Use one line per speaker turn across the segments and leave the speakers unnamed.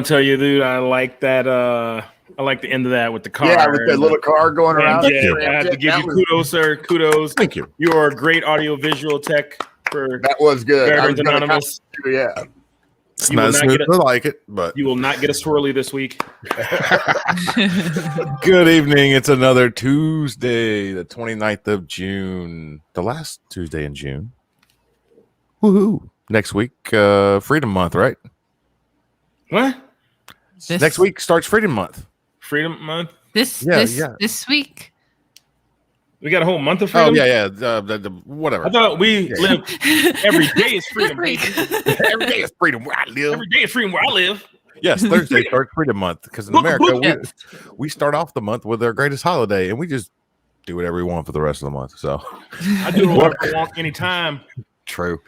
want to tell you, dude, I like that. I like the end of that with the car.
Yeah, with the little car going around.
Yeah, I have to give you kudos, sir. Kudos.
Thank you.
You are a great audio visual tech for
That was good.
Veterans Anonymous.
Yeah.
It's not smooth. I like it, but
you will not get a swirly this week.
Good evening. It's another Tuesday, the 29th of June, the last Tuesday in June. Woohoo. Next week, Freedom Month, right?
What?
Next week starts Freedom Month.
Freedom Month?
This week.
We got a whole month of freedom?
Oh, yeah. Whatever.
I thought we live every day is freedom.
Every day is freedom where I live.
Every day is freedom where I live.
Yes, Thursday starts Freedom Month because in America, we start off the month with our greatest holiday, and we just do whatever we want for the rest of the month. So
I do whatever I want anytime.
True.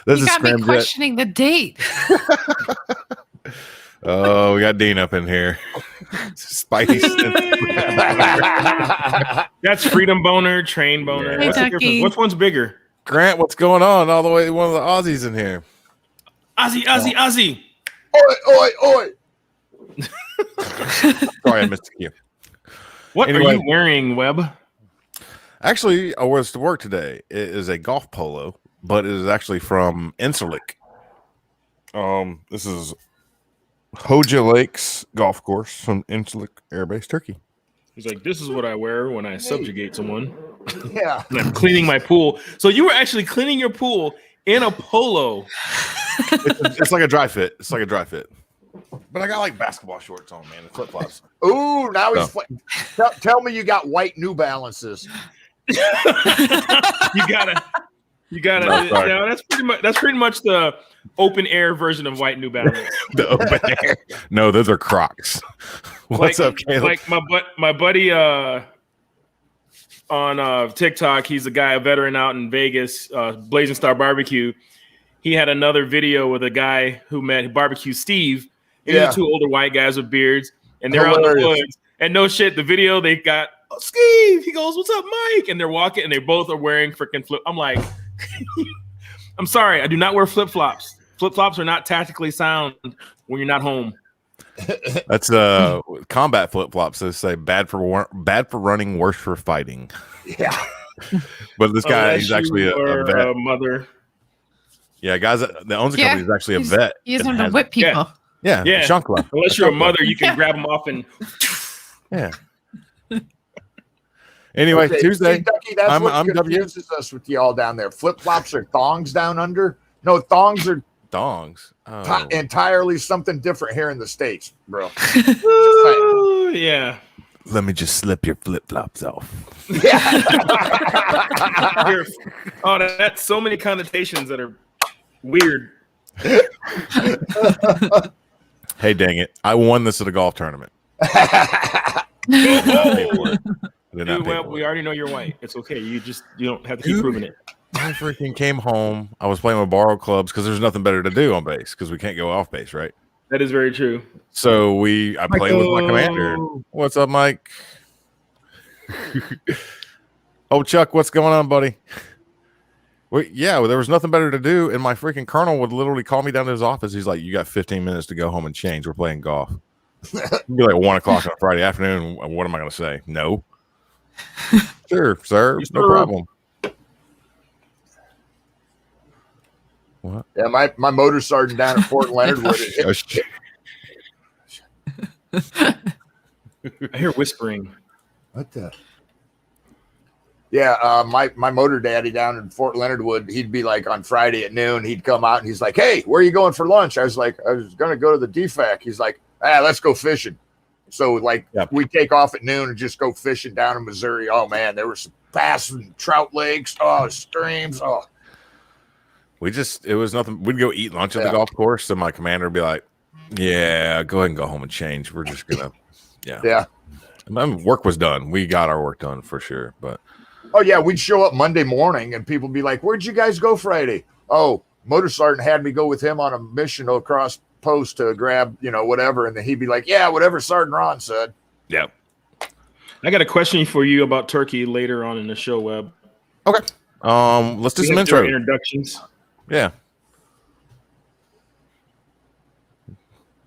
This is Scram. Me questioning the date.
Oh, we got Dean up in here. Spidey.
That's Freedom Boner, Train Boner.
Hey,
What's the difference? Which one's bigger?
Grant, what's going on? All the way, one of the Aussies in here.
Aussie.
Oi.
Sorry, I missed you.
What are you wearing, Webb?
Actually, I was to work today. It is a golf polo, but it is actually from Incirlik. This is Hoja Lakes Golf Course from Incirlik Air Base, Turkey.
He's like, this is what I wear when I subjugate someone.
Yeah.
And I'm cleaning my pool. So you were actually cleaning your pool in a polo.
It's like a dry fit. It's like a dry fit. But I got like basketball shorts on, man, and flip flops.
Ooh, now he's tell me you got white New Balances.
You gotta. No, that's pretty much the open air version of white New Balance.
The open air. No, those are Crocs. What's up, Caleb?
Like my buddy on TikTok, he's a guy, a veteran out in Vegas, Blazing Star Barbecue. He had another video with a guy who met Barbecue Steve. These are two older white guys with beards, and they're out in the woods. And no shit, the video they got, Steve, he goes, "What's up, Mike?" And they're walking, and they both are wearing freaking flip. I'm like, I'm sorry, I do not wear flip flops. Flip flops are not tactically sound when you're not home.
That's combat flip flops. They say bad for running, worse for fighting.
Yeah,
but this guy, he's actually a vet.
Mother.
Yeah, guys that owns the company is actually a vet.
He's them to whip people.
Yeah. Shankla.
Unless you're a mother, you can grab them off and.
Yeah. Anyway, Tuesday.
Ducky, that's what confuses us with y'all down there. Flip flops are thongs down under. No, thongs are
thongs.
Entirely something different here in the States, bro.
Ooh, yeah.
Let me just slip your flip flops off.
Yeah.
That's so many connotations that are weird.
Hey, dang it! I won this at a golf tournament.
Dude, well, we already know you're white. It's okay. You don't have to keep proving it.
I freaking came home. I was playing with borrowed clubs because there's nothing better to do on base because we can't go off base, right?
That is very true.
So I played with my commander. What's up, Mike? Oh, Chuck, what's going on, buddy? There was nothing better to do, and my freaking colonel would literally call me down to his office. He's like, "You got 15 minutes to go home and change. We're playing golf." It'd be like 1 o'clock on a Friday afternoon. What am I going to say? No. Sure, sir. No problem. What?
Yeah, my motor sergeant down at Fort Leonard Wood.
I hear whispering.
What the? Yeah, my motor daddy down in Fort Leonard Wood, he'd be like on Friday at noon, he'd come out and he's like, "Hey, where are you going for lunch?" I was like, "I was going to go to the DFAC." He's like, "Let's go fishing." So we take off at noon and just go fishing down in Missouri. Oh man, there were some bass and trout lakes. Oh, streams. Oh,
it was nothing. We'd go eat lunch at the golf course. So my commander would be like, "Yeah, go ahead and go home and change. We're just gonna,
yeah."
Work was done. We got our work done for sure. But
we'd show up Monday morning and people would be like, "Where'd you guys go Friday?" "Oh, motor sergeant had me go with him on a mission across post to grab, whatever." And then he'd be like, "Yeah, whatever Sergeant Ron said."
Yeah.
I got a question for you about Turkey later on in the show, Webb.
Okay. Let's do some intro
introductions.
Yeah.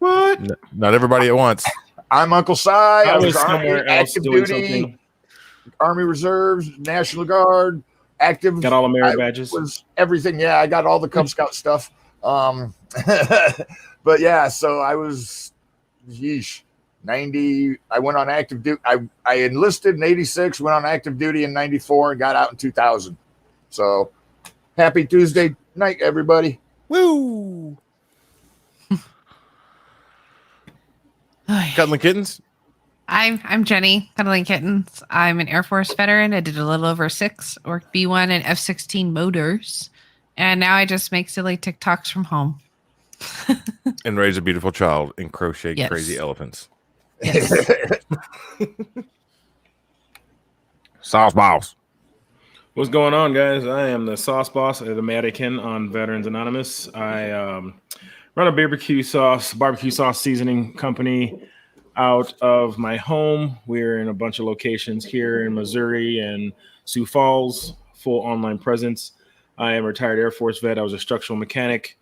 What?
Not everybody at once.
I'm Uncle Si.
I was somewhere else
active
doing
duty,
something.
Army Reserves, National Guard, active.
Got all the merit badges.
Was everything. Yeah, I got all the Cub Scout stuff. But yeah, so I was, 90. I went on active duty. I enlisted in 86, went on active duty in 94, and got out in 2000. So happy Tuesday night, everybody.
Woo! Cuddling kittens.
I'm Jenny, cuddling kittens. I'm an Air Force veteran. I did a little over 6, worked B-1 and F-16 motors, and now I just make silly TikToks from home.
And raise a beautiful child and crochet
Yes.
crazy elephants.
Yes.
Sauce Boss.
What's going on, guys? I am the sauce boss of the mannequin on Veterans Anonymous. I run a barbecue sauce seasoning company out of my home. We're in a bunch of locations here in Missouri and Sioux Falls, full online presence. I am a retired Air Force vet. I was a structural mechanic,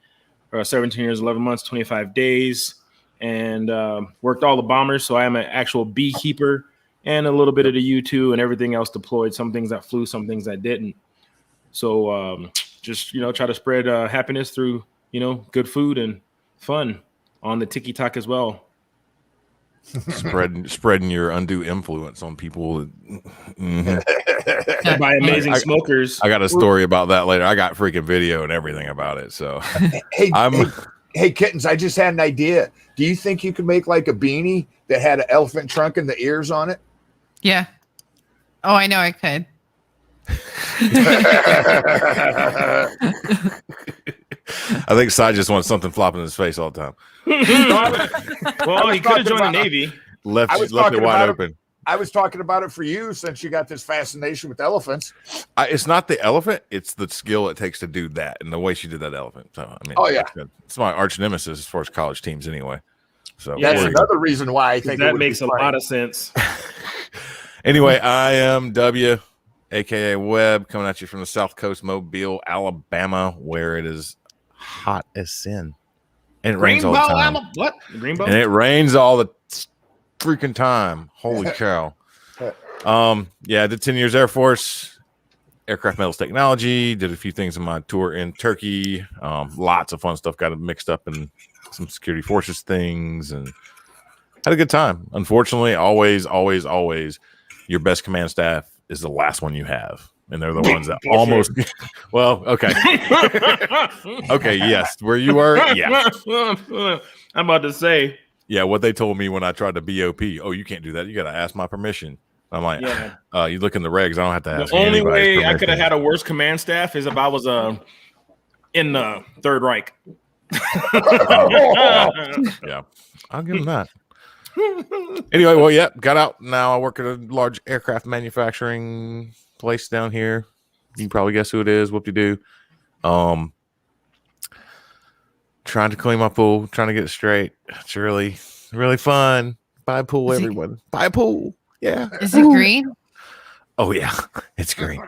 17 years, 11 months, 25 days, and worked all the bombers. So I am an actual beekeeper and a little bit of the U2 and everything else deployed. Some things that flew, some things that didn't. So just, try to spread happiness through, good food and fun on the TikTok as well.
Spreading your undue influence on people.
By amazing smokers.
I got a story about that later. I got freaking video and everything about it. So
hey, kittens, I just had an idea. Do you think you could make like a beanie that had an elephant trunk and the ears on it?
Yeah. Oh, I know I could.
I think Cy just wants something flopping in his face all the time.
Well, he could have joined the Navy.
Left it wide open.
I was talking about it for you since you got this fascination with elephants.
It's not the elephant; it's the skill it takes to do that, and the way she did that elephant. So, I mean, it's my arch nemesis as far as college teams, anyway. So
that's another reason why I think
that makes a lot of sense.
Anyway, I am W, aka Webb, coming at you from the South Coast, Mobile, Alabama, where it is hot as sin, and it rains all the time.
What? Greenbow?
And it rains all the freaking time. Holy cow. I did 10 years Air Force, aircraft metals technology, did a few things in my tour in Turkey. Lots of fun stuff, got mixed up in some security forces things and had a good time. Unfortunately, always your best command staff is the last one you have. And they're the ones that almost well, okay. Okay, yes. Where you were, yeah.
I'm about to say.
Yeah, what they told me when I tried to BOP, oh, you can't do that. You got to ask my permission. I'm like, you look in the regs. I don't have to ask.
The only way I could have had a worse command staff is if I was in the Third Reich.
Yeah, I'll give them that. Anyway, well, got out. Now I work at a large aircraft manufacturing place down here. You can probably guess who it is. Whoop-de-doo. Trying to clean my pool, trying to get it straight. It's really, really fun. Buy a pool, everyone. Buy a pool. Yeah.
Is it green?
Oh, yeah. It's green.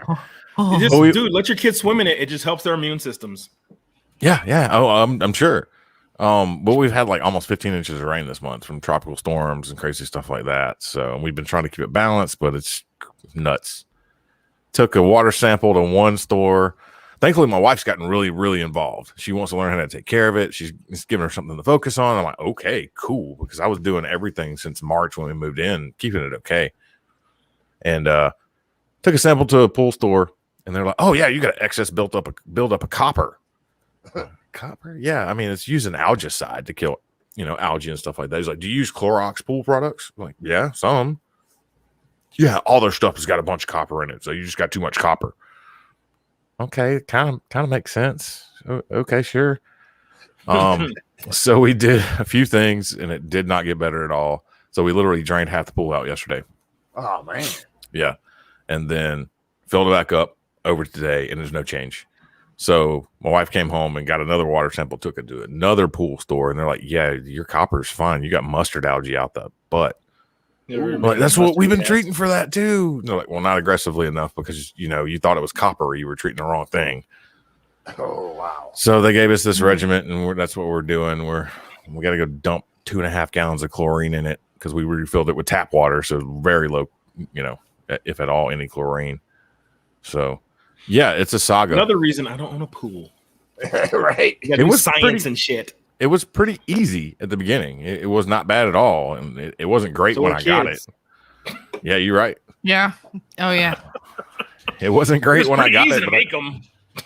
Dude, let your kids swim in it. It just helps their immune systems.
Yeah. Oh, I'm sure. But we've had like almost 15 inches of rain this month from tropical storms and crazy stuff like that. So we've been trying to keep it balanced, but it's nuts. Took a water sample to one store. Thankfully, my wife's gotten really, really involved. She wants to learn how to take care of it. She's giving her something to focus on. I'm like, okay, cool. Because I was doing everything since March when we moved in, keeping it okay. And took a sample to a pool store, and they're like, oh, yeah, you got excess build up of copper. Copper? Yeah. I mean, it's using algicide to kill, algae and stuff like that. He's like, do you use Clorox pool products? I'm like, yeah, some. Yeah, all their stuff has got a bunch of copper in it. So you just got too much copper. Okay, kind of makes sense. Okay, sure. So we did a few things, and it did not get better at all. So we literally drained half the pool out yesterday.
Oh man.
Yeah, and then filled it back up over today, and there's no change. So my wife came home and got another water sample, took it to another pool store, and they're like, "Yeah, your copper's fine. You got mustard algae out the butt." Like, that's what we've been treating for that too. They're like, well, not aggressively enough because you thought it was copper. You were treating the wrong thing.
Oh wow!
So they gave us this regiment, and that's what we're doing. We got to go dump 2.5 gallons of chlorine in it because we refilled it with tap water, so very low, if at all, any chlorine. So, yeah, it's a saga.
Another reason I don't own a pool.
Right.
It was science and shit.
It was pretty easy at the beginning. It was not bad at all, and it wasn't great when I got it. Yeah, you're right.
Yeah. Oh yeah.
It wasn't great when I got it.
To make them.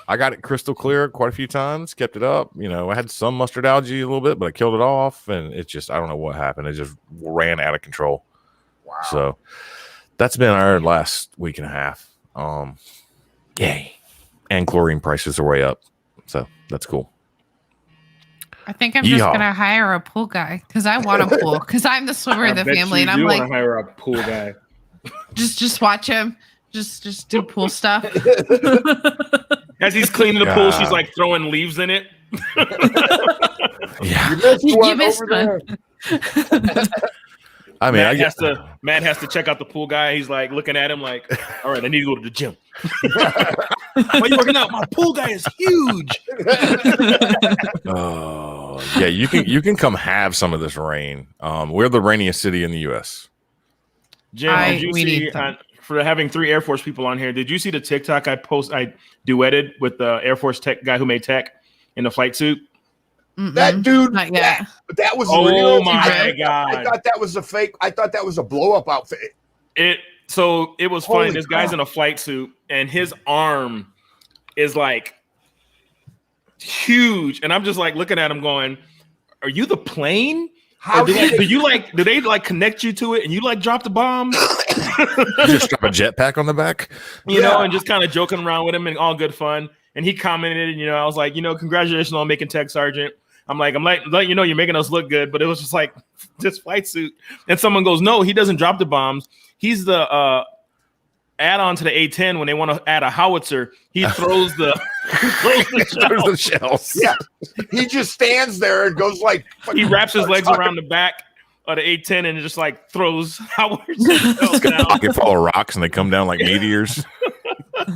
I got it crystal clear quite a few times, kept it up. I had some mustard algae a little bit, but I killed it off, and it just, I don't know what happened. It just ran out of control.
Wow.
So that's been our last week and a half. Yay. And chlorine prices are way up. So that's cool.
I think I'm just gonna hire a pool guy because I want a pool because I'm the swimmer of the family, and I'm like,
hire a pool guy.
just watch him, just do pool stuff.
As he's cleaning the pool, she's like throwing leaves in it.
Yeah,
you missed one.
I mean,
Matt has to check out the pool guy. He's like looking at him like, all right, I need to go to the gym. Why are you working out? My pool guy is huge.
Oh, yeah, you can come have some of this rain. We're the rainiest city in the U.S.
Jim, did you see for having 3 Air Force people on here? Did you see the TikTok I duetted with the Air Force tech guy who made tech in the flight suit?
That dude,
not yet.
That was
real.
Oh
my God.
I thought that was a fake. I thought that was a blow up outfit.
So it was funny. This guy's in a flight suit and his arm is like huge. And I'm just like looking at him going, are you the plane? How do they connect you to it and you like drop the bomb?
Just strap a jetpack on the back,
you know, and just kind of joking around with him and all good fun. And he commented, and I was like, congratulations on making tech sergeant. I'm like, letting you know you're making us look good, but it was just like this flight suit. And someone goes, no, he doesn't drop the bombs. He's the add-on to the A-10 when they want to add a howitzer. He throws the
shells.
Yeah, he just stands there and goes like
he wraps his legs around the back of the A-10 and just like throws howitzers down.
Pocket full of rocks and they come down like meteors.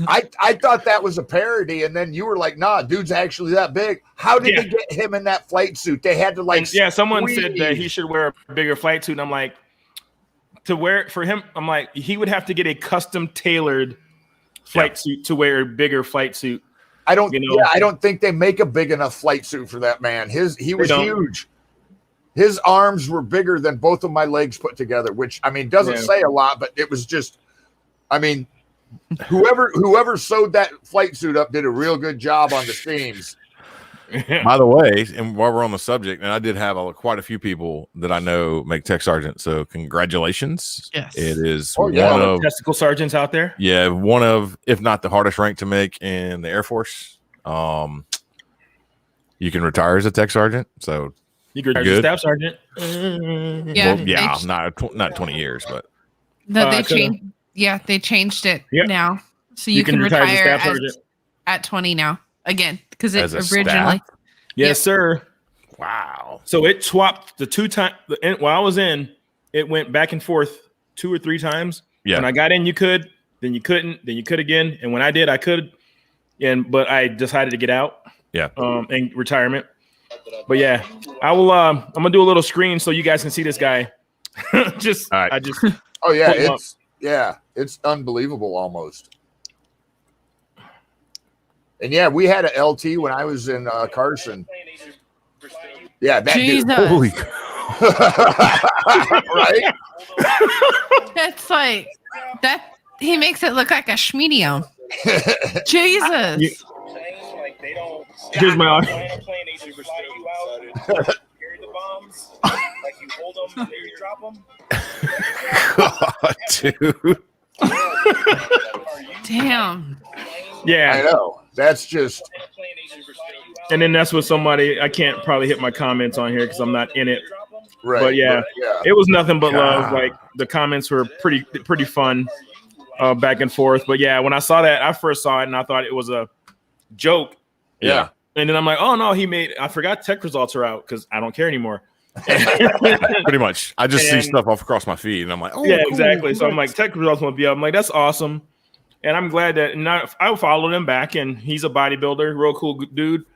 I thought that was a parody, and then you were like, "Nah, dude's actually that big." How did they get him in that flight suit? They had to
someone said that he should wear a bigger flight suit, and I'm like, to wear it for him, I'm like, he would have to get a custom tailored flight suit to wear a bigger flight suit.
I don't think they make a big enough flight suit for that man. He was huge. His arms were bigger than both of my legs put together, which doesn't say a lot, but it was just, whoever sewed that flight suit up did a real good job on the seams.
By the way, and while we're on the subject, and I did have quite a few people that I know make tech sergeant, so congratulations.
Yes.
It is
one of testicle sergeants out there.
Yeah, one of, if not the hardest rank to make in the Air Force. You can retire as a tech sergeant, so
you could retire as a staff sergeant.
Not 20 years, but
they changed it now, so you can retire at 20 now again because it originally.
Yes, sir.
Wow.
So it swapped the 2 times. While I was in, it went back and forth 2 or 3 times.
Yeah.
When I got in, you could, then you couldn't, then you could again, and when I did, I could, but I decided to get out.
Yeah.
In retirement. But yeah, I will. I'm gonna do a little screen so you guys can see this guy.
Oh yeah, it's unbelievable almost. And yeah, we had a LT when I was in Carson. Yeah, that
Jesus.
dude.
Holy
right?
It's like that. He makes it look like a schmedium. Jesus.
Here's my audio.
Carry the bombs, like you hold them and then you drop them.
God, dude.
Damn.
Yeah,
I know. That's just.
And then that's with somebody. I can't probably hit my comments on here because I'm not in it.
Right.
But yeah, it was nothing but love. Like the comments were pretty fun, back and forth. But yeah, when I saw that, I first saw it and I thought it was a joke.
Yeah.
And then I'm like, oh no, I forgot tech results are out because I don't care anymore.
Pretty much. I just see stuff off across my feed and I'm like, oh
yeah,
cool.
Exactly. So I'm like, tech results won't be up. I'm like, that's awesome. And I'm glad that I followed him back, and he's a bodybuilder, real cool dude.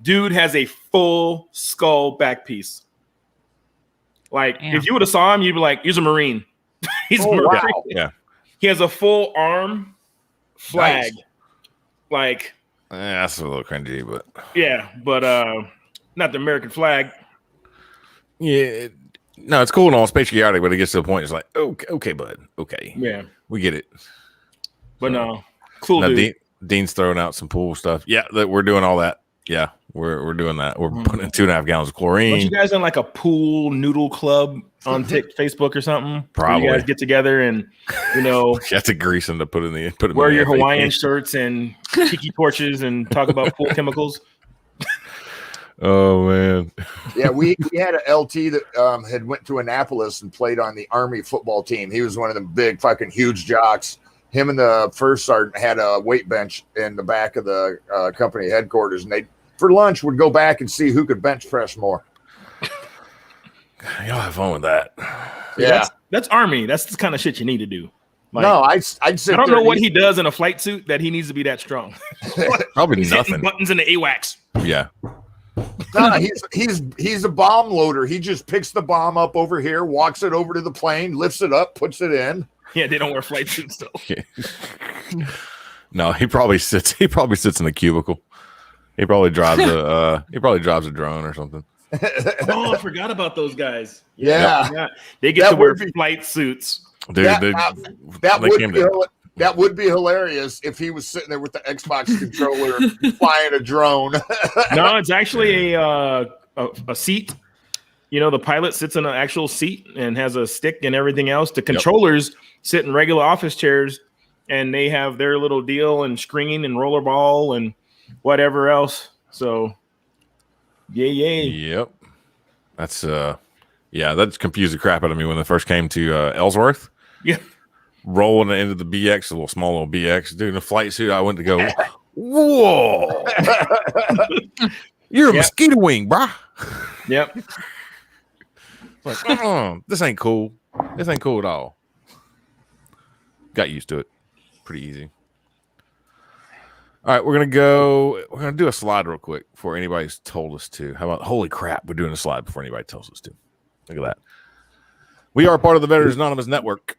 Dude has a full skull back piece. Like
Yeah.
if you would have saw him, you'd be like, "He's a Marine." He's a Marine.
Wow.
Yeah.
He has a full arm flag.
Nice.
Like,
That's a little cringy, but
yeah, but not the American flag.
yeah. No, it's cool and all. It's patriotic, but it gets to the point. It's like, okay, bud. Okay.
Yeah,
We get it.
but no, cool
Now,
dude.
Dean's throwing out some pool stuff. Yeah, we're doing all that. Yeah, we're doing that. We're putting in 2.5 gallons of
Don't you
chlorine.
guys in like a pool noodle club on Facebook or something? Where
Probably.
you guys get together and
You have to grease them to put in the
wear
in the
your
FAQ.
Hawaiian shirts and tiki torches and talk about pool chemicals.
Oh man,
Yeah, we had an LT that had went to Annapolis and played on the Army football team. He was one of the big fucking huge jocks. Him and the first sergeant had a weight bench in the back of the company headquarters, and they for lunch would go back and see who could bench press more.
y'all have fun with that.
Yeah,
That's Army. That's the kind of shit you need to do. Like,
no, I'd sit
I don't
there
know
and
what he does in a flight suit that he needs to be that strong.
Probably
He's hitting
nothing.
buttons in the AWACS.
Yeah,
No, he's a bomb loader. He just picks the bomb up over here, walks it over to the plane, lifts it up, puts it in.
Yeah, they don't wear flight suits though.
no, he probably sits in the cubicle. He probably drives a drone or something.
Oh, I forgot about those guys.
Yeah.
They get
That
to wear
would be-
flight suits.
Dude,
That
they
would
came
be
to-
that would be hilarious if he was sitting there with the Xbox controller flying a drone.
No, it's actually a seat. You know, the pilot sits in an actual seat and has a stick and everything else. The controllers sit in regular office chairs, and they have their little deal and screen and rollerball and whatever else. So, yay.
Yep. That's that's confused the crap out of me when they first came to Ellsworth.
Yeah.
Rolling into the BX, small little BX, doing a flight suit. I went to go, whoa. You're a mosquito wing, brah.
Yep.
Like, this ain't cool. This ain't cool at all. Got used to it. Pretty easy. All right, we're gonna do a slide real quick before anybody's told us to. How about holy crap, we're doing a slide before anybody tells us to. Look at that. We are part of the Veterans Anonymous Network.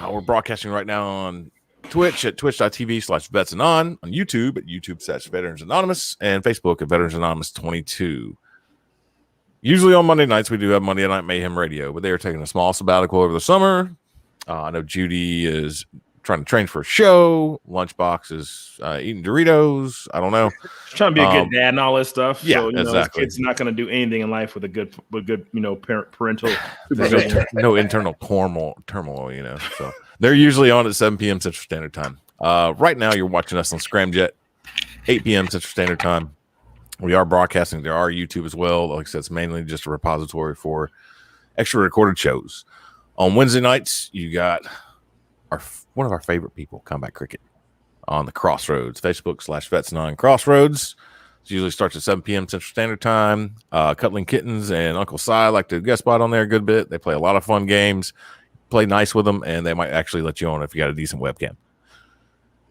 We're broadcasting right now on Twitch at twitch.tv/vetsanon, on YouTube at YouTube/Veterans Anonymous, and Facebook at Veterans Anonymous 22. Usually on Monday nights, we do have Monday Night Mayhem Radio, but they are taking a small sabbatical over the summer. I know Judy is trying to train for a show. Lunchbox is eating Doritos. I don't know.
Trying to be a good dad and all this stuff.
Yeah,
so,
exactly.
His kid's not going to do anything in life with a good parental
There's
supervision.
no internal turmoil, So they're usually on at 7 p.m. Central Standard Time. Right now, you're watching us on Scram, Jett, 8 p.m. Central Standard Time. We are broadcasting to our YouTube as well. Like I said, it's mainly just a repository for extra recorded shows. On Wednesday nights, you got one of our favorite people, Combat Cricket, on the Crossroads, Facebook/Vetsanon Crossroads. It usually starts at 7 p.m. Central Standard Time. Cuddling Kittens and Uncle Si like to guest spot on there a good bit. They play a lot of fun games. Play nice with them, and they might actually let you on if you got a decent webcam.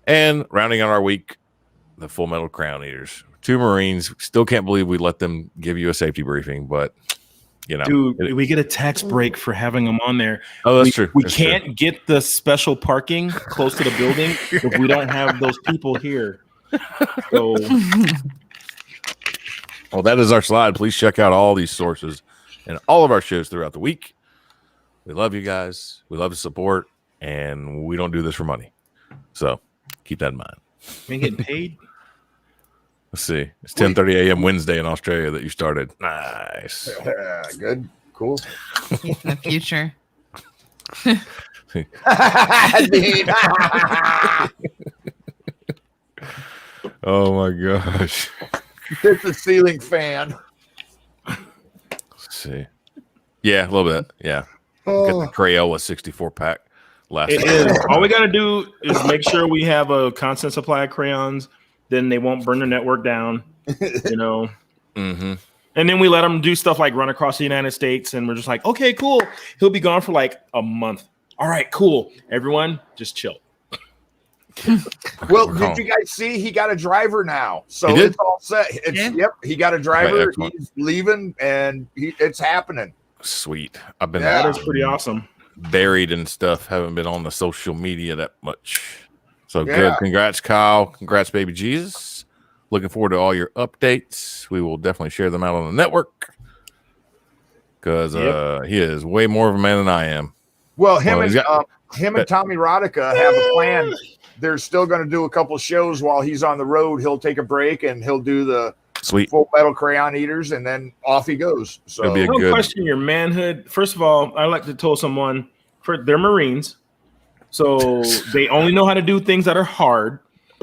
And rounding out our week, the Full Metal Crown Eaters. 2 Marines. Still can't believe we let them give you a safety briefing, but
Dude, we get a tax break for having them on there.
Oh, that's true.
We
That's
can't
true.
get the special parking close to the building if we don't have those people here. So,
Well, that is our slide. Please check out all these sources and all of our shows throughout the week. We love you guys. We love the support, and we don't do this for money. So keep that in mind.
we getting paid.
Let's see. It's 10:30 a.m. Wednesday in Australia that you started. Nice.
Good, cool.
The future.
Dean.
Oh my gosh.
Hit the ceiling fan.
Let's see. Yeah, a little bit. Yeah. Get the Crayola 64 pack.
It is. All we got to do is make sure we have a constant supply of crayons. Then they won't burn the network down,
Mm-hmm.
And then we let them do stuff like run across the United States, and we're just like, okay, cool. He'll be gone for like a month. All right, cool. Everyone, just chill.
Well, did you guys see he got a driver now? So it's all set. Yep, he got a driver.
Excellent.
He's leaving, and it's happening.
Sweet. I've been
That is pretty awesome.
buried in stuff. Haven't been on the social media that much. So good. Congrats, Kyle. Congrats, baby Jesus. Looking forward to all your updates. We will definitely share them out on the network because he is way more of a man than I am.
Well, him and Tommy Rodica have a plan. They're still going to do a couple shows while he's on the road. He'll take a break and he'll do the Full Metal Crayon Eaters, and then off he goes. So
don't question your manhood. First of all, I like to tell someone they're Marines, so they only know how to do things that are hard.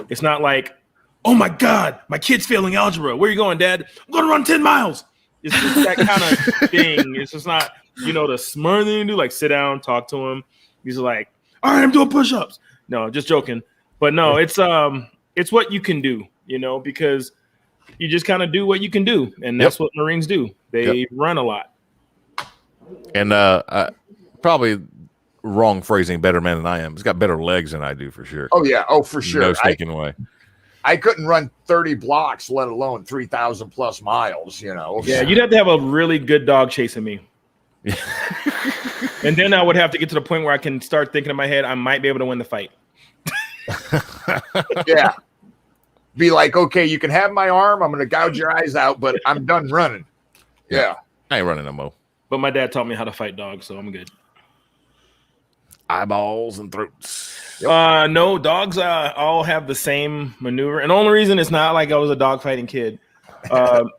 It's not like, oh my God, my kid's failing algebra. Where are you going, Dad? I'm going to run 10 miles. It's just that kind of thing. It's just not, the smart thing to do, like sit down, talk to him. He's like, all right, I'm doing push-ups. No, just joking. But no, it's what you can do, because you just kind of do what you can do. And that's what Marines do. They run a lot.
And probably wrong phrasing, better man than I am. He's got better legs than I do for sure.
Oh, yeah. Oh, for sure.
No sneaking away.
I couldn't run 30 blocks, let alone 3,000 plus miles,
Yeah, you'd have to have a really good dog chasing me. And then I would have to get to the point where I can start thinking in my head, I might be able to win the fight.
Yeah. Be like, okay, you can have my arm. I'm going to gouge your eyes out, but I'm done running. Yeah.
I ain't running no more.
But my dad taught me how to fight dogs, so I'm good.
Eyeballs and throats.
No, dogs all have the same maneuver. And the only reason it's not like I was a dog fighting kid.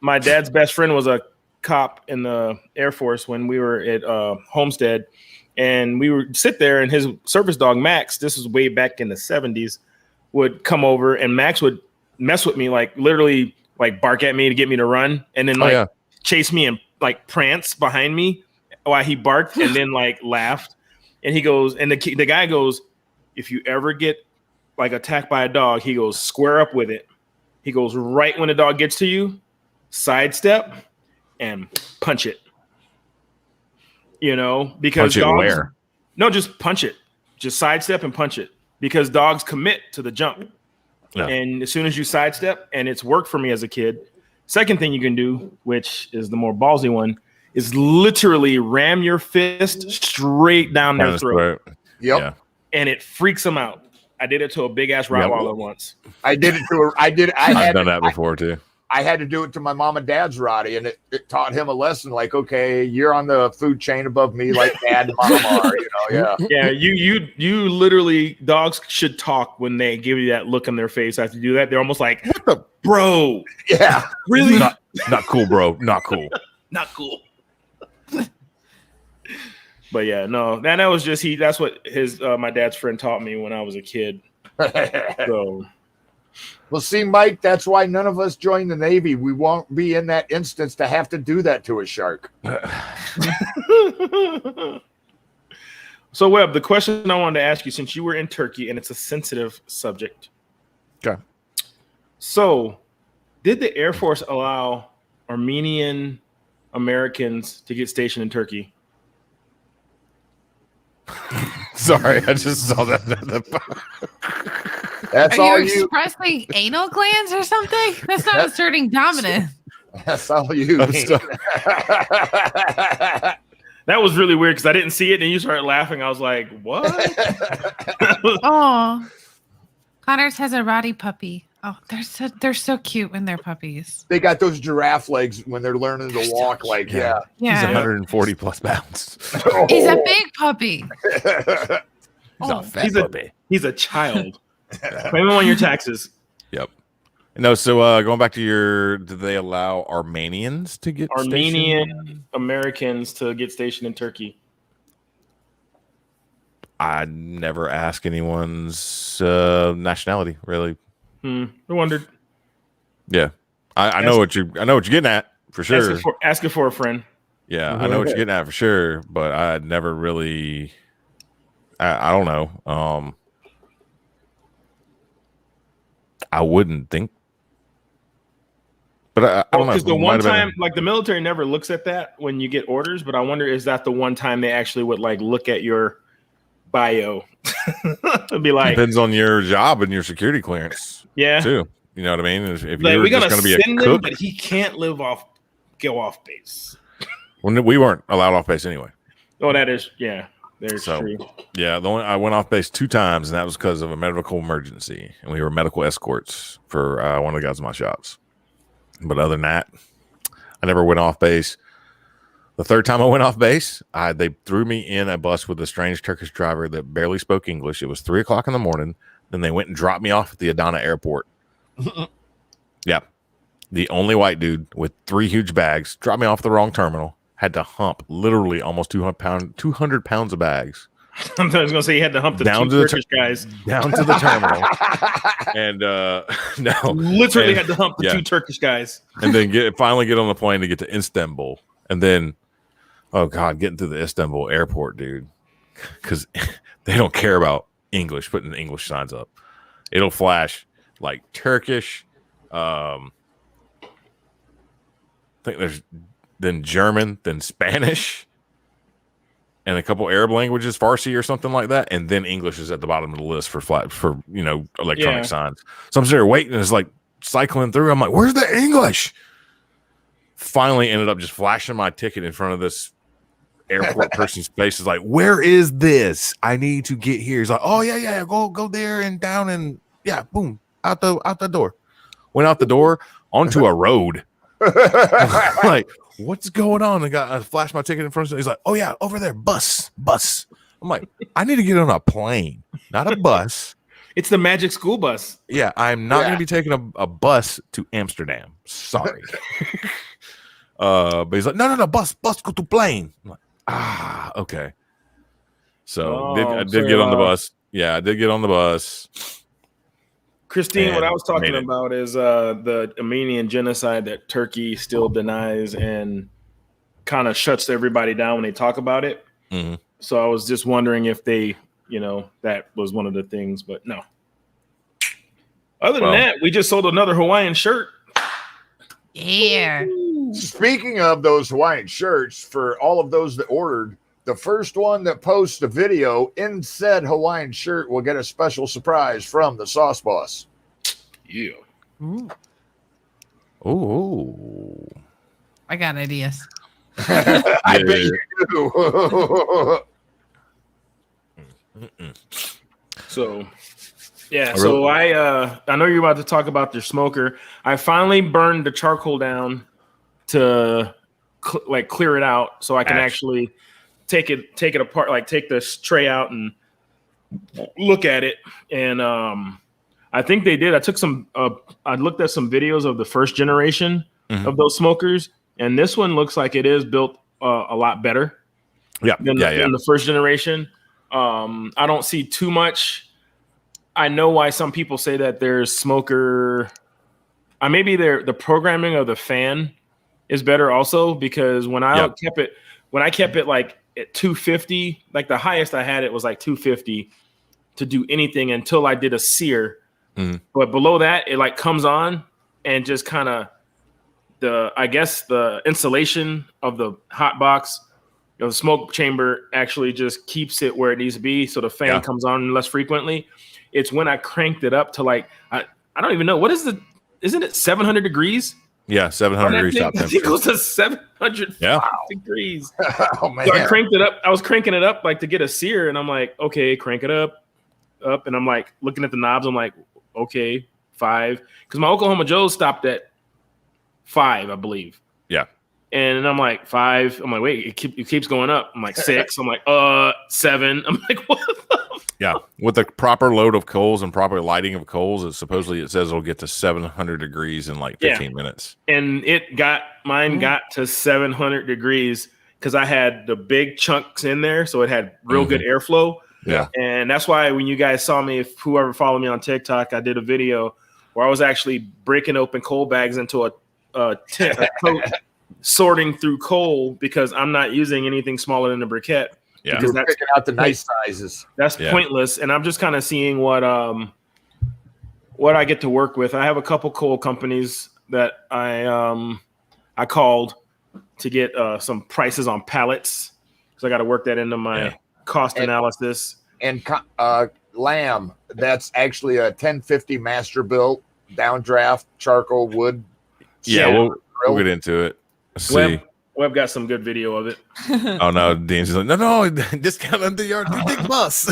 My dad's best friend was a cop in the Air Force when we were at Homestead. And we would sit there, and his service dog, Max, this was way back in the 70s, would come over, and Max would mess with me, like literally like bark at me to get me to run, and then chase me and like prance behind me while he barked and then like laughed. And he goes, and the guy goes, if you ever get like attacked by a dog, he goes, square up with it. He goes, right when the dog gets to you, sidestep and punch it. Because
punch it
dogs,
where?
No, just punch it. Just sidestep and punch it, because dogs commit to the jump. Yeah. And as soon as you sidestep, and it's worked for me as a kid. Second thing you can do, which is the more ballsy one, is literally ram your fist straight down their throat.
Yep. Yeah.
And it freaks them out. I did it to a big ass Rottweiler once.
I've done
that before too.
I had to do it to my mom and dad's Roddy, and it taught him a lesson. Like, okay, you're on the food chain above me, like dad and mom are.
Yeah. You literally, dogs should talk when they give you that look on their face after you do that. They're almost like, what the bro?
Yeah,
really?
Not cool, bro. Not cool.
Not cool. But yeah, no, that was just that's what my dad's friend taught me when I was a kid. So.
Well, see, Mike, that's why none of us joined the Navy. We won't be in that instance to have to do that to a shark.
So, Webb, the question I wanted to ask you, since you were in Turkey, and it's a sensitive subject.
Okay.
So, did the Air Force allow Armenian Americans to get stationed in Turkey?
Sorry, I just saw that.
That's
Are you expressing anal glands or something? That's not asserting dominance.
That's all you.
That was really weird because I didn't see it, and you started laughing. I was like, "What?"
Oh, Connors has a Roddy puppy. Oh, they're so cute when they're puppies.
They got those giraffe legs when they're learning to walk. Like, yeah.
He's 140 plus pounds.
He's a big puppy.
He's a fat puppy.
He's a child. Claim him on your taxes.
Yep. No, so going back to did they allow Armenians to get
Armenian Americans to get stationed in Turkey?
I never ask anyone's nationality, really.
I wondered.
Yeah, I know what you're getting at for sure.
Ask it for a friend.
Yeah, I know what you're getting at for sure, but I never really. I don't know. I wouldn't think, but I don't know.
Because the one time, like the military never looks at that when you get orders, but I wonder, is that the one time they actually would like look at your bio? It'd be like,
depends on your job and your security clearance.
Yeah,
too. You know what I mean? If
like,
you're just going to be a cook,
but he can't go off base.
When we weren't allowed off base anyway.
Oh, that is There's true.
Yeah, I went off base 2 times, and that was because of a medical emergency, and we were medical escorts for one of the guys in my shops. But other than that, I never went off base. The third time I went off base, they threw me in a bus with a strange Turkish driver that barely spoke English. It was 3:00 in the morning. Then they went and dropped me off at the Adana airport. Yeah. The only white dude with 3 huge bags dropped me off the wrong terminal. Had to hump literally almost 200 pounds of bags.
I was going to say he had to hump the
down
2 Turkish guys.
Down to the terminal. And no.
Literally had to hump the 2 Turkish guys.
And then finally get on the plane to get to Istanbul. And then, oh God, getting to the Istanbul airport, dude. Because they don't care about English, putting English signs up. It'll flash like Turkish. I think there's then German, then Spanish, and a couple Arab languages, Farsi or something like that, and then English is at the bottom of the list for electronic signs. So I'm sitting there waiting, and it's like cycling through. I'm like, where's the English? Finally ended up just flashing my ticket in front of this airport person's face. Is like, where is this? I need to get here. He's like, oh yeah, go there and down and boom, out the door. Went out the door onto a road. Like, what's going on? I flashed my ticket in front of him. He's like, oh yeah, over there, bus. I'm like, I need to get on a plane, not a bus.
It's the magic school bus.
Yeah, I'm not going to be taking a bus to Amsterdam. Sorry. But he's like, no, bus go to plane. I'm like, okay. So I did get on the bus. Yeah, I did get on the bus.
Christine, what I was talking about is the Armenian genocide that Turkey still denies and kind of shuts everybody down when they talk about it. Mm-hmm. So I was just wondering if they, that was one of the things, but no. Other than that, we just sold another Hawaiian shirt.
Yeah.
Speaking of those Hawaiian shirts, for all of those that ordered, the first one that posts a video in said Hawaiian shirt will get a special surprise from the Sauce Boss.
Yeah.
Ooh.
I got ideas.
I bet you do.
So, so I know you're about to talk about your smoker. I finally burned the charcoal down to clear it out so I can actually take it apart, like take this tray out and look at it. And I think they did. I looked at some videos of the first generation of those smokers, and this one looks like it is built a lot better than the first generation. I don't see too much. I know why some people say that there's smoker. Maybe the programming of the fan is better also, because when I kept it like at 250, like the highest I had it was like 250 to do anything until I did a sear. But below that, it like comes on and just kind of the insulation of the hot box, the smoke chamber actually just keeps it where it needs to be. So the fan comes on less frequently. It's when I cranked it up to like, I don't even know. Isn't it 700 degrees?
Yeah, 700 degrees top temperature.
It goes to 700 degrees.
Oh man!
So I cranked it up. I was cranking it up like to get a sear, and I'm like, okay, crank it up, and I'm like looking at the knobs. I'm like, okay, 5, because my Oklahoma Joe stopped at 5, I believe.
Yeah.
And I'm like 5. I'm like, wait, it keeps going up. I'm like 6. I'm like 7. I'm like, what?
Yeah, with the proper load of coals and proper lighting of coals, it says it'll get to 700 degrees in like 15 minutes.
And mine got to 700 degrees because I had the big chunks in there, so it had real good airflow.
Yeah,
and that's why when you guys saw me, if whoever followed me on TikTok, I did a video where I was actually breaking open coal bags into a tote, sorting through coal because I'm not using anything smaller than a briquette.
Yeah, because that's picking out the nice sizes.
That's pointless, and I'm just kind of seeing what I get to work with. I have a couple coal companies that I called to get some prices on pallets, because I got to work that into my cost analysis.
And Lamb, that's actually a 1050 master built downdraft charcoal wood.
Yeah, we'll get into it. Let's see.
Webb got some good video of it.
Oh no, Dean's like, no, discount on the yard big bus.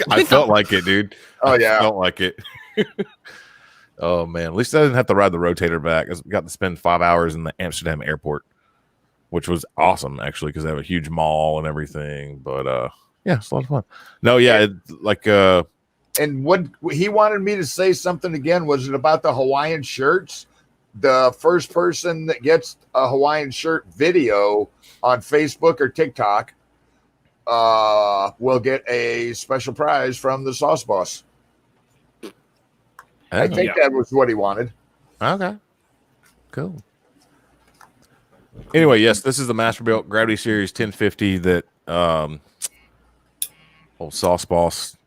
I felt like it, dude.
Oh yeah,
I felt like it. Oh man, at least I didn't have to ride the rotator back. I got to spend 5 hours in the Amsterdam airport, which was awesome actually because they have a huge mall and everything. But yeah, it's a lot of fun. No, yeah,
and what he wanted me to say something again. Was it about the Hawaiian shirts? The first person that gets a Hawaiian shirt video on Facebook or TikTok will get a special prize from the Sauce Boss. I think that was what he wanted.
Okay, cool. Anyway, yes, this is the Masterbuilt Gravity Series 1050 that old Sauce Boss,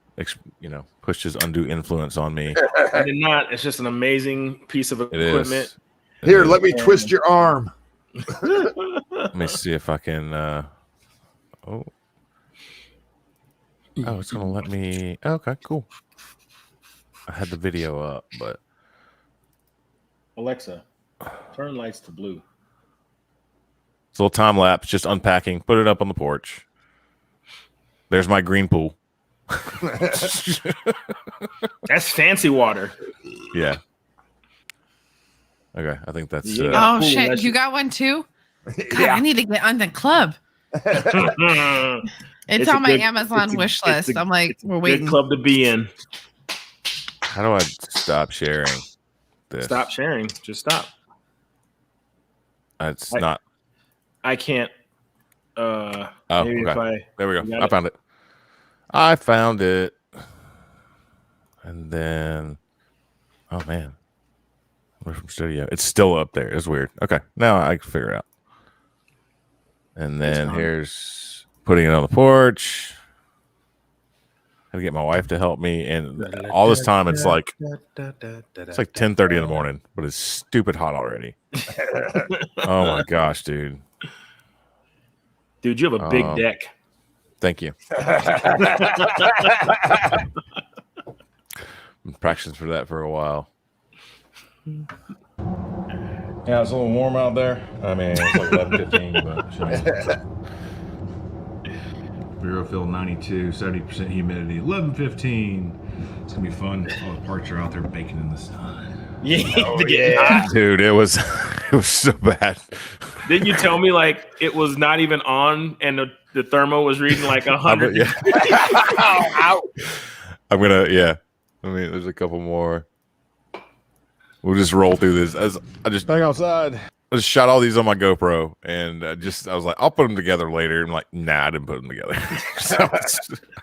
pushed his undue influence on me.
I did not. It's just an amazing piece of equipment.
Here, let me twist your arm.
Let me see if I can. It's gonna let me. Okay, cool. I had the video up, but
Alexa, turn lights to blue.
it's a little time lapse, just unpacking. Put it up on the porch. There's my green pool.
That's fancy water.
Yeah. Okay, I think that's.
Oh shit! You got one too? God, I need to get on the club. It's on my Amazon wish list. I'm like, we're waiting.
Good club to be in.
How do I stop sharing this?
Stop sharing. Just stop.
It's not.
I can't.
Oh,
maybe
okay. There we go.
I
found it. I found it. And then, oh man, we're from studio. It's still up there. It's weird. Okay, now I can figure it out. And then here's putting it on the porch. I get my wife to help me, and all this time it's like 10:30 in the morning, but it's stupid hot already. Oh my gosh, dude!
Dude, you have a big deck.
Thank you. Been practicing for that for a while.
Yeah, it's a little warm out there. I mean, it's like 11:15, but Bureau field 92, 70% humidity, 11:15. It's gonna be fun. All the parts are out there baking in the sun.
Yeah,
Dude, it was so bad.
Didn't you tell me like it was not even on, and the thermo was reading like 100?
Yeah. I'm gonna. Yeah. I mean, there's a couple more. We'll just roll through this. I just
Back outside.
I just shot all these on my GoPro, and I was like, I'll put them together later. I'm like, nah, I didn't put them together. So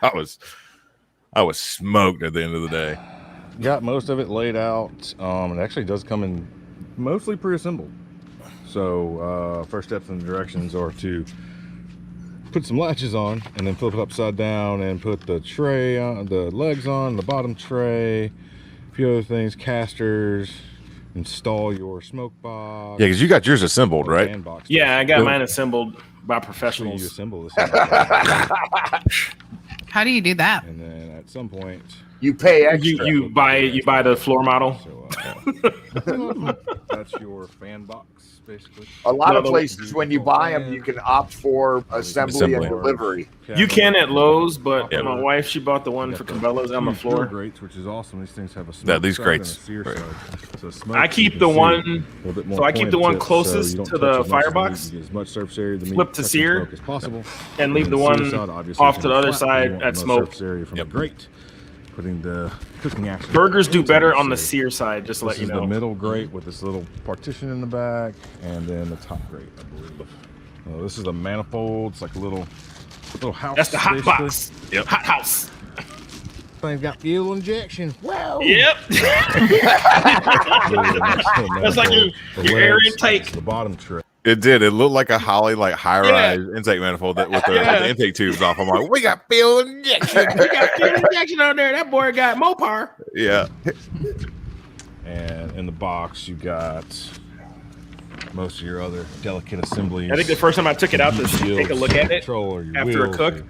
I was smoked at the end of the day.
Got most of it laid out. It actually does come in mostly pre-assembled. So first steps and directions are to put some latches on and then flip it upside down and put the tray on, the legs on, the bottom tray, a few other things, casters, install your smoke box.
Yeah, because you got yours assembled, right?
Yeah, I got mine assembled by professionals.
You assemble this.
How do you do that?
And then at some point,
you pay extra.
You buy the floor model.
So, that's your fan box, basically.
A lot of places, when you buy them, you can opt for assembly and delivery.
You can at Lowe's, but my wife, she bought the one for Cabela's on the floor.
Grates, which is awesome. These things have a
these grates.
I keep the one, so I keep the one closest to the firebox. Flip to sear
as possible,
and leave the one off to the other side at smoke.
Great. Putting the cooking action.
Burgers do better on the sear side, just to let you know.
The middle grate with this little partition in the back, and then the top grate, I believe. This is a manifold. It's like a little house.
That's the hot box. Yep. Hot house.
Thing's got fuel injection. Whoa.
Yep. That's like your air intake.
The bottom tray.
It did. It looked like a Holley, like high-rise intake manifold that with the intake tubes off. I'm like, we got fuel injection.
We got fuel injection on there. That boy got Mopar.
Yeah.
And in the box, you got most of your other delicate assemblies.
I think the first time I took it out to take a look at it after a cook,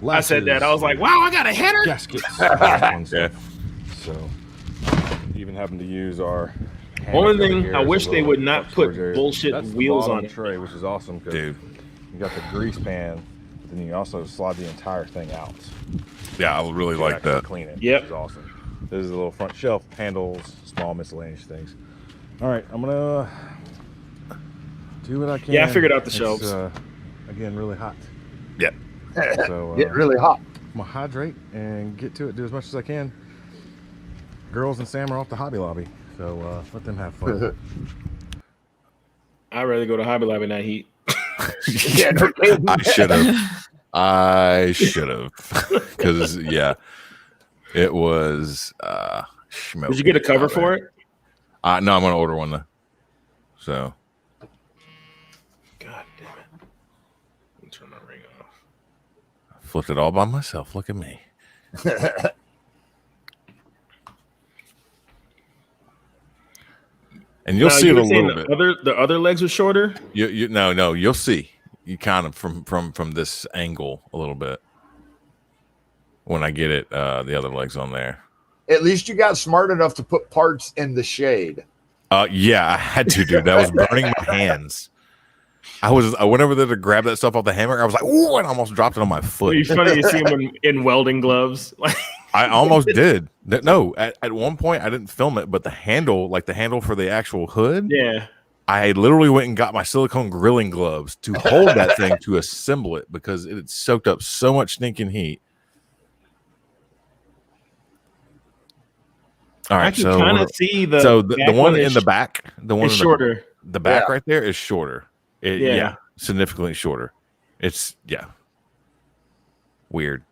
I said that. I was like, wow, I got a header.
Gaskets.
Yeah.
So, even having to use our
Only thing, I wish they would not put bullshit
That's
wheels
the
on it.
tray, which is awesome.
Dude.
You got the grease pan, but then you also slide the entire thing out.
Yeah, I really like that.
Clean it.
Yep.
Which is awesome. This is a little front shelf, handles, small miscellaneous things. All right, I'm gonna do what I can.
Yeah, I figured out the
It's,
shelves.
Again, really hot.
Yeah.
So
Get really hot.
I'm gonna hydrate and get to it. Do as much as I can. Girls and Sam are off to Hobby Lobby, so let them have fun.
I'd rather go to Hobby Lobby, not Heat.
Yeah, no kidding.
I should have. Because, yeah, it was.
Did you get a cover for it?
No, I'm going to order one, though. So.
God damn it. Let me turn my ring off.
I flipped it all by myself. Look at me. And you'll see it a little bit.
The other legs are shorter.
No, you'll see. You kind of from this angle a little bit when I get it the other legs on there.
At least you got smart enough to put parts in the shade.
Yeah, I had to, dude. That was burning my hands. I went over there to grab that stuff off the hammer. I was like, ooh, and I almost dropped it on my foot.
It's funny you see them in welding gloves.
I almost did. No, at one point I didn't film it, but the handle for the actual hood.
Yeah.
I literally went and got my silicone grilling gloves to hold that thing to assemble it because it had soaked up so much stinking heat. All right,
I can kind of see the
one in the back, the one
is shorter.
The back right there is shorter.
Yeah,
significantly shorter. It's weird.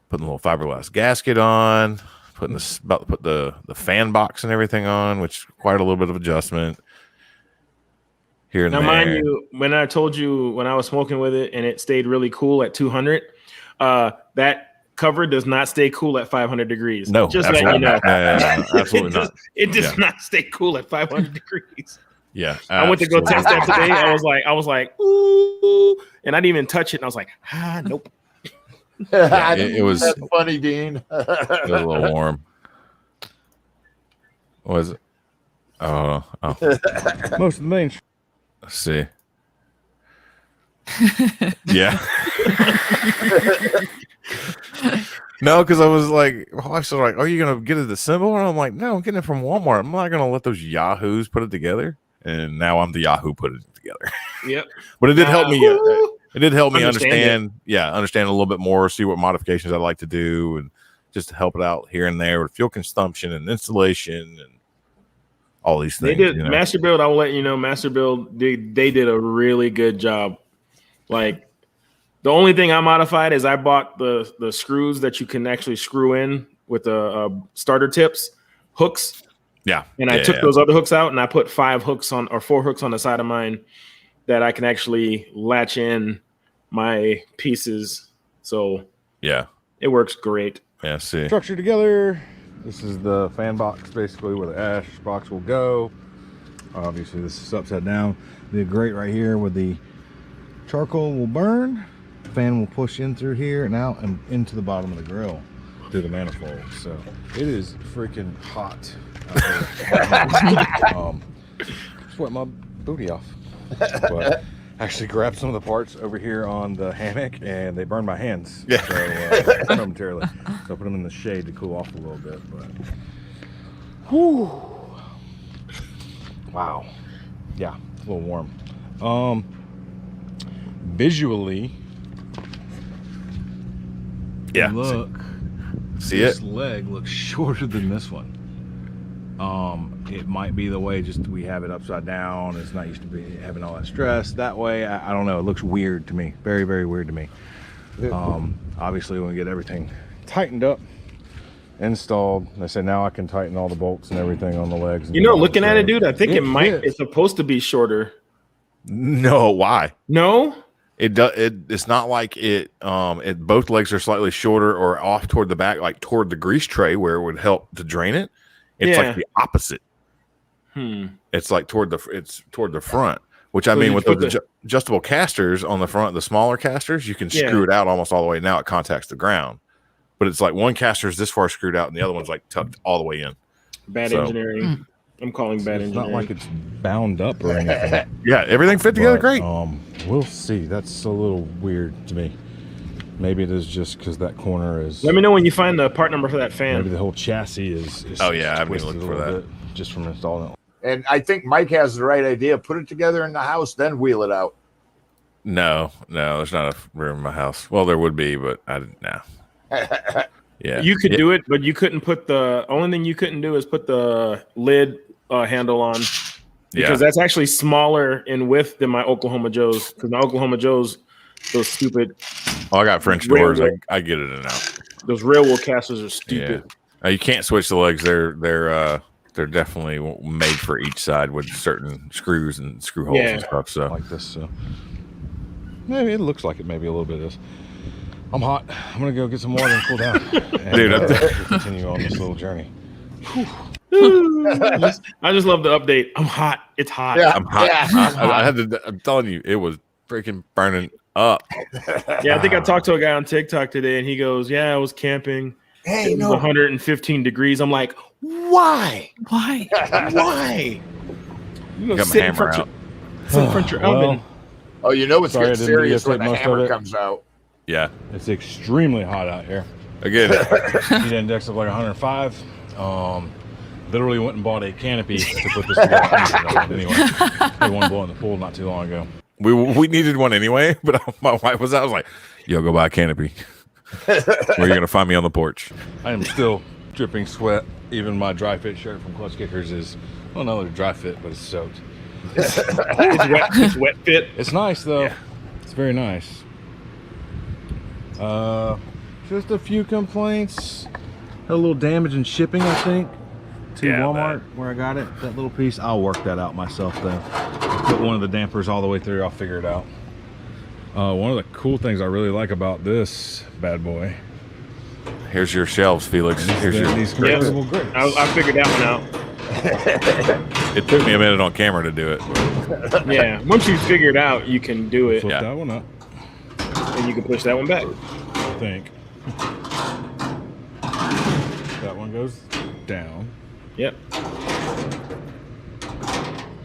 Putting a little fiberglass gasket on, put the fan box and everything on, which quite a little bit of adjustment here and
now,
there.
mind you, when I told you when I was smoking with it and it stayed really cool at 200, that cover does not stay cool at 500 degrees.
No,
just letting you know.
Absolutely not.
It does not stay cool at 500 degrees.
Yeah,
I went to go test that today. I was like, ooh, and I didn't even touch it. And I was like, nope.
Yeah, it was
That's funny, Dean.
It was a little warm. What was it? Oh.
Most of the main.
Let's see. Yeah. No, because I was like, my wife's like, "Are you gonna get it assembled?" And I'm like, "No, I'm getting it from Walmart. I'm not gonna let those yahoos put it together." And now I'm the Yahoo putting it together.
Yep.
But it did help me. It did help me understand a little bit more, see what modifications I'd like to do, and just to help it out here and there with fuel consumption and installation and all these things.
They did Master Build. I will let you know, Master Build. They did a really good job. Like the only thing I modified is I bought the screws that you can actually screw in with the starter tips hooks.
Yeah,
and I took those other hooks out and I put 4 hooks on the side of mine that I can actually latch in my pieces. So
yeah,
it works great.
Yeah, see.
Structure together. This is the fan box, basically where the ash box will go. Obviously, this is upside down. The grate right here where the charcoal will burn. The fan will push in through here and out and into the bottom of the grill through the manifold. So it is freaking hot. Sweat my booty off. But actually grabbed some of the parts over here on the hammock and they burned my hands.
Yeah.
So momentarily. So I put them in the shade to cool off a little bit. But whew. Wow. Yeah, it's a little warm. Visually, look.
See
this
it?
leg looks shorter than this one. It might be the way just we have it upside down. It's not used to be having all that stress that way. I don't know. It looks weird to me. Very, very weird to me. Obviously, when we get everything tightened up, installed, they said now I can tighten all the bolts and everything on the legs.
You know, looking at it, dude, I think it's supposed to be shorter.
No, why?
No,
it does. It's not like it. Both legs are slightly shorter or off toward the back, like toward the grease tray where it would help to drain it. It's like the opposite. It's like toward the front, which I mean with the adjustable casters on the front, the smaller casters, you can screw it out almost all the way. Now it contacts the ground, but it's like one caster is this far screwed out and the other one's like tucked all the way in.
Bad
So-
engineering. I'm calling bad
It's
engineering.
not like it's bound up or anything.
Yeah, everything fit together
But,
great.
We'll see. That's a little weird to me. Maybe it is just because that corner is.
Let me know when you find the part number for that fan.
Maybe the whole chassis is
Oh, yeah, I haven't even
twisted
looked
a
for
little
that.
bit just from installing it.
And I think Mike has the right idea. Put it together in the house, then wheel it out.
No, there's not a room in my house. Well, there would be, but I didn't. No. Yeah,
You could do it, but you couldn't put the only thing you couldn't do is put the lid handle on because that's actually smaller in width than my Oklahoma Joe's. Because my Oklahoma Joe's, those stupid,
Oh, I got French doors. I get it in and out.
those railroad casters are stupid.
Yeah. You can't switch the legs. They're definitely made for each side with certain screws and screw holes and stuff. So
Like this. So. Maybe it looks like it. Maybe a little bit is. I'm hot. I'm gonna go get some water and cool down. And,
Dude,
we'll continue on this little journey.
I just love the update. I'm hot. It's hot.
Yeah.
I'm hot.
Yeah.
I had to. I'm telling you, it was freaking burning up.
Yeah, I think I talked to a guy on TikTok today, and he goes, "Yeah, I was camping.
Hey,
It was
no.
115 degrees." I'm like, "Why?
Why?
Why? You
Got my
sit in
hammer
front
out.
sit in front of your
Well,
oven."
Oh, you know it's
Sorry, I
getting
didn't
serious
videotape
when the
most of
hammer
it.
comes out.
Yeah.
It's extremely hot out here.
Again,
Heat index of like 105. Literally went and bought a canopy to put this together. Anyway, they one blow in the pool not too long ago.
we needed one anyway, but my wife was out. I was like, "Yo, go buy a canopy. Where you gonna find me on the porch?"
I am still dripping sweat. Even my dry fit shirt from Clutch Kickers is, well, not only dry fit, but it's soaked.
It's wet fit.
It's nice though. It's very nice. Just a few complaints. Had a little damage in shipping, I think, to
Yeah,
Walmart where I got it. That little piece, I'll work that out myself though. Put one of the dampers all the way through. I'll figure it out. One of the cool things I really like about this bad boy.
Here's your shelves, Felix. Here's your.
these convertible grips.
I figured that one out.
It took me a minute on camera to do it.
Yeah, once you figure it out, you can do it,
Flip
Yeah.
that one up,
and you can push that one back.
I think. That one goes down.
Yep.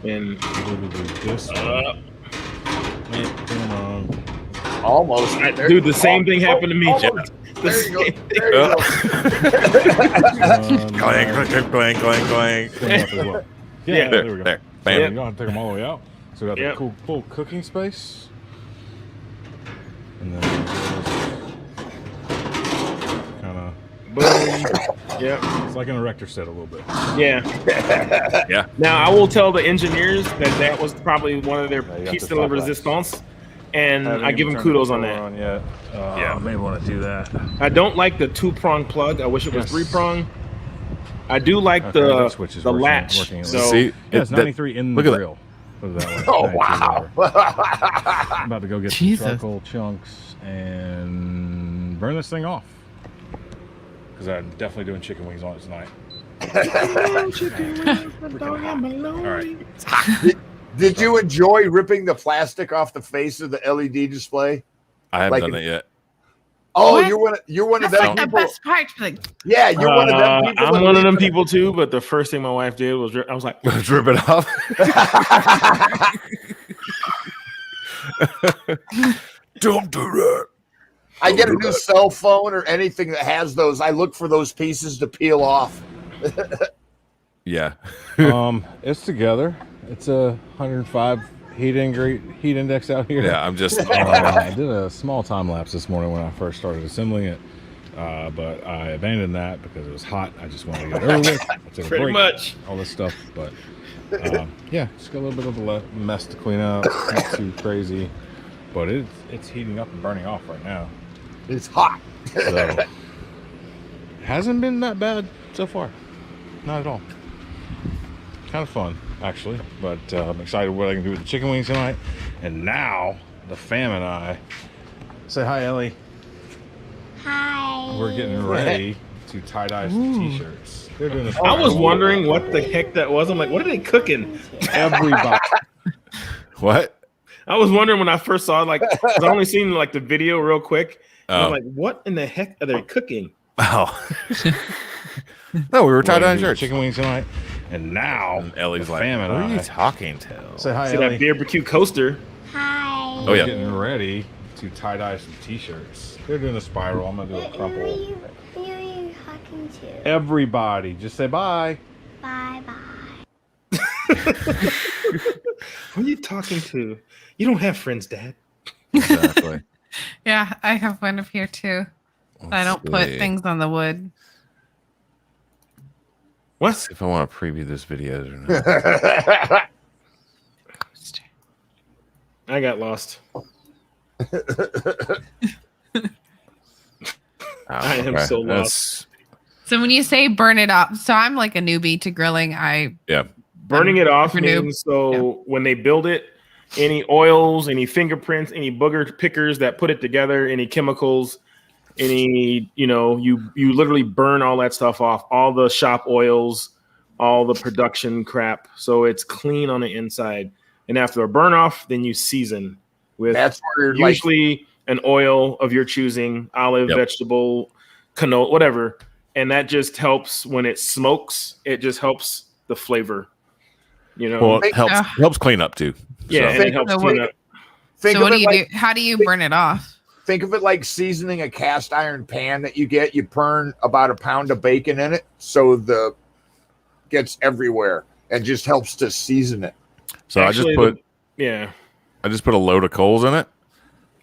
And
We'll do this one. Come on.
Almost.
dude, the same thing happened to me,
Almost.
Jett.
There you go. There you go.
Clang, clang, clang, clang, clang.
Clean up as well. Yeah,
Yeah.
there we go.
There.
So
Bam.
you don't have to take them all the way out. So we got
Yep.
the cool full cooking space. And then kind of,
Boom. Yep.
it's like an erector set a little bit.
Yeah.
Yeah.
Now I will tell the engineers that was probably one of their
Yeah, you got
piece
the
de la
top lights.
resistance, and
Haven't
I
even
give them
turned the
kudos on
controller
that.
yet.
Yeah.
I may want to do that.
I don't like the 2-prong plug. I wish it was
Yes.
3-prong. I do like
Okay,
the
that switch is working
latch.
at
So
least.
See,
Yeah, it's
that-
93 in the
look at that.
grill. Put it that way.
Oh,
93
wow.
whatever. I'm about to go get
Jesus.
some charcoal chunks and burn this thing off. Because I'm definitely doing chicken wings on it tonight. All right.
Did you enjoy ripping the plastic off the face of the LED display?
I haven't
Like
done
it-
it yet.
Oh,
What?
you're one of
That's
them
like the
people.
best part. Like,
Yeah, you're one of them people.
I'm
that
one of them
leave it-
people too. But the first thing my wife did was I was like,
Rip it off. Don't do that.
I get a new cell phone or anything that has those. I look for those pieces to peel off.
Yeah.
It's together. It's a 105 heat index out here.
Yeah. I'm just.
I did a small time lapse this morning when I first started assembling it, but I abandoned that because it was hot. I just wanted to get it over with. I took a
pretty
break,
much.
all this stuff, but yeah, just got a little bit of a mess to clean up. Not too crazy, but it's heating up and burning off right now.
It's hot.
So hasn't been that bad so far. Not at all. Kind of fun, actually, but I'm excited what I can do with the chicken wings tonight. And now the fam and I say hi, Ellie.
Hi.
We're getting ready to tie-dye some t-shirts. They're doing this.
I was wondering what the heck that was. I'm like, what are they cooking?
Everybody.
What?
I was wondering when I first saw it, like, 'cause I only seen like the video real quick. And
Oh.
I'm like, what in the heck are they cooking?
Oh. No, we were tied
We're
down
gonna do
church.
chicken wings tonight. And now,
And Ellie's
the
like,
fam and
"What are you
I-
talking to?"
Say hi,
See
Ellie.
that barbecue coaster?
Hi.
Oh, yeah.
Getting ready to tie-dye some t-shirts. They're doing a spiral. I'm gonna do a crumple.
Who are you talking to?
Everybody, just say bye.
Bye bye.
Who are you talking to? You don't have friends, Dad.
Exactly.
Yeah, I have one up here too. I don't put
see.
things on the wood.
What?
If I want to preview this video or not.
I got lost. I am so lost.
So when you say burn it up, so I'm like a newbie to grilling.
Yeah.
Burning it off
super noob.
means so when they build it, any oils, any fingerprints, any booger pickers that put it together, any chemicals, any, you literally burn all that stuff off, all the shop oils, all the production crap. So it's clean on the inside. And after a burn off, then you season with
That's where
usually an oil of your choosing, olive, vegetable, canola, whatever. And that just helps when it smokes. It just helps the flavor.
Well, it helps clean up too.
Yeah,
So.
and it helps clean up.
Think
So
of
what do
it
you
like,
do? How do you burn it off?
Think of it like seasoning a cast iron pan that you get. You burn about a pound of bacon in it, so the gets everywhere and just helps to season it.
So
Actually,
I just put a load of coals in it,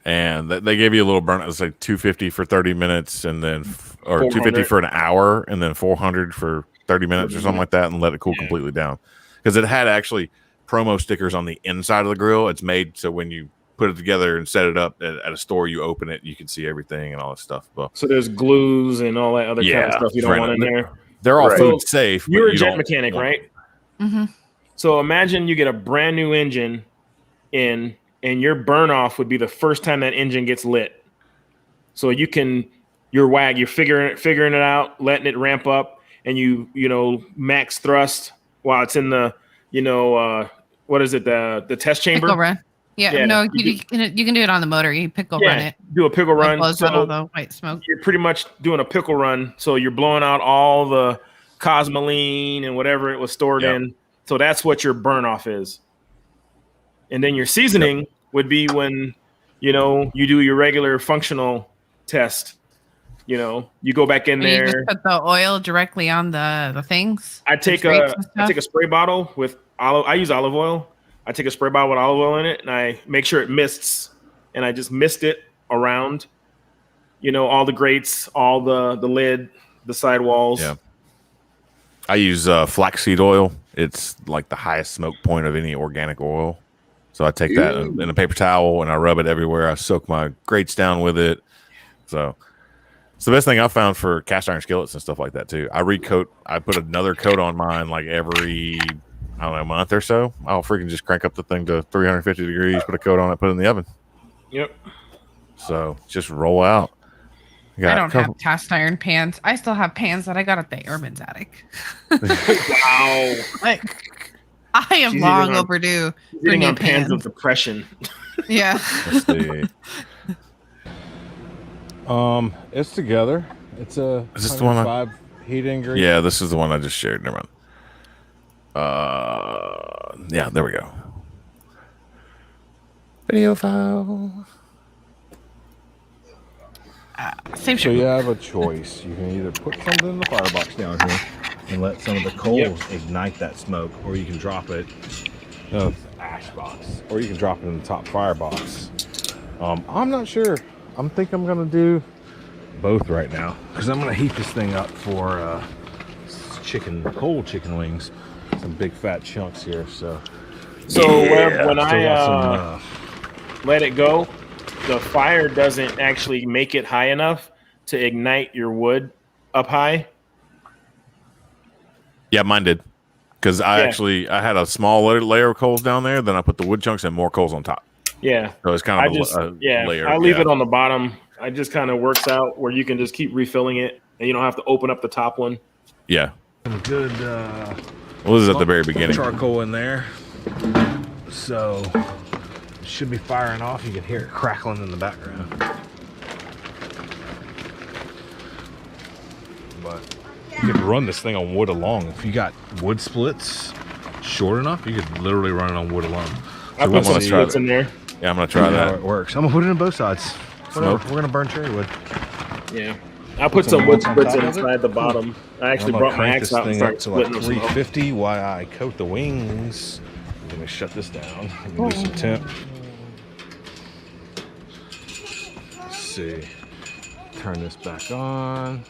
and they gave you a little burn. It was like 250 for 30 minutes, and then or 250 for an hour, and then 400 for 30 minutes or something like that, and let it cool completely down. Because it had actually promo stickers on the inside of the grill. It's made so when you put it together and set it up at a store, you open it, you can see everything and all that stuff. But
so there's glues and all that other kind of stuff you don't want in there.
They're all
Right.
food safe.
You're
but
a jet
don't
mechanic,
want-
right?
Mm-hmm.
So imagine you get a brand new engine in, and your burn off would be the first time that engine gets lit. So you're figuring it out, letting it ramp up, and you max thrust while it's in the what is it, the test chamber?
Pickle run. Yeah,
Yeah,
no,
you
you can do it on the motor. You pickle run it.
do a pickle
That
run.
blows out all the white smoke.
You're pretty much doing a pickle run. So you're blowing out all the cosmoline and whatever it was stored in. So that's what your burn off is. And then your seasoning would be when, you do your regular functional test. You go back in
And you
there.
just put the oil directly on the things.
I take a spray bottle with olive. I use olive oil. I take a spray bottle with olive oil in it, and I make sure it mists, and I just mist it around, all the grates, all the lid, the sidewalls.
Yeah. I use flaxseed oil. It's like the highest smoke point of any organic oil. So I take that in a paper towel and I rub it everywhere. I soak my grates down with it. So it's the best thing I found for cast iron skillets and stuff like that too. I put another coat on mine like every, month or so. I'll freaking just crank up the thing to 350 degrees, put a coat on it, put it in the oven.
Yep.
So just roll out.
I don't have cast iron pans. I still have pans that I got at the airman's attic.
Wow.
Like, I am
She's
long
eating on-
overdue for
Getting
new
on pans
pans.
of depression.
Yeah.
Let's see.
It's together. It's a
Is this the one
5 heat ingredient.
Yeah, this is the one I just shared. Never mind. Yeah, there we go. Video file.
Same
So
shit.
you have a choice. You can either put something in the firebox down here and let some of the coals ignite that smoke, or you can drop it in the ash box, or you can drop it in the top firebox. I'm not sure. I think I'm gonna do both right now because I'm gonna heat this thing up for cold chicken wings, some big fat chunks here. So
Webb, when
still
I
got
let it go, the fire doesn't actually make it high enough to ignite your wood up high.
Yeah, mine did. Because I had a small layer of coals down there. Then I put the wood chunks and more coals on top.
Yeah.
So it's kind of a layer.
I leave it on the bottom. It just kind of works out where you can just keep refilling it and you don't have to open up the top one.
Yeah.
some good
Well, this is at the very beginning.
charcoal in there. So it should be firing off. You can hear it crackling in the background. But You could run this thing on wood alone. If you got wood splits short enough, you could literally run it on wood alone.
I put some splits in there.
Yeah, I'm gonna try
How
that.
it works. I'm gonna put it in both sides. Whatever. We're gonna burn cherry wood.
Yeah. I put some wood splits inside the bottom. I actually brought my axe out and started splitting them.
350 while I coat the wings. I'm gonna shut this down. I'm gonna do some temp. Let's see. Turn this back on.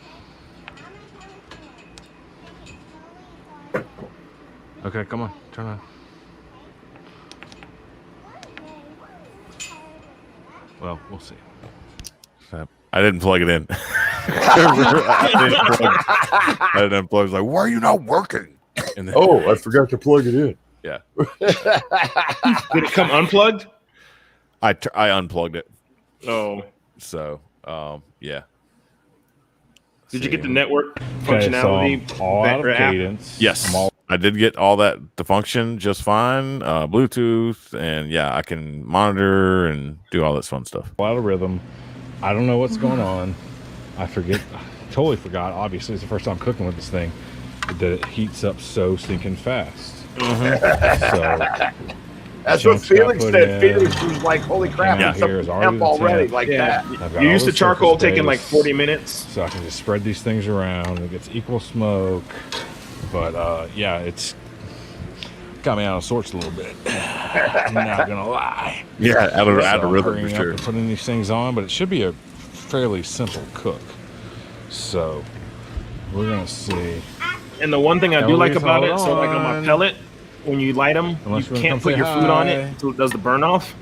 Okay, come on, turn on. Well, we'll see.
I didn't plug it in. I didn't plug. I was like, why are you not working? And then,
I forgot to plug it in.
yeah,
Did it come unplugged?
I unplugged it.
Oh.
So, yeah.
Did you get the network functionality?
So all out of
app?
cadence.
Yes, I did get all that to function just fine. Bluetooth, and yeah, I can monitor and do all this fun stuff.
All out of rhythm. I don't know what's going on. I forget. Totally forgot. Obviously, it's the first time cooking with this thing. That it heats up so stinking fast. So
that's what Felix said. Felix was like, "Holy crap,
Yeah.
it's up temp already!" Like
Yeah.
that.
You used to charcoal taking like 40 minutes.
So I can just spread these things around. It gets equal smoke. But yeah, it's got me out of sorts a little bit. I'm not gonna lie.
Yeah, out of rhythm for
Hurrying up
sure.
and putting these things on, but it should be a fairly simple cook. So we're gonna see.
And the one thing I do like
Please
about it,
hold
so like on my
on.
pellet, when you light them,
Unless
you
you wanna
can't
come
put
say
your food on
hi.
it, so it does the burn off.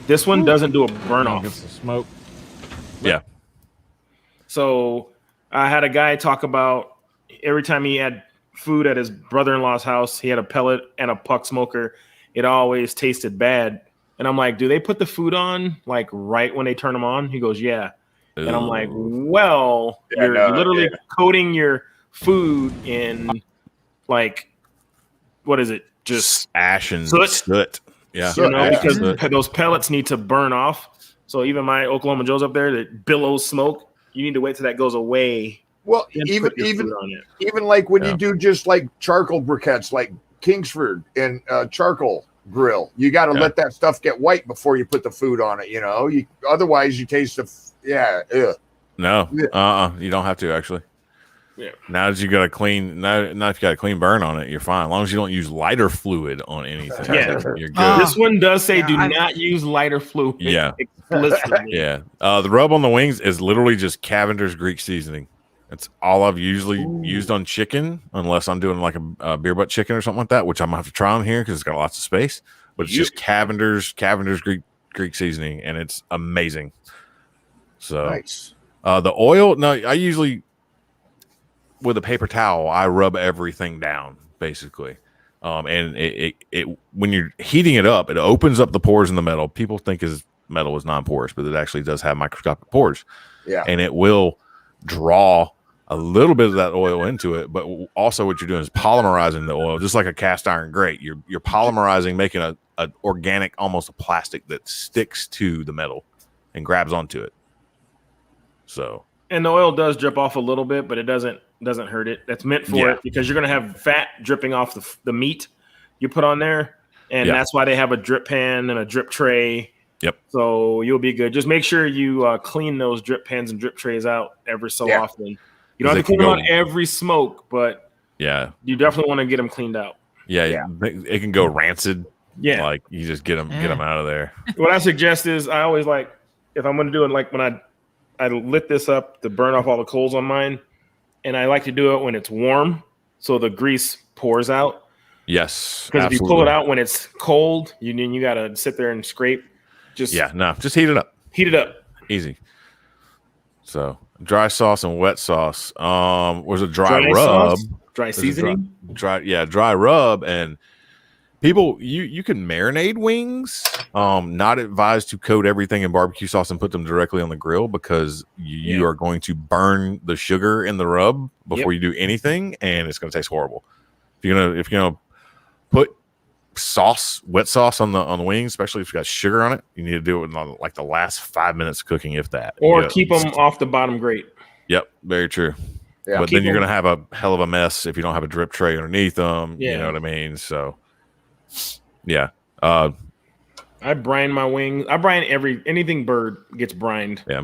This one doesn't do a burn
Get
off.
some smoke.
Yeah,
So I had a guy talk about every time he had food at his brother-in-law's house, he had a pellet and a puck smoker. It always tasted bad. And I'm like, do they put the food on like right when they turn them on? He goes, yeah. And I'm like, well, you're literally coating your food in like, what is it? Just
ash and
soot.
soot. Yeah,
You know,
ash and
because
soot.
those pellets need to burn off. So even my Oklahoma Joe's up there that billows smoke, you need to wait till that goes away.
Well,
then
even
put your food on it.
even like when
Yeah.
you do just like charcoal briquettes, like Kingsford and charcoal grill, you got to let that stuff get white before you put the food on it. You know, otherwise you taste the
No, you don't have to actually.
Yeah.
Now that you got a clean, now if you got a clean burn on it, you're fine. As long as you don't use lighter fluid on anything,
Yeah.
you're good.
This one does say do
Yeah,
not use lighter fluid.
Yeah.
Explicitly.
Yeah. The rub on the wings is literally just Cavender's Greek seasoning. That's all I've usually used on chicken, unless I'm doing like a beer butt chicken or something like that, which I'm gonna have to try on here because it's got lots of space. But it's just Cavender's Greek seasoning, and it's amazing. So
nice.
The oil, no, I usually with a paper towel, I rub everything down basically. And it when you're heating it up, it opens up the pores in the metal. People think metal is non-porous, but it actually does have microscopic pores.
Yeah.
And it will draw a little bit of that oil into it, but also what you're doing is polymerizing the oil, just like a cast iron grate. You're polymerizing, making a organic, almost a plastic that sticks to the metal and grabs onto it. So,
And the oil does drip off a little bit, but it doesn't hurt it. That's meant for it because you're going to have fat dripping off the meat you put on there. And that's why they have a drip pan and a drip tray.
Yep.
So you'll be good. Just make sure you clean those drip pans and drip trays out every so often. You don't have to clean them on every smoke, but you definitely want to get them cleaned out.
It can go rancid.
Yeah.
Like you just get them out of there.
What I suggest is I always like, if I'm going to do it, like when I lit this up to burn off all the coals on mine, and I like to do it when it's warm so the grease pours out.
Yes.
Because if you pull it out when it's cold, you got to sit there and scrape. Just
heat it up.
Heat it up.
Easy. So dry sauce and wet sauce. Was a dry rub.
Sauce, dry seasoning.
Dry rub. And people, you can marinate wings. Not advised to coat everything in barbecue sauce and put them directly on the grill because you are going to burn the sugar in the rub before you do anything, and it's going to taste horrible. If you're gonna put wet sauce on the wings, especially if you got sugar on it, you need to do it in like the last 5 minutes of cooking, if that.
Or keep them off the bottom grate.
Yep, very true.
Yeah.
But then you're going to have a hell of a mess if you don't have a drip tray underneath them.
Yeah.
You know what I mean? So, yeah.
I brine my wings. I brine anything bird gets brined.
Yeah.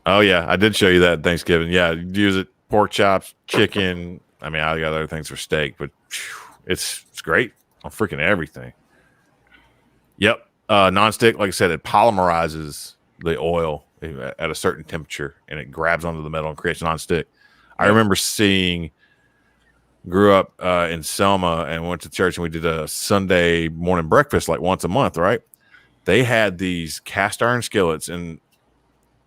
Oh, yeah. I did show you that Thanksgiving. Yeah. You use it, pork chops, chicken. I mean, I got other things for steak, but it's great on freaking everything. Yep. Nonstick, like I said, it polymerizes the oil at a certain temperature, and it grabs onto the metal and creates nonstick. I remember grew up in Selma and went to church, and we did a Sunday morning breakfast like once a month, right? They had these cast iron skillets, and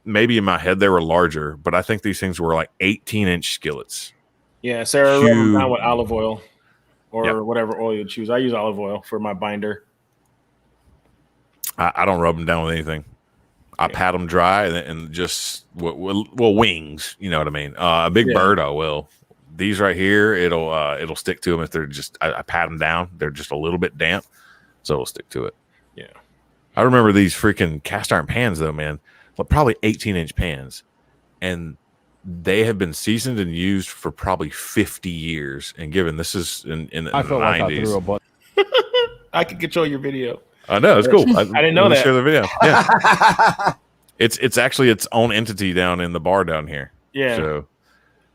maybe in my head they were larger, but I think these things were like 18-inch skillets.
Yeah, Sarah rub them down with olive oil or whatever oil you choose. I use olive oil for my binder.
I don't rub them down with anything. I pat them dry and just wings. You know what I mean? A big bird, I will. These right here, it'll stick to them if they're just. I pat them down. They're just a little bit damp, so it'll stick to it.
Yeah.
I remember these freaking cast iron pans though, man. Probably 18-inch pans, and they have been seasoned and used for probably 50 years. And given this is in the 90s,
like I threw a button.
I can control your video.
I know it's cool.
I didn't know that.
Share the video. Yeah, it's actually its own entity down in the bar down here.
Yeah.
So,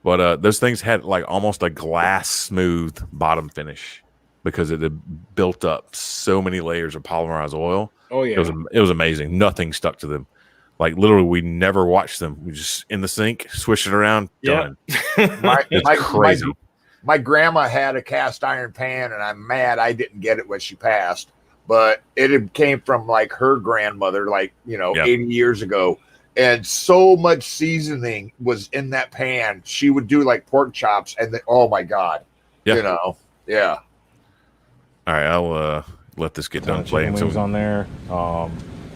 but those things had like almost a glass smooth bottom finish because it had built up so many layers of polymerized oil.
Oh yeah,
it was amazing. Nothing stuck to them. Like literally, we never watched them. We just in the sink, swish it around, done. It's crazy.
My grandma had a cast iron pan, and I'm mad I didn't get it when she passed. But it came from like her grandmother, 80 years ago. And so much seasoning was in that pan. She would do like pork chops, and oh my God.
Yeah.
Yeah.
All right, I'll let this get done playing.
Wings on there.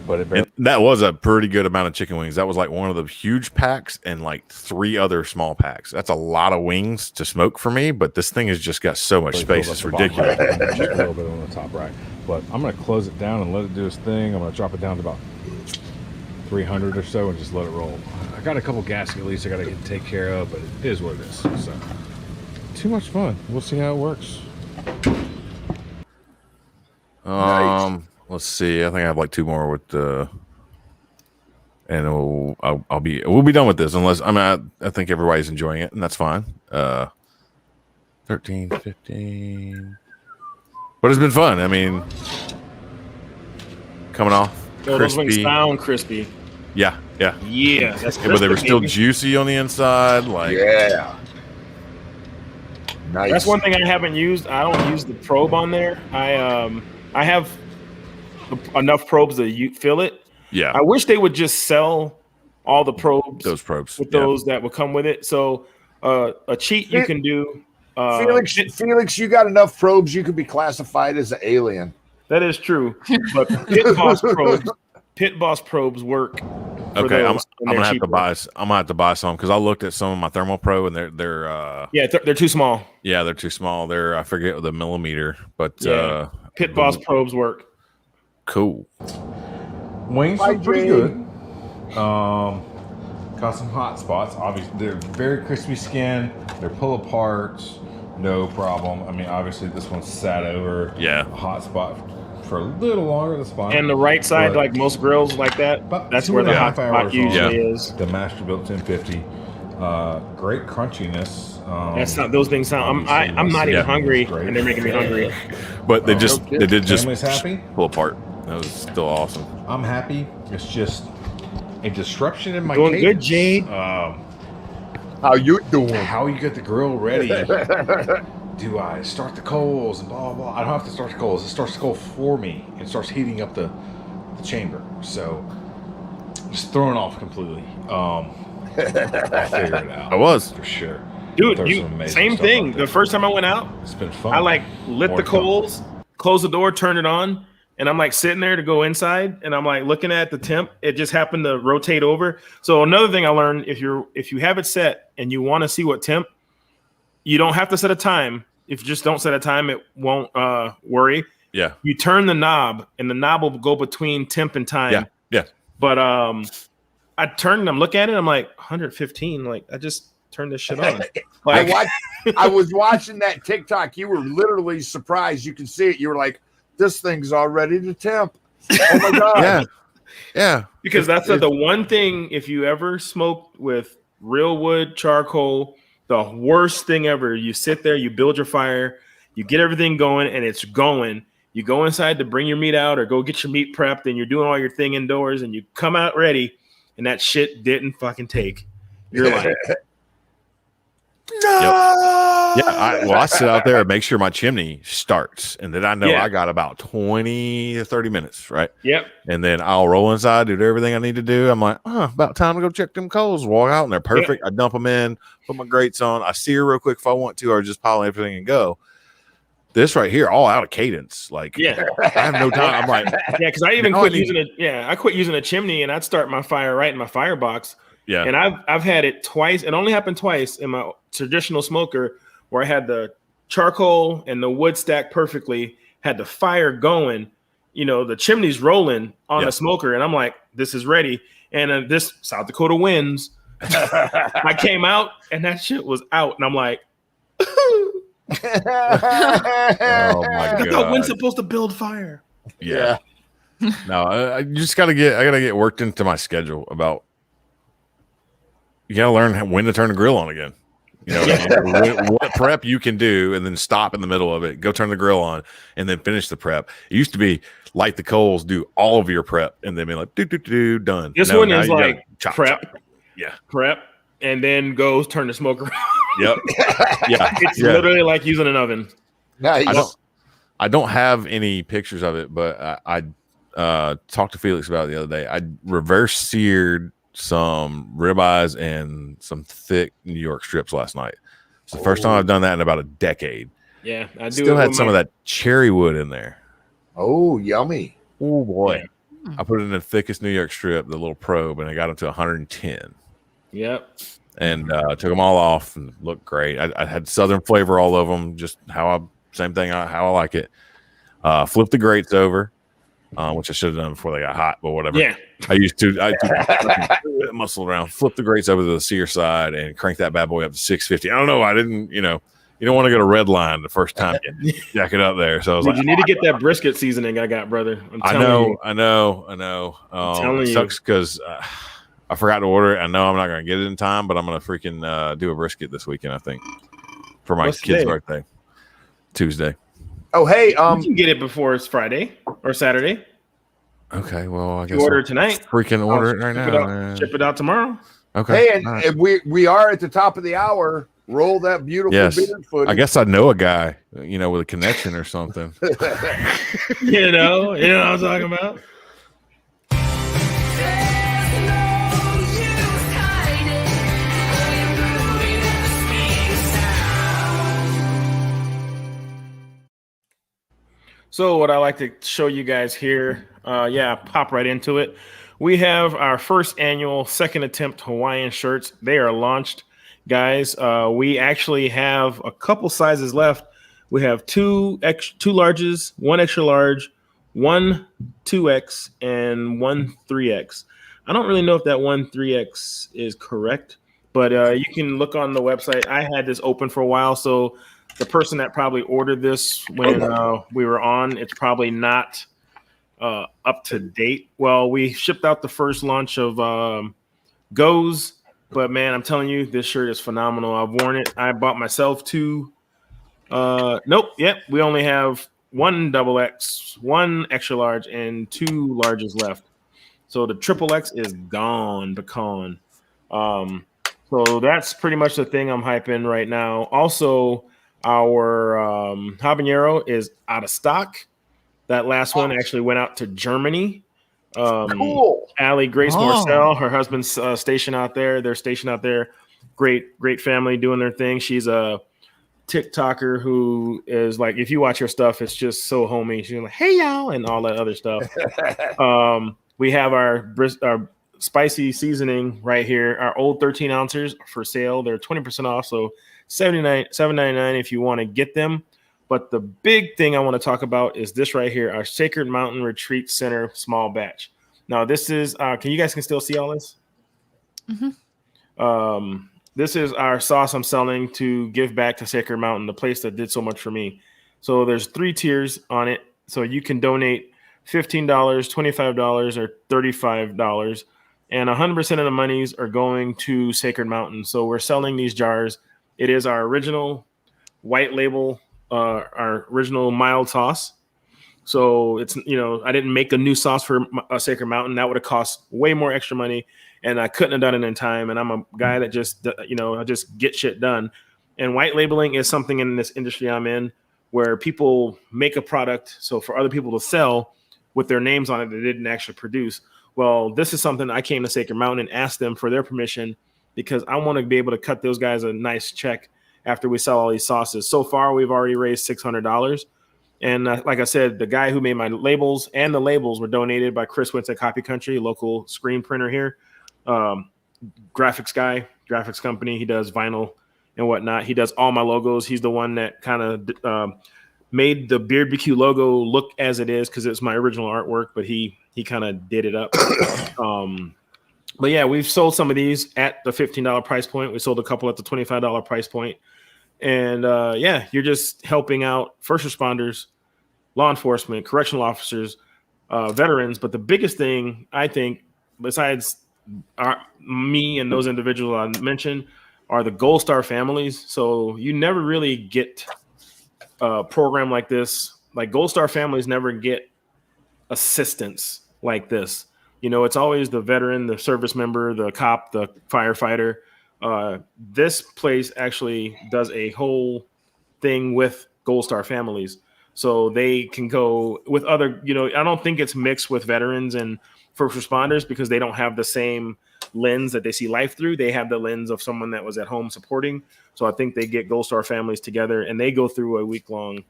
But
that was a pretty good amount of chicken wings. That was like one of the huge packs and like 3 other small packs. That's a lot of wings to smoke for me, but this thing has just got so much space. It's ridiculous.
Right. Check a little bit on the top right. But I'm going to close it down and let it do its thing. I'm going to drop it down to about 300 or so and just let it roll. I got a couple gasket leaks I got to take care of, but it is what it is. So, too much fun. We'll see how it works.
Let's see. I think I have like 2 more with the, and we'll be done with this unless I think everybody's enjoying it, and that's fine. 13, 15, but it's been fun. I mean, coming off
those wings
crispy.
sound crispy.
Yeah.
That's
But they were still juicy on the inside. Like
nice.
That's one thing I haven't used. I don't use the probe on there. I have enough probes to fill it.
Yeah.
I wish they would just sell all the probes.
Those probes
with those that would come with it. So a cheat you can do.
Felix, you got enough probes. You could be classified as an alien.
That is true. But Pit Boss probes work.
Okay, I'm gonna have to buy. I'm gonna have to buy some because I looked at some of my Thermal Pro and they're
they're too small.
Yeah, they're too small. I forget the millimeter, but
Pit Boss probes work.
Cool.
Wings are pretty good. Got some hot spots. Obviously, they're very crispy skin. They're pull apart, no problem. I mean, obviously, this one sat over a hot spot for a little longer. That's fine.
And the right side, like most grills like that, that's where the hot spot usually is.
The Masterbuilt 1050. Great crunchiness.
That's not; those things sound. I'm not even hungry, and they're making me hungry.
But they did just
happy?
Pull apart. That was still awesome.
I'm happy. It's just a disruption in my
doing
cadence.
good, Jade.
How you doing?
How you get the grill ready? Do I start the coals and blah blah? I don't have to start the coals. It starts the coal for me. It starts heating up the chamber. So just thrown off completely. I'll figure it out.
I was
for sure,
dude. Same thing. The first time I went out,
it's been fun.
I lit the coals, closed the door, turned it on. And I'm like sitting there to go inside, and I'm like looking at the temp. It just happened to rotate over. So another thing I learned: if you have it set and you want to see what temp, you don't have to set a time. If you just don't set a time, it won't worry.
Yeah.
You turn the knob, and the knob will go between temp and time.
Yeah.
But I turned and I'm looking at it. I'm like 115. Like I just turn this shit on.
I was watching that TikTok. You were literally surprised. You can see it. You were like, this thing's all ready to temp. Oh my god.
Yeah.
Because that's the one thing, if you ever smoked with real wood, charcoal, the worst thing ever. You sit there, you build your fire, you get everything going, and it's going. You go inside to bring your meat out or go get your meat prepped, and you're doing all your thing indoors, and you come out ready, and that shit didn't fucking take. You're like,
no. Yep. Yeah. I sit out there and make sure my chimney starts, and then I know I got about 20 to 30 minutes, right?
Yep.
And then I'll roll inside, do everything I need to do. I'm like, about time to go check them coals. Walk out, and they're perfect. I dump them in, put my grates on. I sear real quick if I want to, or just pile everything and go. This right here, all out of cadence. Like, I have no time. I'm like,
because I even quit using it. Yeah, I quit using a chimney, and I'd start my fire right in my firebox. Yeah, and I've had it twice. It only happened twice in my traditional smoker, where I had the charcoal and the wood stacked perfectly, had the fire going, the chimney's rolling on the smoker, and I'm like, this is ready. And this South Dakota winds. I came out, and that shit was out, and I'm like.
Oh my god!
I thought wind's supposed to build fire.
Yeah. No, I just gotta get worked into my schedule about. You gotta learn when to turn the grill on again. What prep you can do, and then stop in the middle of it. Go turn the grill on, and then finish the prep. It used to be light the coals, do all of your prep, and then be like done.
This one is like prep,
chop.
Prep, and then go turn the smoker.
Yep.
It's literally like using an oven.
Nice.
I don't have any pictures of it, but I talked to Felix about it the other day. I reverse seared some ribeyes and some thick New York strips last night. It's the first time I've done that in about a decade.
Yeah, I do.
Still had some of that cherry wood in there.
Oh, yummy.
Oh boy. I put it in the thickest New York strip, the little probe, and I got them to 110.
Yep.
And took them all off and looked great. I had southern flavor all of them, just how I like it. Flipped the grates over, which I should have done before they got hot, but whatever.
Yeah.
I muscle around, flip the grates over to the sear side, and crank that bad boy up to 650. I don't know. I didn't, you don't want to go to red line the first time you jack it up there. So I was like,
you need to get that brisket seasoning I got, brother.
I know. It sucks because I forgot to order it. I know I'm not going to get it in time, but I'm going to freaking do a brisket this weekend, I think, for my kid's birthday. Tuesday.
Oh, hey.
You can get it before it's Friday or Saturday.
Okay, well, I guess
you order it tonight.
Freaking order it right now.
Ship it out tomorrow.
Okay.
Hey, and we are at the top of the hour. Roll that beautiful beard footage.
I guess I know a guy, with a connection or something.
you know what I'm talking about? So what I like to show you guys here, pop right into it. We have our first annual second attempt Hawaiian shirts. They are launched, guys. We actually have a couple sizes left. We have two larges, one extra large, one 2X, and one 3X. I don't really know if that one 3X is correct, but you can look on the website. I had this open for a while, so the person that probably ordered this when we were on, it's probably not up to date. Well, we shipped out the first launch of Goes, but man, I'm telling you, this shirt is phenomenal. I've worn it. I bought myself two. We only have one XXX, one extra large, and two larges left. So the XXX is gone, pecan. So that's pretty much the thing I'm hyping right now. Also, our habanero is out of stock. That last one actually went out to Germany.
Cool.
Allie Grace Marcel, her husband's stationed out there. They're stationed out there. Great family doing their thing. She's a TikToker who is like, if you watch her stuff, it's just so homey. She's like, hey y'all, and all that other stuff. We have our spicy seasoning right here. Our old 13 ounces for sale. They're 20% off. So $7.99 if you want to get them. But the big thing I want to talk about is this right here, our Sacred Mountain Retreat Center small batch. Now this is, can you guys still see all this?
Mm-hmm.
This is our sauce I'm selling to give back to Sacred Mountain, the place that did so much for me. So there's 3 tiers on it. So you can donate $15, $25, or $35. And 100% of the monies are going to Sacred Mountain. So we're selling these jars. It is our original white label, our original mild sauce. So it's, I didn't make a new sauce for Sacred Mountain. That would have cost way more extra money, and I couldn't have done it in time. And I'm a guy that just, I just get shit done. And white labeling is something in this industry I'm in where people make a product so for other people to sell with their names on it they didn't actually produce. Well, this is something I came to Sacred Mountain and asked them for their permission because I want to be able to cut those guys a nice check after we sell all these sauces. So far, we've already raised $600. And like I said, the guy who made my labels and the labels were donated by Chris Wentz at Copy Country, local screen printer here. Graphics guy, graphics company. He does vinyl and whatnot. He does all my logos. He's the one that kind of made the Beard BQ logo look as it is because it's my original artwork, but he kind of did it up. But yeah, we've sold some of these at the $15 price point. We sold a couple at the $25 price point. And yeah, you're just helping out first responders, law enforcement, correctional officers, veterans. But the biggest thing, I think, besides me and those individuals I mentioned, are the Gold Star families. So you never really get a program like this. Like Gold Star families never get assistance like this. It's always the veteran, the service member, the cop, the firefighter. This place actually does a whole thing with Gold Star families. So they can go with other, I don't think it's mixed with veterans and first responders because they don't have the same lens that they see life through. They have the lens of someone that was at home supporting. So I think they get Gold Star families together and they go through a week-long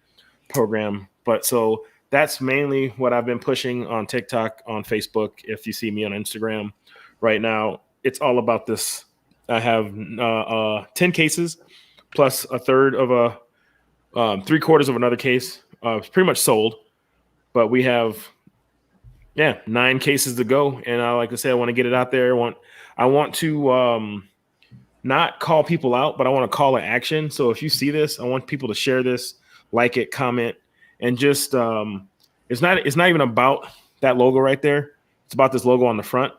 program. But so that's mainly what I've been pushing on TikTok, on Facebook. If you see me on Instagram right now, it's all about this. I have 10 cases plus a third of a 3/4 of another case. It's pretty much sold, but we have 9 cases to go. And like I said, I want to get it out there. I want to not call people out, but I want to call an action. So if you see this, I want people to share this, like it, comment, and just it's not even about that logo right there. It's about this logo on the front.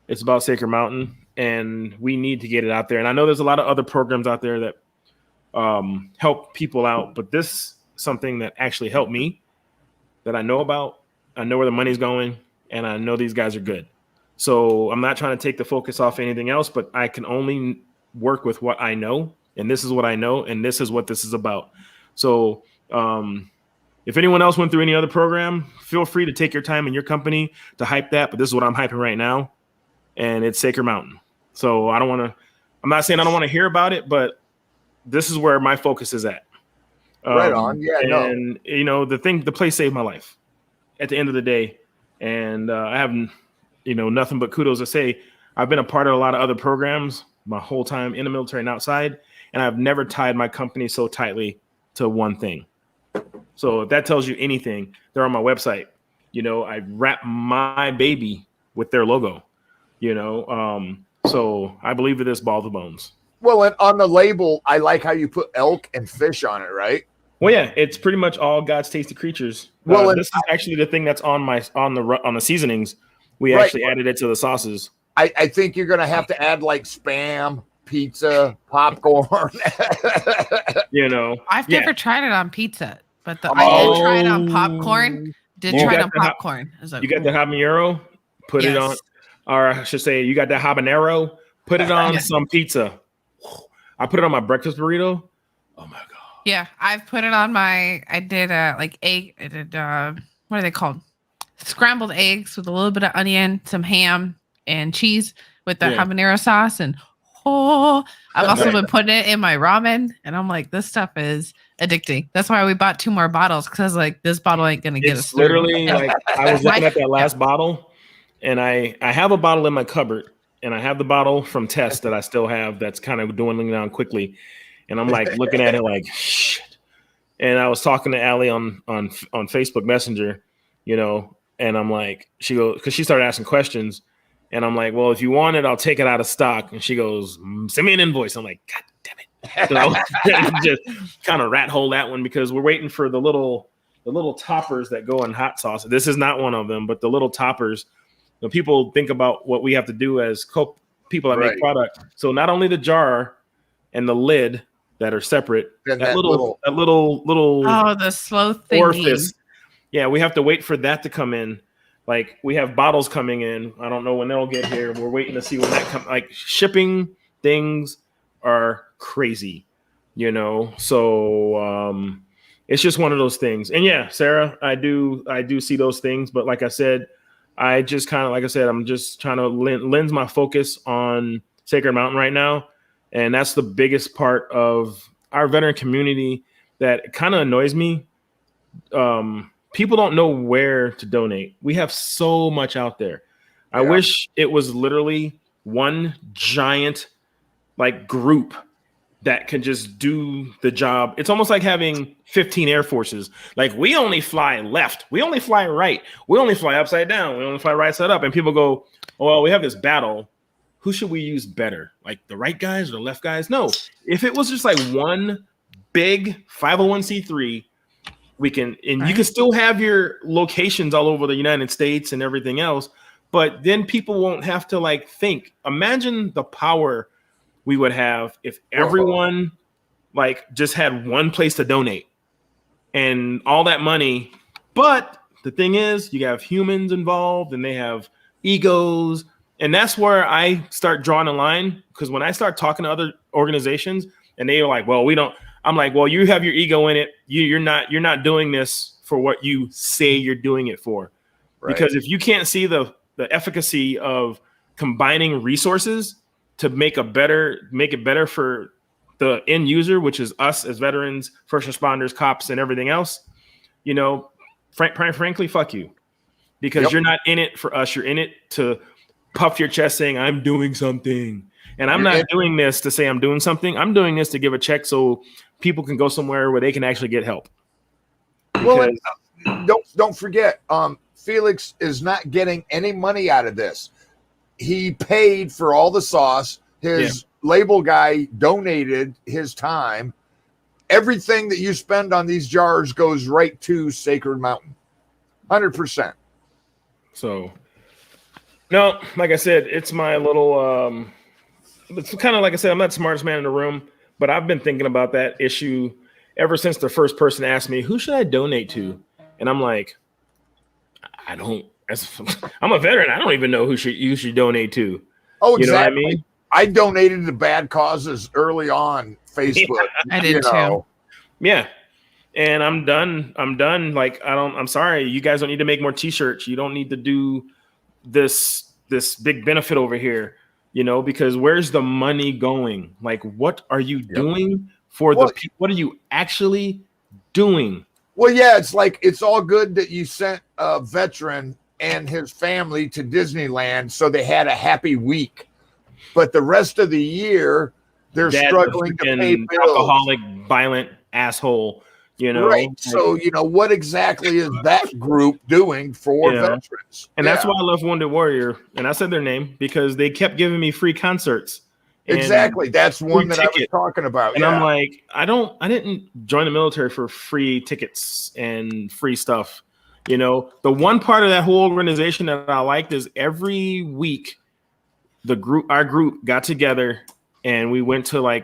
It's about Sacred Mountain, and we need to get it out there. And I know there's a lot of other programs out there that help people out, but this is something that actually helped me that I know about. I know where the money's going, and I know these guys are good. So I'm not trying to take the focus off anything else, but I can only work with what I know, and this is what I know, and this is what this is about. So if anyone else went through any other program, feel free to take your time in your company to hype that, but this is what I'm hyping right now, and it's Sacred Mountain. So I'm not saying I don't want to hear about it, but this is where my focus is at.
Right on. Yeah,
and the place saved my life at the end of the day. And I have, nothing but kudos to say. I've been a part of a lot of other programs my whole time in the military and outside, and I've never tied my company so tightly to one thing. So if that tells you anything, they're on my website. I wrap my baby with their logo, so I believe it is ball to bones.
Well, and on the label, I like how you put elk and fish on it, right?
Well, yeah, it's pretty much all God's tasty creatures.
Well,
this is actually the thing that's on the seasonings. We actually added it to the sauces.
I think you're gonna have to add like Spam, pizza, popcorn.
I've never tried it on pizza, but I did try it on popcorn. You got
the habanero, put it on, or I should say, you got the habanero, put it on some pizza. I put it on my breakfast burrito. Oh my god.
Yeah, I've put it on I did egg. I did what are they called? Scrambled eggs with a little bit of onion, some ham, and cheese with the habanero sauce. And I've also been putting it in my ramen. And I'm like, this stuff is addicting. That's why we bought 2 more bottles, because this bottle ain't gonna get us.
Literally, like I was looking at that last bottle, and I have a bottle in my cupboard, and I have the bottle from Test that I still have that's kind of dwindling down quickly. And I'm like looking at it like shit. And I was talking to Allie on Facebook Messenger, and I'm like, she goes, because she started asking questions, And I'm like, well, if you want it, I'll take it out of stock. And she goes, send me an invoice. I'm like, God damn it. So just kind of rat hole that one because we're waiting for the little toppers that go in hot sauce. This is not one of them, but the little toppers. People think about what we have to do as people that make product. So not only the jar and the lid that are separate, that little
the slow thing.
Orifice. Yeah, we have to wait for that to come in. Like we have bottles coming in. I don't know when they'll get here. We're waiting to see when that comes. Like shipping things are crazy, So it's just one of those things. And yeah, Sarah, I do see those things. But like I said, I just kind of, like I said, I'm just trying to lens my focus on Sacred Mountain right now. And that's the biggest part of our veteran community that kind of annoys me. People don't know where to donate. We have so much out there. I wish it was literally one giant group that can just do the job. It's almost like having 15 Air Forces. Like we only fly left. We only fly right. We only fly upside down. We only fly right side up. And people go, oh, well, we have this battle. Who should we use better? Like the right guys or the left guys? No. If it was just like one big 501c3, we can, and you can still have your locations all over the United States and everything else, but then people won't have to think. Imagine the power we would have if everyone just had one place to donate and all that money. But the thing is, you have humans involved and they have egos. And that's where I start drawing a line. Because when I start talking to other organizations and they are like, well, we don't, I'm like, well, you have your ego in it. You're not doing this for what you say you're doing it for. Right. Because if you can't see the efficacy of combining resources to make it better for the end user, which is us as veterans, first responders, cops, and everything else, frankly, fuck you. Because you're not in it for us. You're in it to puff your chest saying, I'm doing something. And I'm not doing this to say I'm doing something. I'm doing this to give a check so people can go somewhere where they can actually get help.
Well, don't forget, Felix is not getting any money out of this. He paid for all the sauce. His label guy donated his time. Everything that you spend on these jars goes right to Sacred Mountain. 100%.
So, no, like I said, it's my little, it's kind of like I said, I'm not the smartest man in the room, but I've been thinking about that issue ever since the first person asked me, who should I donate to? And I'm like, I'm a veteran. I don't even know who you should donate to.
Oh, exactly.
You know what I mean?
I donated to bad causes early on Facebook.
I did too.
Yeah. And I'm done. I'm sorry. You guys don't need to make more t-shirts. You don't need to do this big benefit over here, because where's the money going? What are you doing for the people? What are you actually doing?
Well, yeah, it's all good that you sent a veteran and his family to Disneyland so they had a happy week. But the rest of the year, they're struggling to pay bills.
Alcoholic, violent asshole,
Right. So, what exactly is that group doing for veterans?
And that's why I love Wounded Warrior. And I said their name because they kept giving me free concerts.
Exactly. That's one that I was talking about.
And I'm like, I didn't join the military for free tickets and free stuff. The one part of that whole organization that I liked is every week our group got together and we went to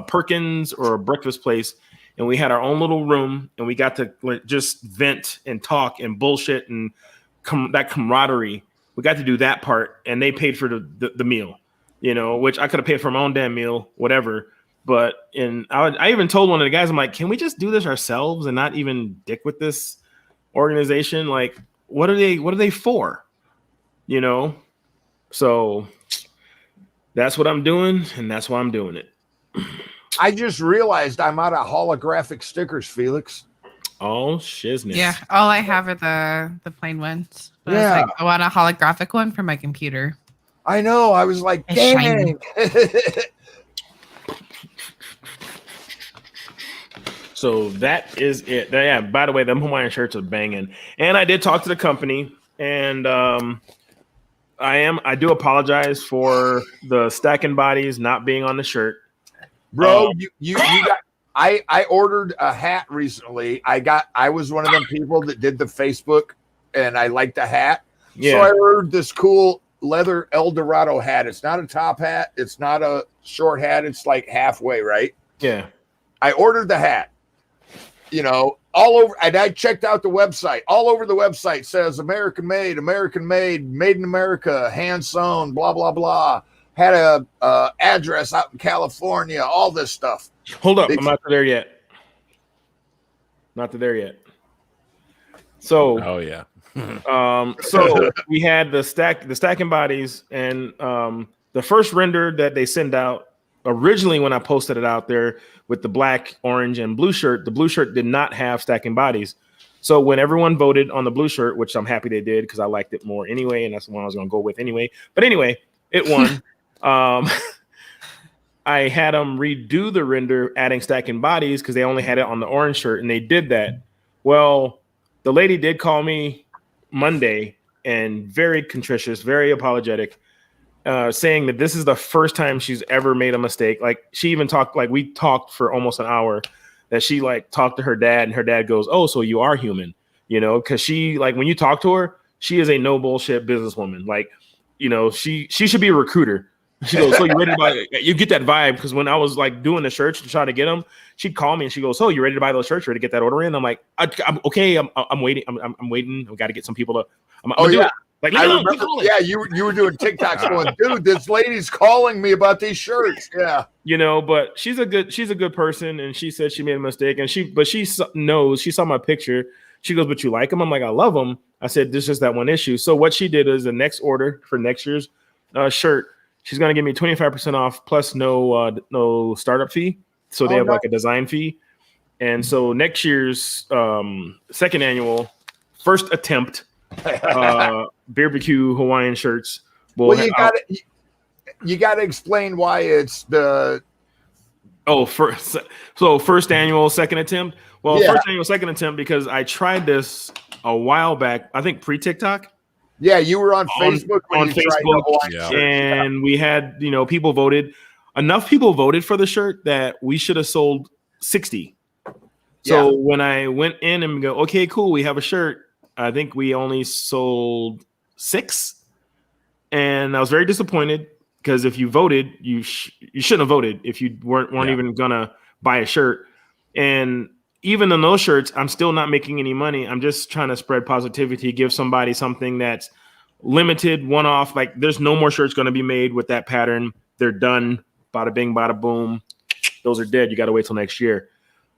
Perkins or a breakfast place and we had our own little room and we got to just vent and talk and bullshit and that camaraderie. We got to do that part and they paid for the meal, which I could have paid for my own damn meal, whatever. But I even told one of the guys, I'm like, can we just do this ourselves and not even dick with this organization? What are they for? So that's what I'm doing, and that's why I'm doing it.
I just realized I'm out of holographic stickers, Felix.
Oh, shiznit.
Yeah, all I have are the plain ones. But I want a holographic one for my computer.
I know. I was like, dang.
So that is it. Yeah, by the way, them Hawaiian shirts are banging. And I did talk to the company, and I do apologize for the stacking bodies not being on the shirt.
Bro, you got I ordered a hat recently. I was one of them people that did the Facebook and I liked the hat.
Yeah.
So I ordered this cool leather El Dorado hat. It's not a top hat, it's not a short hat, it's like halfway, right?
Yeah.
I ordered the hat. You know, all over, and I checked out the website. All over the website says American made, made in America, hand sewn, blah blah blah. Had a address out in California, all this stuff.
Hold up, I'm not there yet. Not there yet. So,
Oh yeah.
So we had the stacking bodies, and the first render that they send out originally when I posted it out there with the black, orange, and blue shirt, the blue shirt did not have stacking bodies. So when everyone voted on the blue shirt, which I'm happy they did because I liked it more anyway, and that's the one I was going to go with anyway. But anyway, it won. I had them redo the render, adding stacking bodies because they only had it on the orange shirt, and they did that. Well, the lady did call me Monday and very contritious, very apologetic, saying that this is the first time she's ever made a mistake. Like she even talked, like we talked for almost an hour, that she like talked to her dad, and her dad goes, "Oh, so you are human," you know, because she like when you talk to her, she is a no bullshit businesswoman. Like, you know, she should be a recruiter. She goes, "So you ready to buy?" You get that vibe because when I was like doing the shirts to try to get them, she'd call me and she goes, "So you ready to buy those shirts? Ready to get that order in?" I'm like, I'm okay. I'm waiting. I'm waiting. We got to get some people to. I'm
yeah.
Like,
I remember, yeah, you were doing TikToks going, dude, this lady's calling me about these shirts. Yeah,
you know, but she's a good person, and she said she made a mistake, and she knows. She saw my picture. She goes, "But you like them?" I'm like, "I love them." I said, "There's just that one issue." So what she did is the next order for next year's shirt, she's gonna give me 25% off plus no startup fee. So they have like a design fee, and so next year's second annual first attempt. Barbecue Hawaiian shirts.
Well, you got to explain why it's the
first annual, second attempt. Well, first annual, second attempt because I tried this a while back. I think pre-TikTok.
Yeah, you were on Facebook.
And we had people voted. Enough people voted for the shirt that we should have sold 60. So when I went in and go, okay, cool, we have a shirt. I think we only sold 6, and I was very disappointed because if you voted, you shouldn't have voted if you weren't even gonna buy a shirt. And even on those shirts, I'm still not making any money. I'm just trying to spread positivity, give somebody something that's limited, one-off. Like there's no more shirts going to be made with that pattern. They're done. Bada bing, bada boom. Those are dead. You got to wait till next year.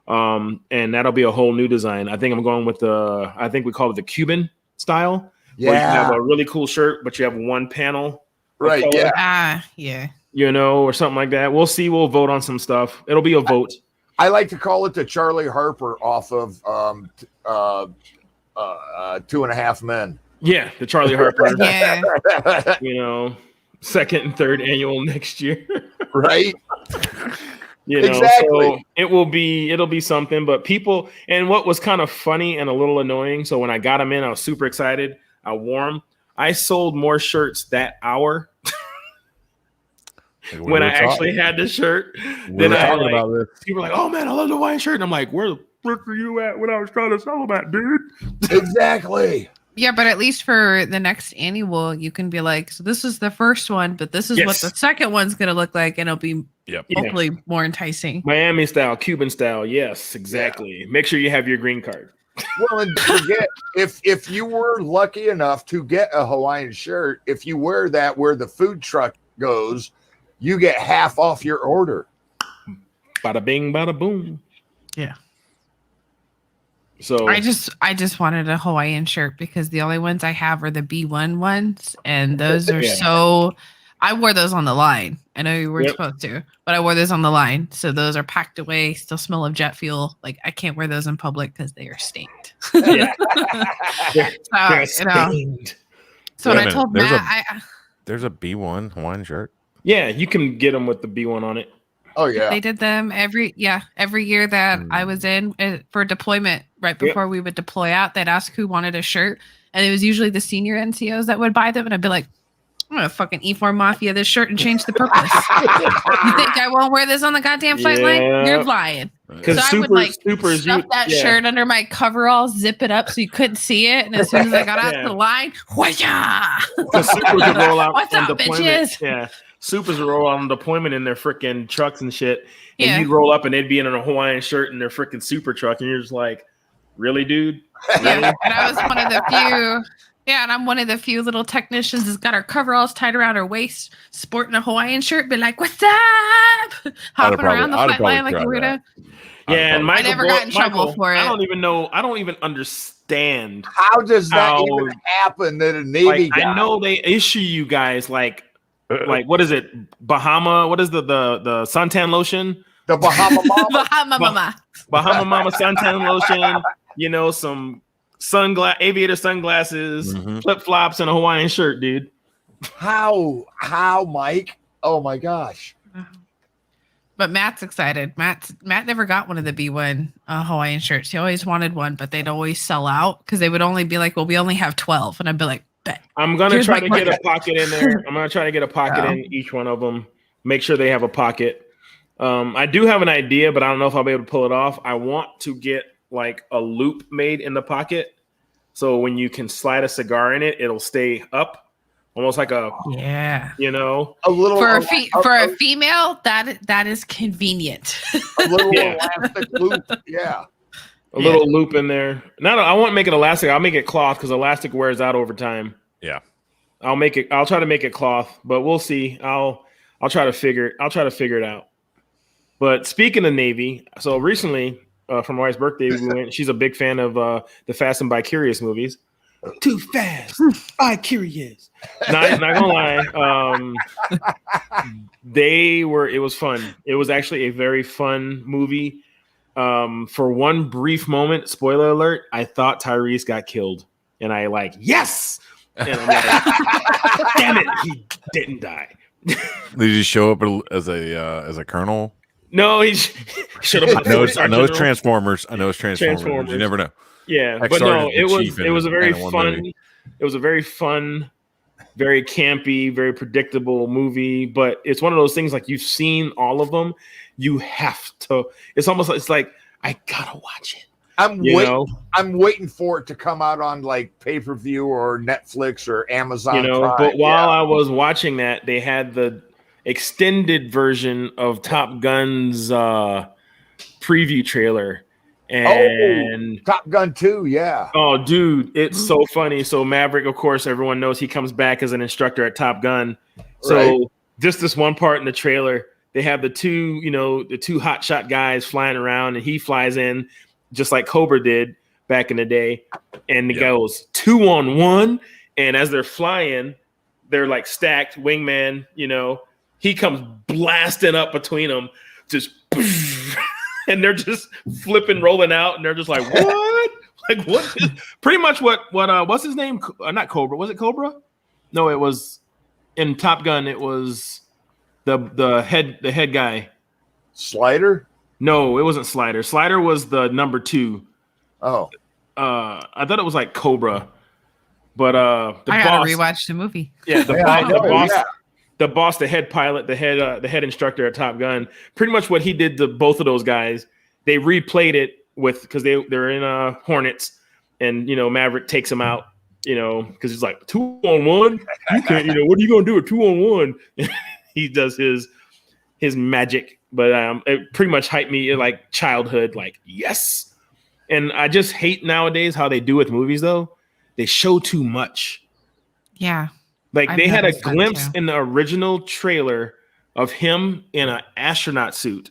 And that'll be a whole new design. I think I'm going with I think we call it the Cuban style.
Yeah.
Where you have a really cool shirt, but you have one panel.
Right.
Color,
yeah.
Or something like that. We'll see. We'll vote on some stuff. It'll be a vote.
I like to call it the Charlie Harper off of 2.5 Men.
Yeah. The Charlie Harper.
Yeah.
Second and third annual next year.
Right.
So it'll be something, but people, and what was kind of funny and a little annoying. So when I got them in, I was super excited. I wore them. I sold more shirts that hour when I actually had the shirt. Then people were like, "Oh man, I love the Hawaiian shirt." And I'm like, "Where the frick were you at when I was trying to sell them at, dude?"
Exactly.
Yeah, but at least for the next annual, you can be like, so this is the first one, but this is what the second one's going to look like, and it'll be hopefully more enticing.
Miami style, Cuban style. Yes, exactly. Yeah. Make sure you have your green card.
Well, and forget if you were lucky enough to get a Hawaiian shirt, if you wear that where the food truck goes, you get half off your order.
Bada bing, bada boom.
Yeah.
So
I just wanted a Hawaiian shirt because the only ones I have are the B1 ones, and those are so. I wore those on the line. I know you weren't supposed to, but I wore those on the line, so those are packed away. Still smell of jet fuel. Like I can't wear those in public because they are stained.
They're stained.
So when I told Matt,
there's a B1 Hawaiian shirt.
Yeah, you can get them with the B1 on it.
Oh yeah,
they did them every year that I was in for deployment. Right before we would deploy out, they'd ask who wanted a shirt, and it was usually the senior NCOs that would buy them, and I'd be like, I'm gonna fucking E4 Mafia this shirt and change the purpose. You think I won't wear this on the goddamn flight line? You're lying. So I would like stuff that shirt under my coveralls, zip it up so you couldn't see it, and as soon as I got out the line, wha-ya!
Supers would roll out
What's
on
up,
deployment.
bitches?
Yeah, supers would roll out on deployment in their freaking trucks and shit. And you'd roll up and they'd be in a Hawaiian shirt in their freaking super truck, and you're just like, really, dude?
Yeah, and I was one of the few. Yeah, and I'm one of the few little technicians that's got our coveralls tied around her waist, sporting a Hawaiian shirt, be like, "What's up?" Hopping around the flight line like a weirdo.
Yeah, and Michael,
I never got in trouble for it.
I don't even know. I don't even understand.
How does that even happen that a Navy guy?
I know they issue you guys like what is it? Bahama? What is the suntan lotion?
The Bahama Mama.
Bahama Mama.
Bahama Mama suntan lotion. You know, some aviator sunglasses, flip flops, and a Hawaiian shirt, dude.
How, Mike? Oh my gosh!
But Matt's excited. Matt never got one of the B1 Hawaiian shirts. He always wanted one, but they'd always sell out because they would only be like, "Well, we only have 12," and I'd be like, "Bet."
I'm gonna try to get a pocket in there. I'm gonna try to get a pocket in each one of them. Make sure they have a pocket. I do have an idea, but I don't know if I'll be able to pull it off. I want to get like a loop made in the pocket, so when you can slide a cigar in it, it'll stay up, almost like a a little
for a female that is convenient.
A little elastic loop, a
little loop in there. I won't make it elastic. I'll make it cloth because elastic wears out over time.
Yeah,
I'll try to make it cloth, but we'll see. I'll try to figure it out. But speaking of Navy, so recently. For my wife's birthday, we went. She's a big fan of the Fast and Bi-Curious movies. Too fast, Bi-Curious. Not gonna lie, it was fun. It was actually a very fun movie. For one brief moment, spoiler alert, I thought Tyrese got killed, and I yes, and I'm like, damn it, he didn't die.
Did he show up as a colonel?
No, he should have.
I know it's Transformers. You never know.
Yeah, but no, it was a very fun. Movie. It was a very fun, very campy, very predictable movie. But it's one of those things like you've seen all of them. You have to. It's almost like I gotta watch it.
I'm waiting for it to come out on like pay-per-view or Netflix or Amazon. Prime.
But while I was watching that, they had the extended version of Top Gun's preview trailer, and
Top Gun 2, yeah.
Oh, dude, it's so funny. So Maverick, of course, everyone knows he comes back as an instructor at Top Gun. So just this one part in the trailer, they have the two hotshot guys flying around, and he flies in just like Cobra did back in the day, and it goes 2-on-1, and as they're flying, they're like stacked wingman, He comes blasting up between them, just, and they're just flipping, rolling out, and they're just like, what? Like what? Pretty much what? What's his name? Not Cobra. Was it Cobra? No, it was in Top Gun. It was the head guy.
Slider?
No, it wasn't Slider. Slider was the number 2.
Oh,
I thought it was like Cobra, but I
gotta rewatch the movie.
Yeah, the boss. Yeah. The boss, the head pilot, the head instructor at Top Gun, pretty much what he did to both of those guys. They replayed it because they're in Hornets, and Maverick takes them out, because he's like 2-on-1. You can't, what are you gonna do at 2-on-1? He does his magic, but it pretty much hyped me like childhood, like yes. And I just hate nowadays how they do with movies though. They show too much.
Yeah.
Like they had a glimpse in the original trailer of him in an astronaut suit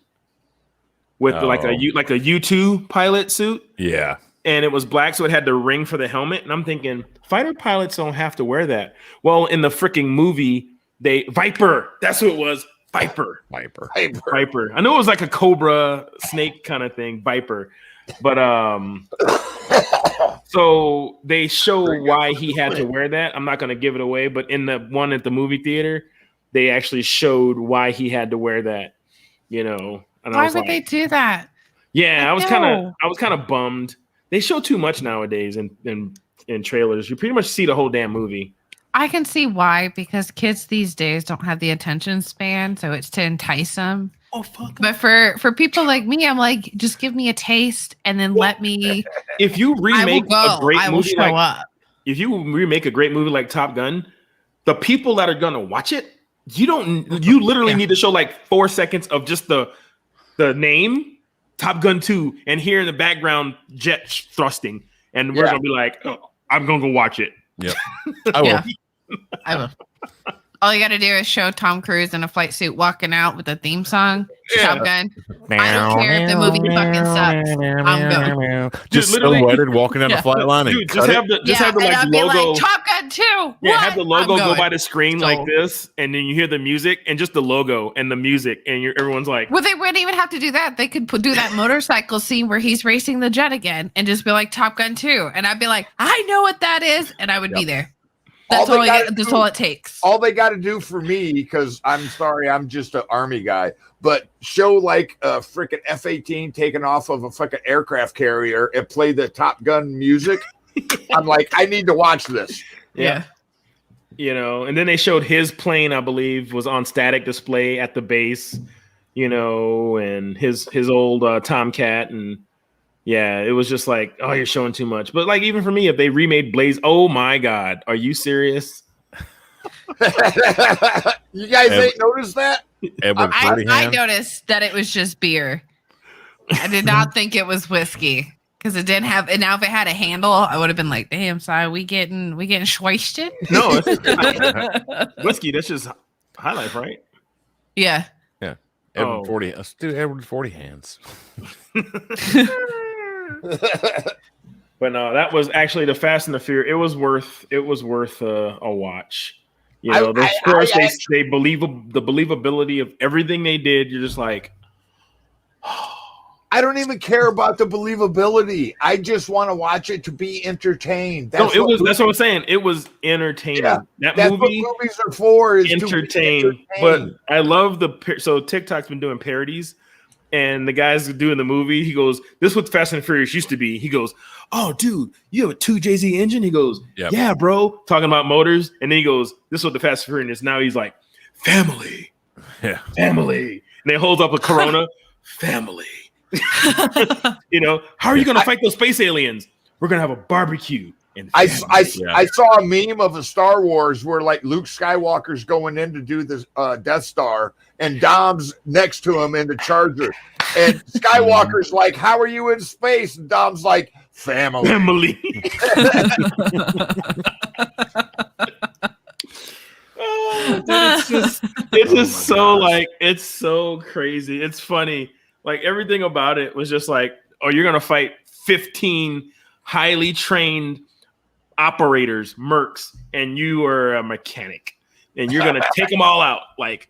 with like a U-2 pilot suit.
Yeah.
And it was black, so it had the ring for the helmet. And I'm thinking, fighter pilots don't have to wear that. Well, in the freaking movie, Viper. That's who it was. Viper. I know it was like a cobra snake kind of thing, Viper. But so they show why he had to wear that. I'm not going to give it away, but in the one at the movie theater, they actually showed why he had to wear that. And
why would they do that?
Yeah, I was kind of bummed. They show too much nowadays in trailers. You pretty much see the whole damn movie.
I can see why, because kids these days don't have the attention span, so it's to entice them.
Oh fuck!
But for people like me, I'm like, just give me a taste and then let me.
If you remake a great
I will
movie
show up.
if you remake a great movie like Top Gun, the people that are gonna watch it, you literally need to show like 4 seconds of just the name Top Gun 2 and hear in the background Jett thrusting, and we're gonna be like, oh, I'm gonna go watch it.
Yep, I will.
Yeah. I will. All you got to do is show Tom Cruise in a flight suit walking out with a theme song. Top Gun. I don't care if the movie fucking sucks. I'm going.
Just silhouetted walking down the flight line. And
just have the like logo.
Like, Top Gun 2.
Yeah, have the logo go by the screen like this, and then you hear the music and just the logo and the music, and everyone's like,
well, they wouldn't even have to do that. They could do that motorcycle scene where he's racing the jet again and just be like Top Gun 2. And I'd be like, I know what that is. And I would be there. That's all it takes.
All they got to do for me, because I'm sorry, I'm just an Army guy, but show like a freaking F-18 taken off of a fucking aircraft carrier and play the Top Gun music. I'm like, I need to watch this.
Yeah. And then they showed his plane, I believe, was on static display at the base, and his old Tomcat, and yeah, it was just like, oh, you're showing too much. But like, even for me, if they remade Blaze, oh my God, are you serious?
You guys ain't noticed that?
I noticed that it was just beer. I did not think it was whiskey because it didn't have. And now if it had a handle, I would have been like, damn, sorry, we getting schwasted?
No, it's whiskey. That's just High Life, right?
Yeah.
Yeah. Edward 40. Let's do Edward 40 hands.
But no, that was actually the Fast and the Furious. It was worth a watch. They believe the believability of everything they did. You're just like,
I don't even care about the believability. I just want to watch it to be entertained. That's
what I'm saying. It was entertaining.
Yeah,
that's
movie, what movies are for, is
entertain. But I love so TikTok's been doing parodies. And the guy's doing the movie. He goes, "This is what Fast and Furious used to be." He goes, "Oh, dude, you have a 2JZ engine?" He goes,
yep.
"Yeah, bro." Talking about motors. And then he goes, "This is what the Fast and Furious is." Now he's like, "Family,
yeah,
family." And they holds up a Corona, family. How are you going to fight those space aliens? We're going to have a barbecue.
I saw a meme of a Star Wars where like Luke Skywalker's going in to do the Death Star, and Dom's next to him in the Charger, and Skywalker's like, "How are you in space?" And Dom's like, "Family."
It's just so like, it's so crazy. It's funny. Like everything about it was just like, oh, you're gonna fight 15 highly trained operators, mercs, and you are a mechanic, and you're gonna take them all out. Like,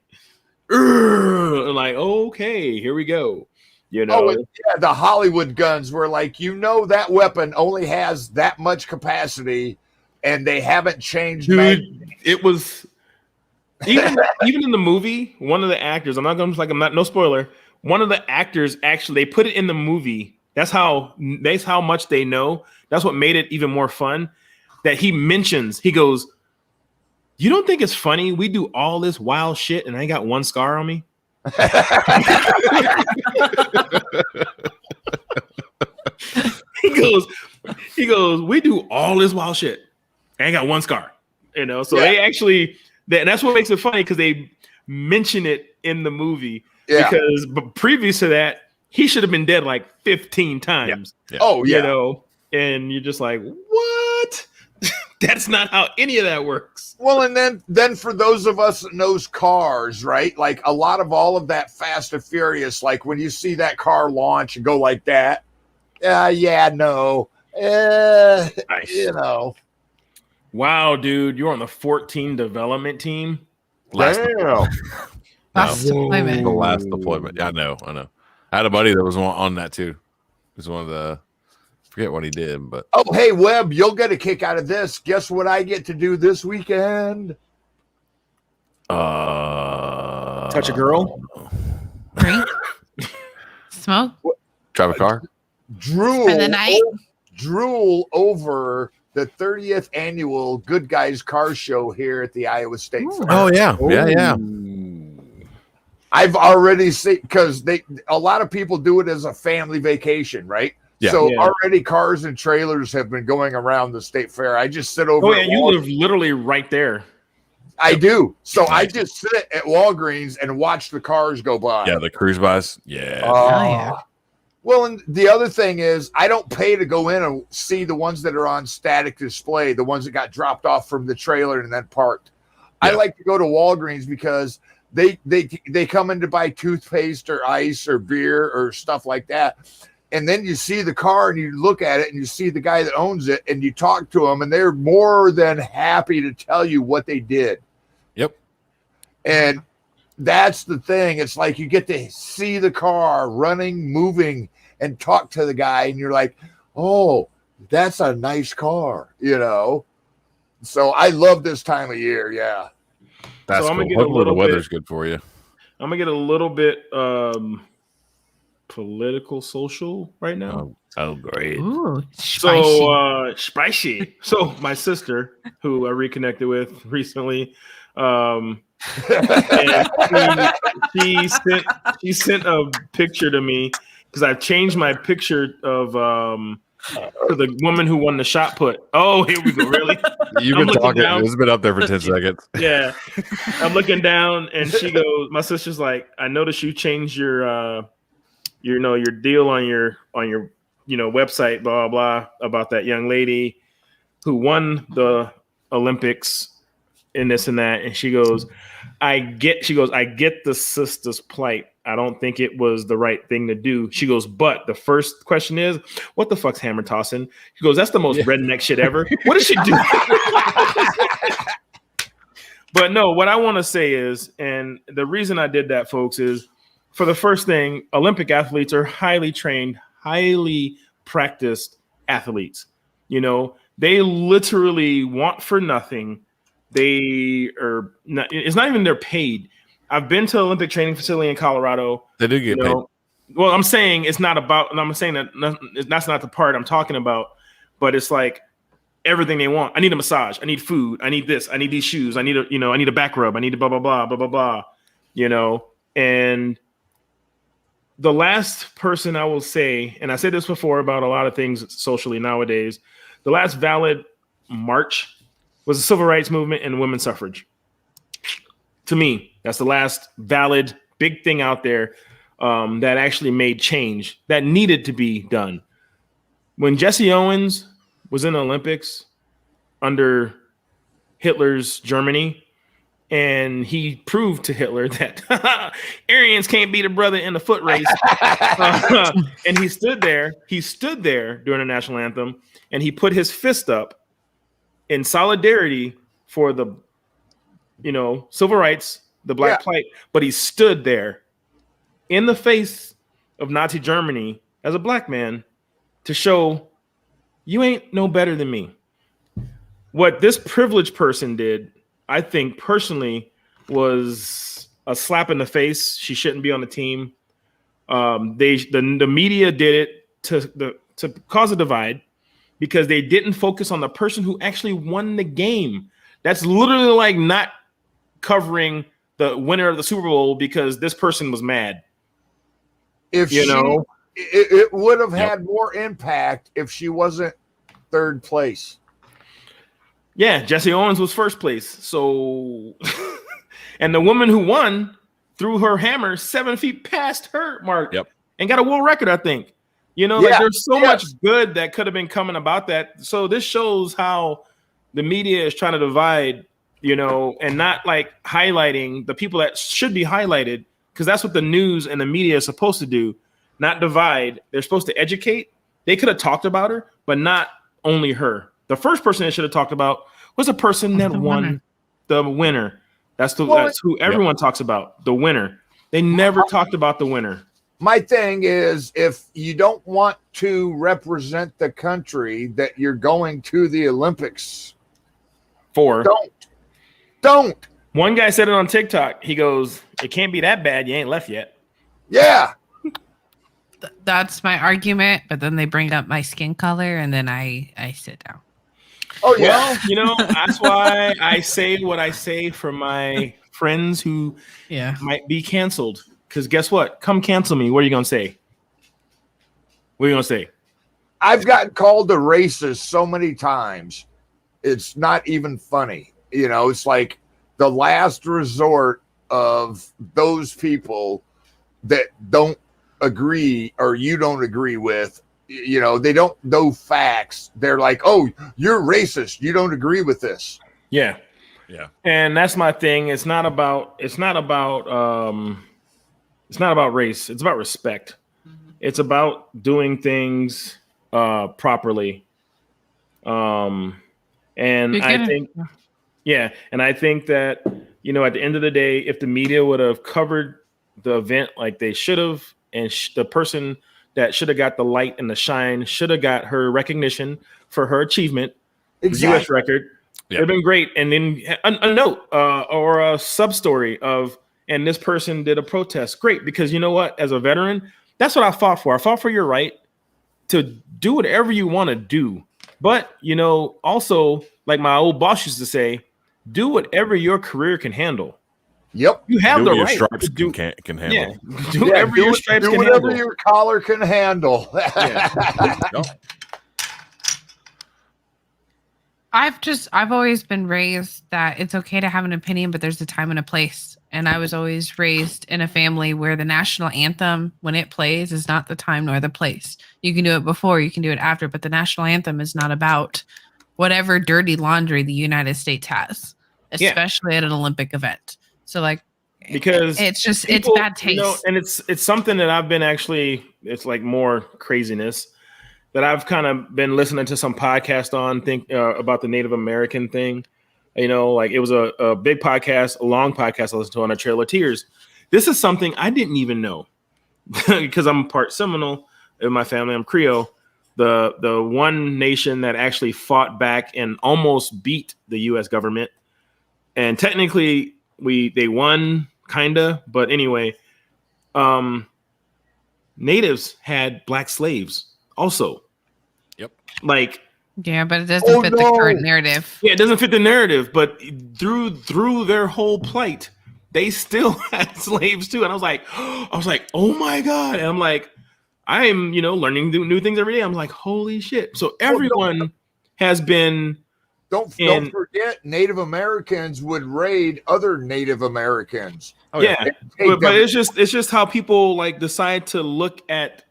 okay, here we go.
The Hollywood guns were like, that weapon only has that much capacity, and they haven't changed.
Dude, it was even in the movie. One of the actors, no spoiler. One of the actors actually, they put it in the movie. That's how much they know. That's what made it even more fun. That he mentions, he goes, "You don't think it's funny? We do all this wild shit, and I got one scar on me." He goes, "We do all this wild shit, and I got one scar." So they actually, and that's what makes it funny because they mention it in the movie. Yeah. Because previous to that, he should have been dead like 15 times.
Yeah.
Oh, yeah.
And you're just like, what? That's not how any of that works.
Well, and then for those of us that knows cars, right? Like a lot of all of that Fast and Furious, like when you see that car launch and go like that, nice.
Wow, dude, you're on the 14 development team.
Last
deployment.
The last deployment. Yeah, I know. I had a buddy that was on that too. He was one of the, forget what he did, but
oh, hey, Webb, you'll get a kick out of this. Guess what I get to do this weekend?
Touch a girl?
Drink? Smoke?
Drive a car?
Drool.
For the night?
Drool over the 30th annual Good Guys Car Show here at the Iowa State Fair.
Oh yeah, yeah.
I've already seen, because a lot of people do it as a family vacation, right?
Yeah.
So already cars and trailers have been going around the state fair. I just sit over.
Oh yeah, you live literally right there.
I do. So I just sit at Walgreens and watch the cars go by.
Yeah, the cruise bys. Yeah.
yeah.
Well, and the other thing is, I don't pay to go in and see the ones that are on static display, the ones that got dropped off from the trailer and then parked. Yeah. I like to go to Walgreens because they come in to buy toothpaste or ice or beer or stuff like that. And then you see the car and you look at it and you see the guy that owns it and you talk to them and they're more than happy to tell you what they did.
Yep.
And that's the thing. It's like you get to see the car running, moving, and talk to the guy, and you're like, oh, that's a nice car, you know? So I love this time of year, yeah.
That's cool. Hopefully the weather's good for you.
I'm going to get a little bit political, social right now.
Oh great.
Ooh, spicy.
So, spicy. So my sister, who I reconnected with recently, and she sent a picture to me because I've changed my picture of to the woman who won the shot put. Oh, here we go. Really?
You've been talking. It's been up there for 10 seconds.
Yeah. I'm looking down and she goes, my sister's like, I noticed you changed your deal on your website, blah, blah, about that young lady who won the Olympics and this and that. And she goes, I get the sister's plight. I don't think it was the right thing to do. She goes, but the first question is, what the fuck's hammer tossing? She goes, that's the most redneck shit ever. What did she do? But no, what I want to say is, and the reason I did that, folks, is for the first thing, Olympic athletes are highly trained, highly practiced athletes. You know, they literally want for nothing. They are not, it's not even they're paid. I've been to Olympic training facility in Colorado.
They do get paid.
Well, I'm saying it's not about, and I'm saying that's not the part I'm talking about, but it's like everything they want. I need a massage. I need food. I need this. I need these shoes. I need a back rub. I need a blah, blah, blah, blah, blah, blah, and the last person I will say, and I said this before about a lot of things socially nowadays, the last valid march was the civil rights movement and women's suffrage. To me, that's the last valid big thing out there that actually made change that needed to be done. When Jesse Owens was in the Olympics under Hitler's Germany, and he proved to Hitler that Aryans can't beat a brother in the foot race. And he stood there during the national anthem, and he put his fist up in solidarity for the, civil rights, the black plight, but he stood there in the face of Nazi Germany as a black man to show you ain't no better than me. What this privileged person did, I think personally, was a slap in the face. She shouldn't be on the team. The media did it to cause a divide because they didn't focus on the person who actually won the game. That's literally like not covering the winner of the Super Bowl because this person was mad.
It would have had more impact if she wasn't third place.
Yeah, Jesse Owens was first place. So, and the woman who won threw her hammer 7 feet past her mark and got a world record, I think. There's so much good that could have been coming about that. So this shows how the media is trying to divide, and not like highlighting the people that should be highlighted, because that's what the news and the media is supposed to do, not divide. They're supposed to educate. They could have talked about her, but not only her. The first person they should have talked about was a person that won the winner. That's who everyone talks about, the winner. They never talked about the winner.
My thing is, if you don't want to represent the country that you're going to the Olympics for, don't.
One guy said it on TikTok. He goes, it can't be that bad. You ain't left yet.
Yeah.
That's my argument. But then they bring up my skin color and then I sit down.
Oh yeah.
Well, you know, that's why I say what I say for my friends who might be canceled. Because guess what? Come cancel me. What are you gonna say? What are you gonna say?
I've gotten called a racist so many times. It's not even funny. You know, it's like the last resort of those people that don't agree or you don't agree with. You know, they don't know facts. They're like, "Oh, you're racist. You don't agree with this."
Yeah.
Yeah.
And that's my thing. It's not about race. It's about respect. It's about doing things properly. And I think that, you know, at the end of the day, if the media would have covered the event like they should have, and the person that should have got the light and the shine should have got her recognition for her achievement, the U.S. record, it'd been great. And then a note or a sub story of, and this person did a protest. Great, because you know what? As a veteran, that's what I fought for. I fought for your right to do whatever you want to do. But, you know, also, like my old boss used to say, do whatever your career can handle.
Yep.
You have
the
your
right
stripes
to do,
can handle.
Yeah. Do whatever your stripes
do
can
whatever
handle.
your collar can handle.
I've always been raised that it's okay to have an opinion, but there's a time and a place. And I was always raised in a family where the national anthem, when it plays, is not the time nor the place. You can do it before, you can do it after, but the national anthem is not about whatever dirty laundry the United States has, especially at an Olympic event. So like,
because
it's just
people,
it's bad taste.
You know, and it's something that I've been it's like more craziness that I've kind of been listening to some podcast on about the Native American thing. You know, like it was a big podcast, a long podcast I listened to on a Trail of Tears. This is something I didn't even know because I'm part Seminole in my family. I'm Creole. The one nation that actually fought back and almost beat the U.S. government. And technically they won kinda, but anyway, natives had black slaves also.
Yep.
But it doesn't fit the current narrative.
Yeah, it doesn't fit the narrative, but through their whole plight, they still had slaves too. And I was like, oh my God. And I'm like, I'm, you know, learning new things every day. I'm like, holy shit. So everyone has been.
Don't forget, Native Americans would raid other Native Americans.
Oh, yeah, but it's just how people like decide to look at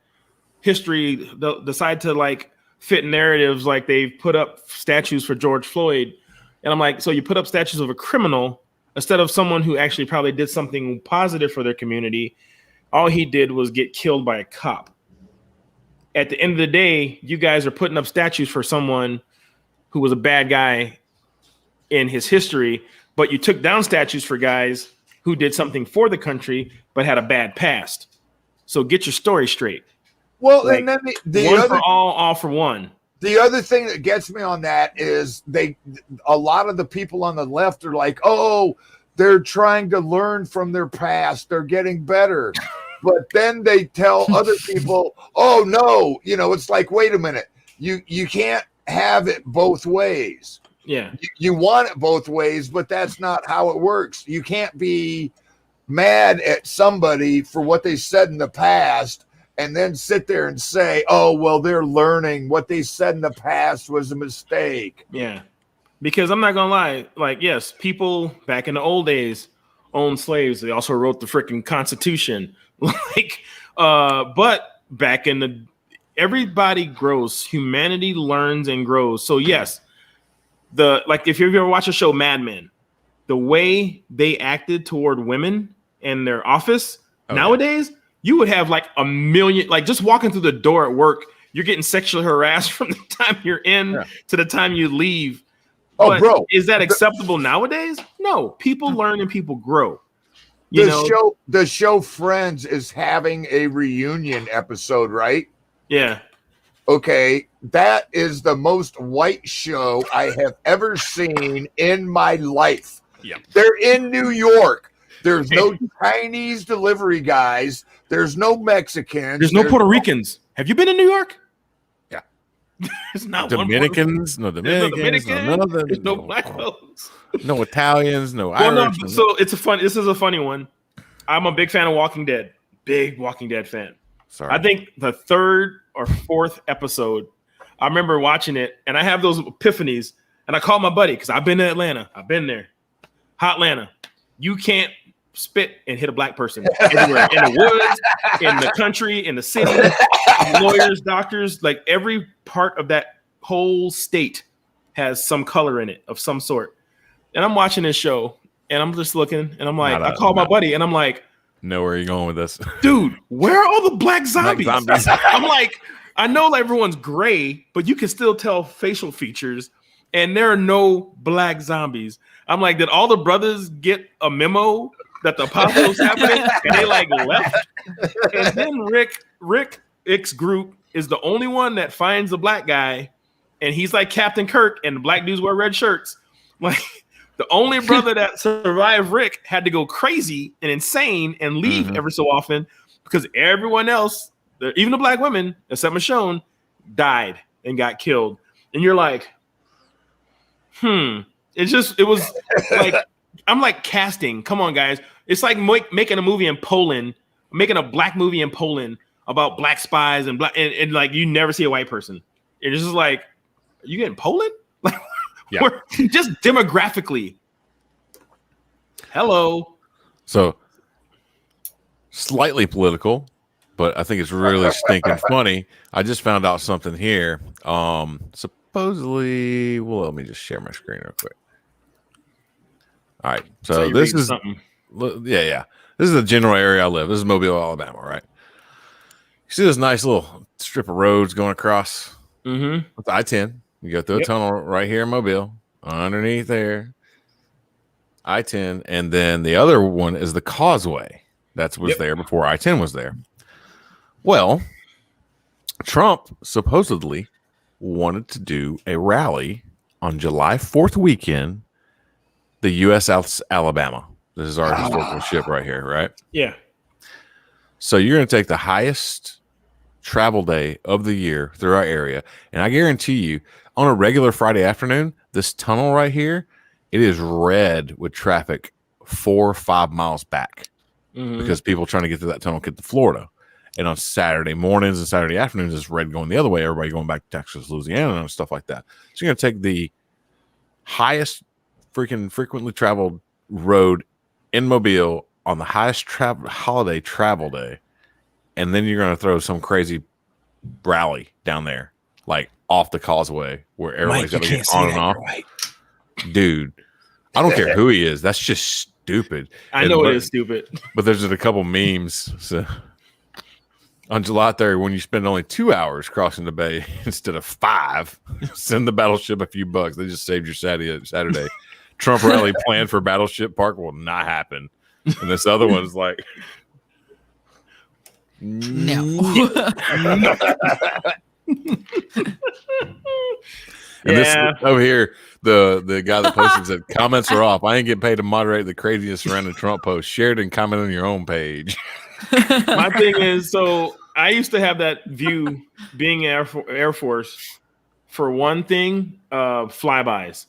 history, decide to like fit narratives. Like they've put up statues for George Floyd, and I'm like, so you put up statues of a criminal instead of someone who actually probably did something positive for their community. All he did was get killed by a cop. At the end of the day, you guys are putting up statues for someone who was a bad guy in his history, but you took down statues for guys who did something for the country but had a bad past. So get your story straight.
Well, like, and then the
one
other,
for all for one.
The other thing that gets me on that is a lot of the people on the left are like, oh, they're trying to learn from their past. They're getting better. But then they tell other people, oh, no, you know, it's like, wait a minute. You can't have it both ways.
Yeah.
You want it both ways, but that's not how it works. You can't be mad at somebody for what they said in the past and then sit there and say, oh, well, they're learning. What they said in the past was a mistake.
Yeah. Because I'm not going to lie. Like, yes, people back in the old days owned slaves. They also wrote the freaking Constitution. But back in everybody grows. Humanity learns and grows. So yes, if you've ever watched the show Mad Men, the way they acted toward women in their office nowadays, you would have like a million, like just walking through the door at work, you're getting sexually harassed from the time you're in to the time you leave.
Oh, bro,
is that acceptable nowadays? No, people learn and people grow.
The show Friends is having a reunion episode, right?
Yeah.
Okay, that is the most white show I have ever seen in my life.
Yeah.
They're in New York. There's no Chinese delivery guys. There's no Mexicans.
There's no Puerto Ricans. Have you been in New York?
Yeah.
There's not
Dominicans, no Dominicans, no nothing.
There's no black folks.
No Italians, no
Well,
Irish.
no, so this is a funny one. I'm a big fan of Walking Dead. Big Walking Dead fan.
Sorry.
I think the 3rd or 4th episode, I remember watching it, and I have those epiphanies, and I call my buddy because I've been to Atlanta. I've been there. Hot Atlanta. You can't spit and hit a black person everywhere. In the woods, in the country, in the city, lawyers, doctors, like every part of that whole state has some color in it of some sort. And I'm watching this show, and I'm just looking, and I'm like, I call my buddy, and I'm like,
know where you're going with this,
dude. Where are all the black zombies?
Black zombies.
I'm like, I know like everyone's gray, but you can still tell facial features, and there are no black zombies. I'm like, did all the brothers get a memo that the apocalypse was happening, and they like left? And then Rick X group is the only one that finds the black guy, and he's like Captain Kirk, and the black dudes wear red shirts. Like the only brother that survived Rick had to go crazy and insane and leave every so often because everyone else, even the black women, except Michonne, died and got killed. And you're like, it was like, I'm like casting. Come on, guys. It's like making a movie in Poland, making a black movie in Poland about black spies and black, and like you never see a white person. It's just like, are you getting Poland? Like,
yeah.
Just demographically. Hello.
So slightly political, but I think it's really stinking funny. I just found out something here. Supposedly, well, let me just share my screen real quick. All right. So this is
something.
Yeah. This is the general area I live. This is Mobile, Alabama, right? You see this nice little strip of roads going across with I-10. You go through a tunnel right here in Mobile, underneath there, I-10, and then the other one is the causeway that was there before I-10 was there. Well, Trump supposedly wanted to do a rally on July 4th weekend, the USS Alabama. This is our historical ship right here, right?
Yeah.
So you're going to take the highest travel day of the year through our area, and I guarantee you, on a regular Friday afternoon, this tunnel right here, it is red with traffic 4 or 5 miles back because people trying to get through that tunnel get to Florida. And on Saturday mornings and Saturday afternoons, it's red going the other way. Everybody going back to Texas, Louisiana, and stuff like that. So you're going to take the highest frequently traveled road in Mobile on the highest holiday travel day, and then you're going to throw some crazy rally down there, like off the causeway where everybody's got to get on and off. Right. Dude, I don't care who he is. That's just stupid.
I know it is stupid.
But there's a couple memes. So on July 3rd, when you spend only 2 hours crossing the bay instead of 5, send the battleship a few bucks. They just saved your Saturday. Trump rally planned for Battleship Park will not happen. And this other one's like,
no.
And this over here, the guy that posted said, comments are off. I ain't getting paid to moderate the craziness surrounding Trump post. Share it and comment on your own page.
My thing is, so I used to have that view being Air Force. For one thing, flybys.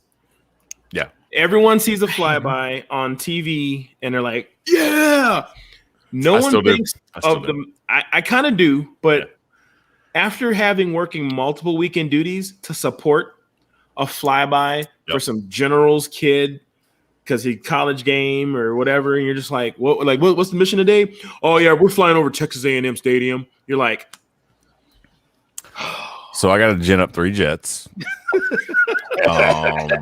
Yeah.
Everyone sees a flyby on TV and they're like, yeah. No one thinks of them. I kind of do, but after working multiple weekend duties to support a flyby for some general's kid because he college game or whatever, and you're just like, what's the mission today? Oh yeah, we're flying over Texas A&M Stadium. You're like,
so I got to gin up 3 jets.
Yeah,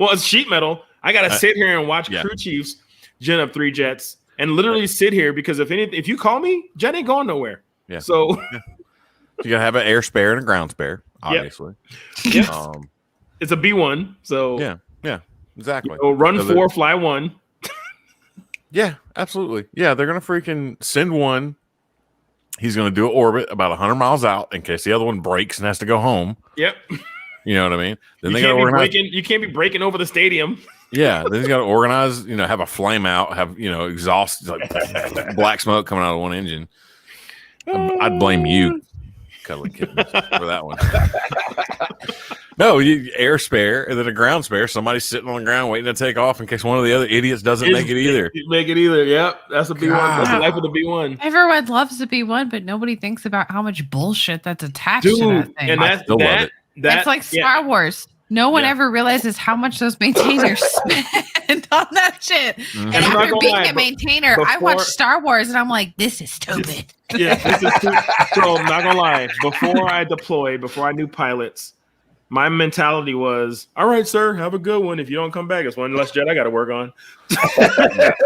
it's sheet metal. I got to sit here and watch crew chiefs gin up 3 jets and literally sit here because if you call me, Jet ain't going nowhere. Yeah. So
you gotta have an air spare and a ground spare, obviously.
Yep. It's a B1, so
yeah, exactly.
Run 4, fly 1.
Yeah, absolutely. Yeah, they're gonna freaking send one. He's gonna do an orbit about 100 miles out in case the other one breaks and has to go home.
Yep.
You know what I mean? Then
they gotta organize. You can't be breaking over the stadium.
Yeah, then he's got to organize. Have a flame out. Have exhaust like black smoke coming out of one engine. I'd blame you cuddly kittens for that one. No, you air spare and then a ground spare. Somebody's sitting on the ground waiting to take off in case one of the other idiots doesn't make it either.
Yep, that's a B1. That's the life of the B1.
Everyone loves the B1, but nobody thinks about how much bullshit that's attached to that thing.
And
I still love it.
It's like Star Wars. No one ever realizes how much those maintainers spend on that shit.
Mm-hmm.
And after being a maintainer, I watch Star Wars and I'm like, this is stupid.
Yeah, this is too. So I'm not gonna lie. Before I deployed, before I knew pilots, my mentality was, all right, sir, have a good one. If you don't come back, it's one less jet I got to work on.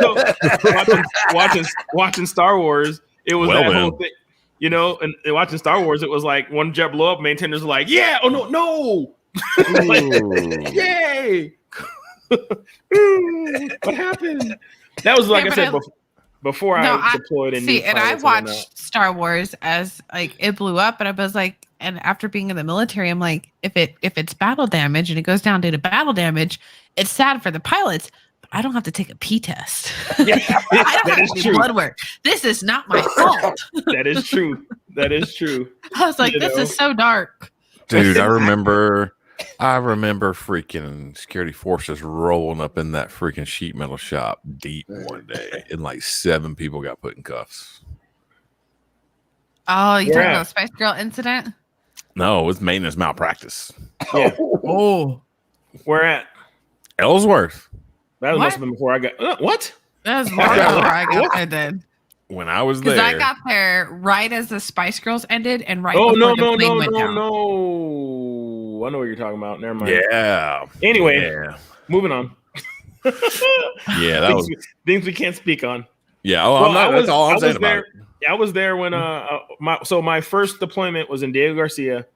So watching Star Wars, it was whole thing. You know, and watching Star Wars, it was like one jet blew up, maintainers were like, yeah, oh no. Like, yay! What happened? That was like I said before I deployed.
And I watched Star Wars as like it blew up, and I was like, and after being in the military, I'm like, if it's battle damage and it goes down due to battle damage, it's sad for the pilots. But I don't have to take a P test.
Yeah,
I don't have to do blood work. This is not my fault.
That is true.
I was like, this is so dark.
Dude, I remember freaking security forces rolling up in that freaking sheet metal shop deep one day, and like 7 people got put in cuffs.
Oh, you talking about the Spice Girl incident?
No, it was maintenance malpractice.
Yeah.
Oh,
Where at?
Ellsworth.
That must have been before I got. What?
That was long before I got there. Then
when I was there,
because I got there right as the Spice Girls ended, and right.
Oh
before
no
the plane went down.
I know what you're talking about. Never mind.
Yeah.
Anyway, moving on.
Yeah, that was
things we can't speak on.
Yeah, that's all I'm saying about it.
I was there when my first deployment was in Diego Garcia,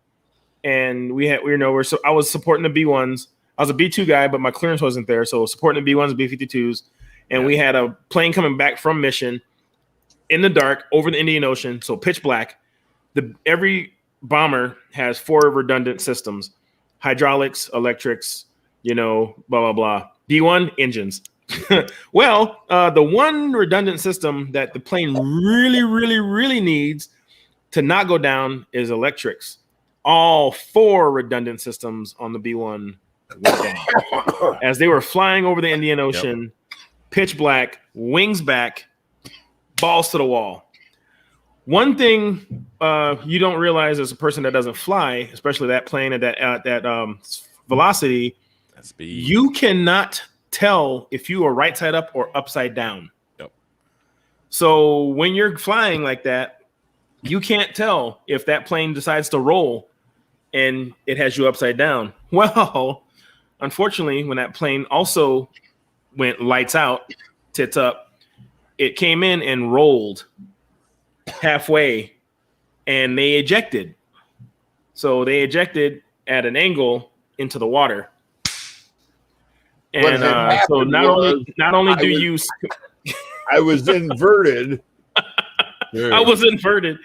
and I was supporting the B1s. I was a B2 guy, but my clearance wasn't there, so supporting the B1s and B52s, and we had a plane coming back from mission in the dark over the Indian Ocean, so pitch black. Every bomber has 4 redundant systems: hydraulics, electrics, blah blah blah. B1 engines. Well, the one redundant system that the plane really, really, really needs to not go down is electrics. All 4 redundant systems on the B1 went down as they were flying over the Indian Ocean, pitch black, wings back, balls to the wall. One thing you don't realize as a person that doesn't fly, especially that plane at that velocity, you cannot tell if you are right side up or upside down.
Yep.
So when you're flying like that, you can't tell if that plane decides to roll and it has you upside down. Well, unfortunately, when that plane also went lights out, tits up, it came in and rolled halfway and they ejected. So they ejected at an angle into the water. And so not only do you
I was inverted.
I was inverted.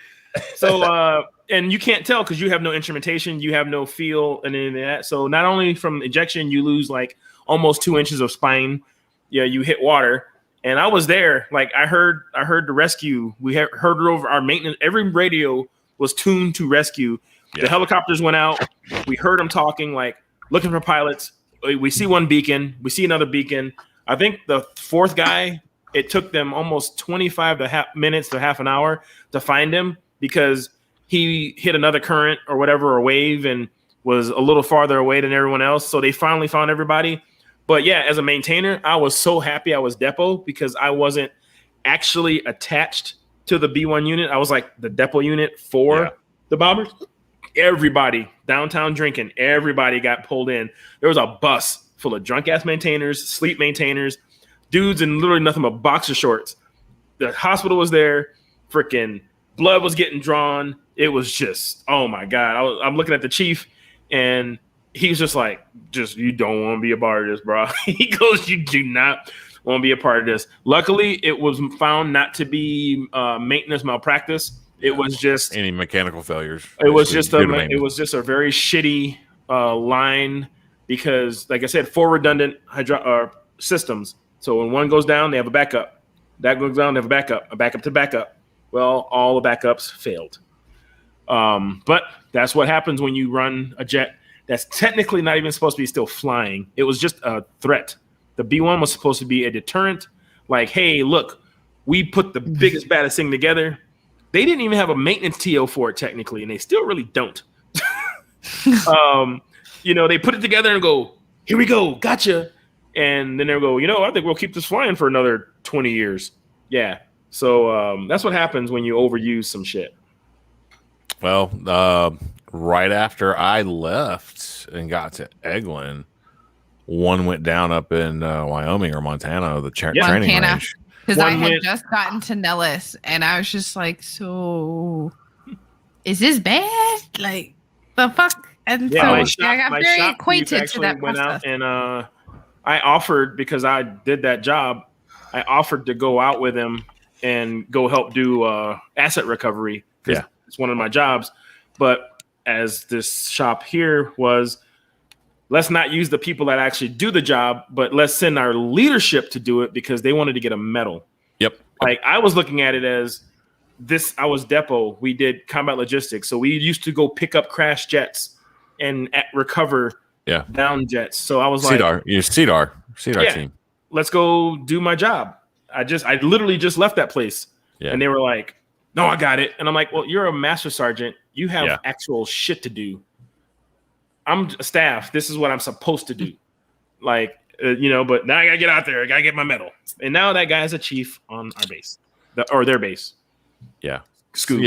So and you can't tell because you have no instrumentation, you have no feel and any of that. So not only from ejection, you lose like almost 2 inches of spine. Yeah, you hit water. And I was there. Like I heard the rescue. We heard it over our maintenance. Every radio was tuned to rescue. Yeah. The helicopters went out. We heard them talking, like looking for pilots. We see one beacon. We see another beacon. I think the 4th guy, it took them almost 25 minutes to half an hour to find him because he hit another current or whatever, or wave, and was a little farther away than everyone else. So they finally found everybody. But yeah, as a maintainer, I was so happy I was depot because I wasn't actually attached to the B1 unit. I was like the depot unit for the bombers. Everybody downtown drinking, everybody got pulled in. There was a bus full of drunk ass maintainers, sleep maintainers, dudes in literally nothing but boxer shorts. The hospital was there, freaking blood was getting drawn. It was just, oh my God. I'm looking at the chief and he's just like, you don't want to be a part of this, bro. He goes, you do not want to be a part of this. Luckily, it was found not to be maintenance malpractice. It was just
any mechanical failures.
It was just a very shitty line because, like I said, 4 redundant systems. So when one goes down, they have a backup. That goes down, they have a backup to backup. Well, all the backups failed. But that's what happens when you run a jet that's technically not even supposed to be still flying. It was just a threat. The B-1 was supposed to be a deterrent. Like, hey, look, we put the biggest, baddest thing together. They didn't even have a maintenance TO for it technically, and they still really don't. They put it together and go, here we go, gotcha. And then they'll go, I think we'll keep this flying for another 20 years. Yeah. So that's what happens when you overuse some shit.
Well, right after I left and got to Eglin, one went down up in Wyoming or Montana, the training range.
Because I had just gotten to Nellis, and I was just like, so is this bad? Like, the fuck? And I got very acquainted to that
went
process.
Out and I offered, because I did that job, I offered to go out with him and go help do asset recovery. Yeah. It's one of my jobs. But as this shop here was, let's not use the people that actually do the job, but let's send our leadership to do it because they wanted to get a medal.
Yep.
Like, I was looking at it as this. I was depot. We did combat logistics. So we used to go pick up crashed jets and recover down jets. So I was
CDAR, your CDAR team.
Let's go do my job. I literally just left that place. Yeah. And they were like, no, I got it. And I'm like, well, you're a master sergeant. You have actual shit to do. I'm a staff. This is what I'm supposed to do. But now I got to get out there. I got to get my medal. And now that guy's a chief on our base or their base.
Yeah.
Scoop.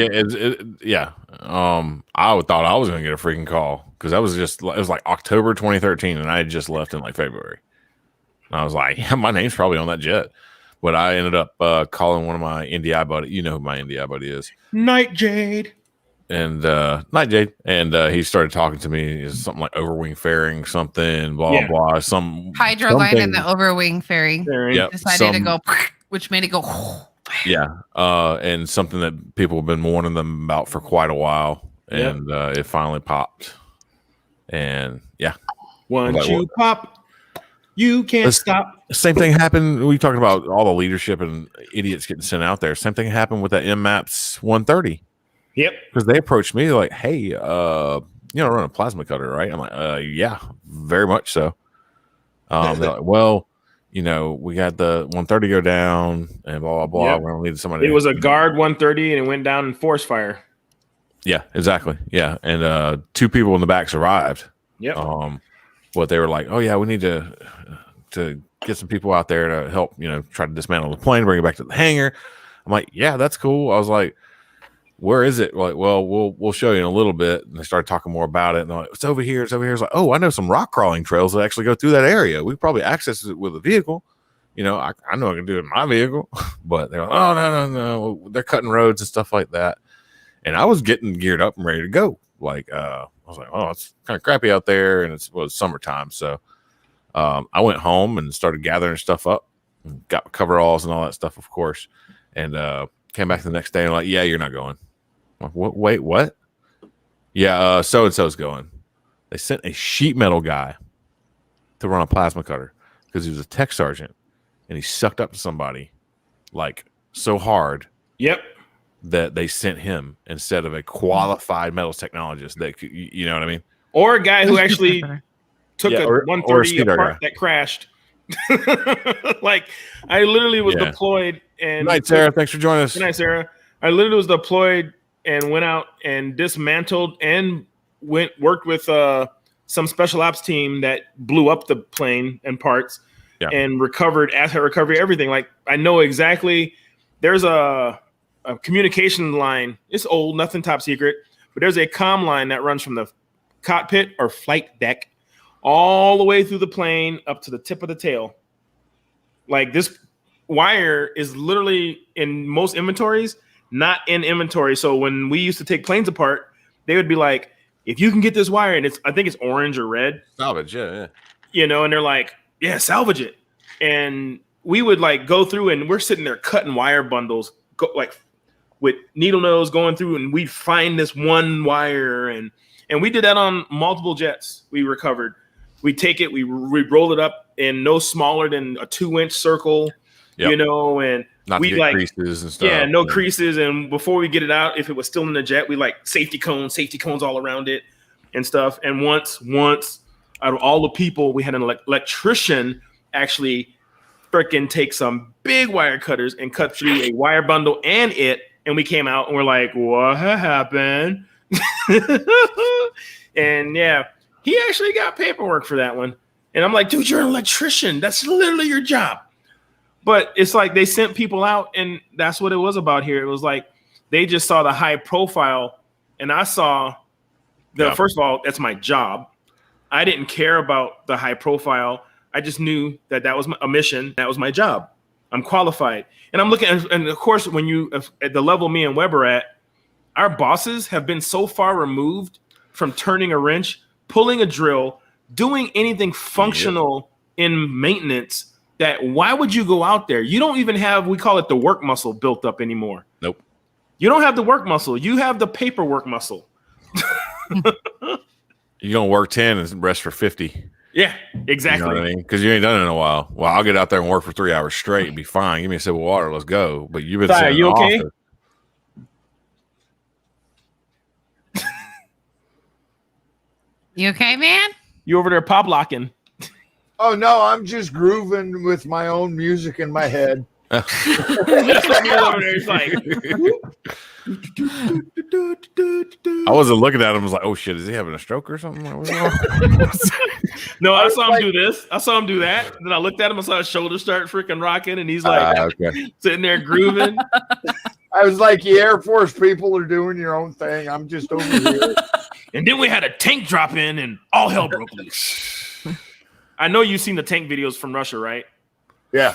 Yeah. I thought I was going to get a freaking call because it was like October 2013 and I had just left in like February. And I was like, yeah, my name's probably on that jet. But I ended up calling one of my NDI buddy. You know who my NDI buddy is.
Nightjade.
And Nightjade. And he started talking to me. Something like overwing fairing, something, blah, blah. Some
hydro line and the overwing fairing.
Yep,
decided to go, which made it go.
Yeah. And something that people have been warning them about for quite a while. And it finally popped. And
once you pop, you can't stop.
Same thing happened. We talking about all the leadership and idiots getting sent out there. Same thing happened with that MMAPS 130.
Yep.
Because they approached me like, hey, run a plasma cutter, right? I'm like, yeah, very much so. They're like, well, we got the 130 go down and blah, blah, blah.
Yep.
We're going to need somebody.
It was a guard 130 and it went down in forest fire.
Yeah, exactly. Yeah. And 2 people in the back survived.
Yep.
But they were like, oh, yeah, we need to get some people out there to help, try to dismantle the plane, bring it back to the hangar. I'm like, yeah, that's cool. I was like, where is it? Like, well, we'll show you in a little bit. And they started talking more about it. And they're like, it's over here. It's over here. It's like, oh, I know some rock crawling trails that actually go through that area. We probably access it with a vehicle. I know I can do it in my vehicle. But they're like, oh, no. They're cutting roads and stuff like that. And I was getting geared up and ready to go. Like, I was like, oh, it's kind of crappy out there. And it was summertime. So I went home and started gathering stuff up. And got coveralls and all that stuff, of course. And came back the next day and like, yeah, you're not going. I'm like, what? Wait, what? Yeah, so-and-so's going. They sent a sheet metal guy to run a plasma cutter because he was a tech sergeant and he sucked up to somebody like so hard.
Yep.
That they sent him instead of a qualified metals technologist that you know what I mean?
Or a guy who actually took a 130 apart that crashed. Like, I literally was deployed and
Good night, Sarah. Thanks for joining us.
Good night, Sarah. I literally was deployed and went out and dismantled and worked with some special ops team that blew up the plane and parts and recovered asset recovery, everything. Like, I know exactly. There's a communication line. It's old, nothing top secret, but there's a comm line that runs from the cockpit or flight deck all the way through the plane up to the tip of the tail. Like, this wire is literally in most inventories, not in inventory. So when we used to take planes apart, they would be like, if you can get this wire, and I think it's orange or red.
Salvage, yeah.
And they're like, yeah, salvage it. And we would like go through and we're sitting there cutting wire bundles, like with needle nose going through, and we'd find this one wire. And we did that on multiple jets. We recovered. We take it, we roll it up in no smaller than a 2-inch circle. you know, and
not
we
to get
like
creases and stuff.
Yeah, no creases. And before we get it out, if it was still in the jet, we like safety cones all around it and stuff. And once out of all the people, we had an electrician actually freaking take some big wire cutters and cut through a wire bundle and we came out and we're like, what happened? And yeah, he actually got paperwork for that one. And I'm like, dude, you're an electrician. That's literally your job. But it's like they sent people out, and that's what it was about here. It was like they just saw the high profile, and I saw first of all, that's my job. I didn't care about the high profile. I just knew that was a mission. That was my job. I'm qualified. And I'm looking, and of course, when you at the level me and Webb are at, our bosses have been so far removed from turning a wrench, pulling a drill, doing anything functional in maintenance, that why would you go out there? You don't even have, we call it the work muscle built up anymore.
Nope.
You don't have the work muscle. You have the paperwork muscle.
You're going to work 10 and rest for 50.
Yeah, exactly.
You know what I mean? Because you ain't done it in a while. Well, I'll get out there and work for 3 hours straight and be fine. Give me a sip of water. Let's go. But you've been
Are you okay?
You okay, man?
You over there pop locking?
Oh no, I'm just grooving with my own music in my head.
Over there, it's like,
I wasn't looking at him. I was like, oh shit, is he having a stroke or something?
no, I saw him do this. I saw him do that. Then I looked at him. I saw his shoulders start freaking rocking, and he's like sitting there grooving.
I was like, the Air Force people are doing your own thing. I'm just over here.
And then we had a tank drop in, and all hell broke loose. I know you've seen the tank videos from Russia, right?
Yeah.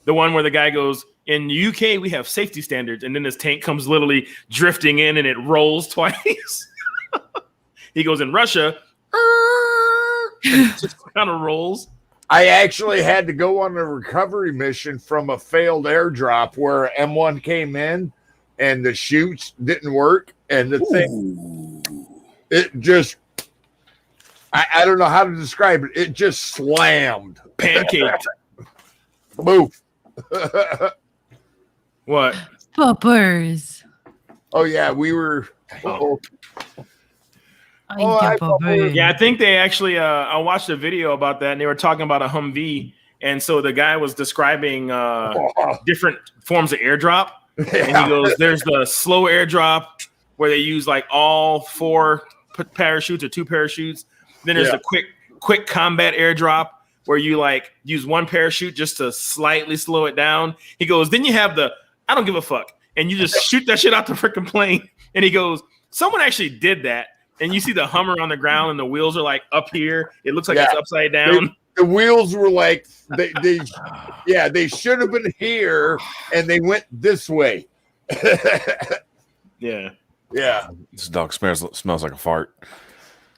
The one where the guy goes, in the UK, we have safety standards. And then this tank comes literally drifting in and it rolls twice. He goes, in Russia, it just kind of rolls.
I actually had to go on a recovery mission from a failed airdrop where M1 came in and the chutes didn't work. And the thing, it just, I don't know how to describe it. It just slammed.
Pancaked.
Move.
What?
Poppers.
Oh, yeah. We were.
Yeah, I think they actually, I watched a video about that and they were talking about a Humvee. And so the guy was describing different forms of airdrop. And he goes, there's the slow airdrop where they use like all 4 parachutes or 2 parachutes. Then there's the quick combat airdrop where you like use 1 parachute just to slightly slow it down. He goes, then you have the, I don't give a fuck. And you just shoot that shit out the freaking plane. And he goes, someone actually did that. And you see the Hummer on the ground and the wheels are like up here. It looks like it's upside down.
The wheels were like, they should have been here and they went this way.
Yeah.
Yeah.
This dog smells like a fart.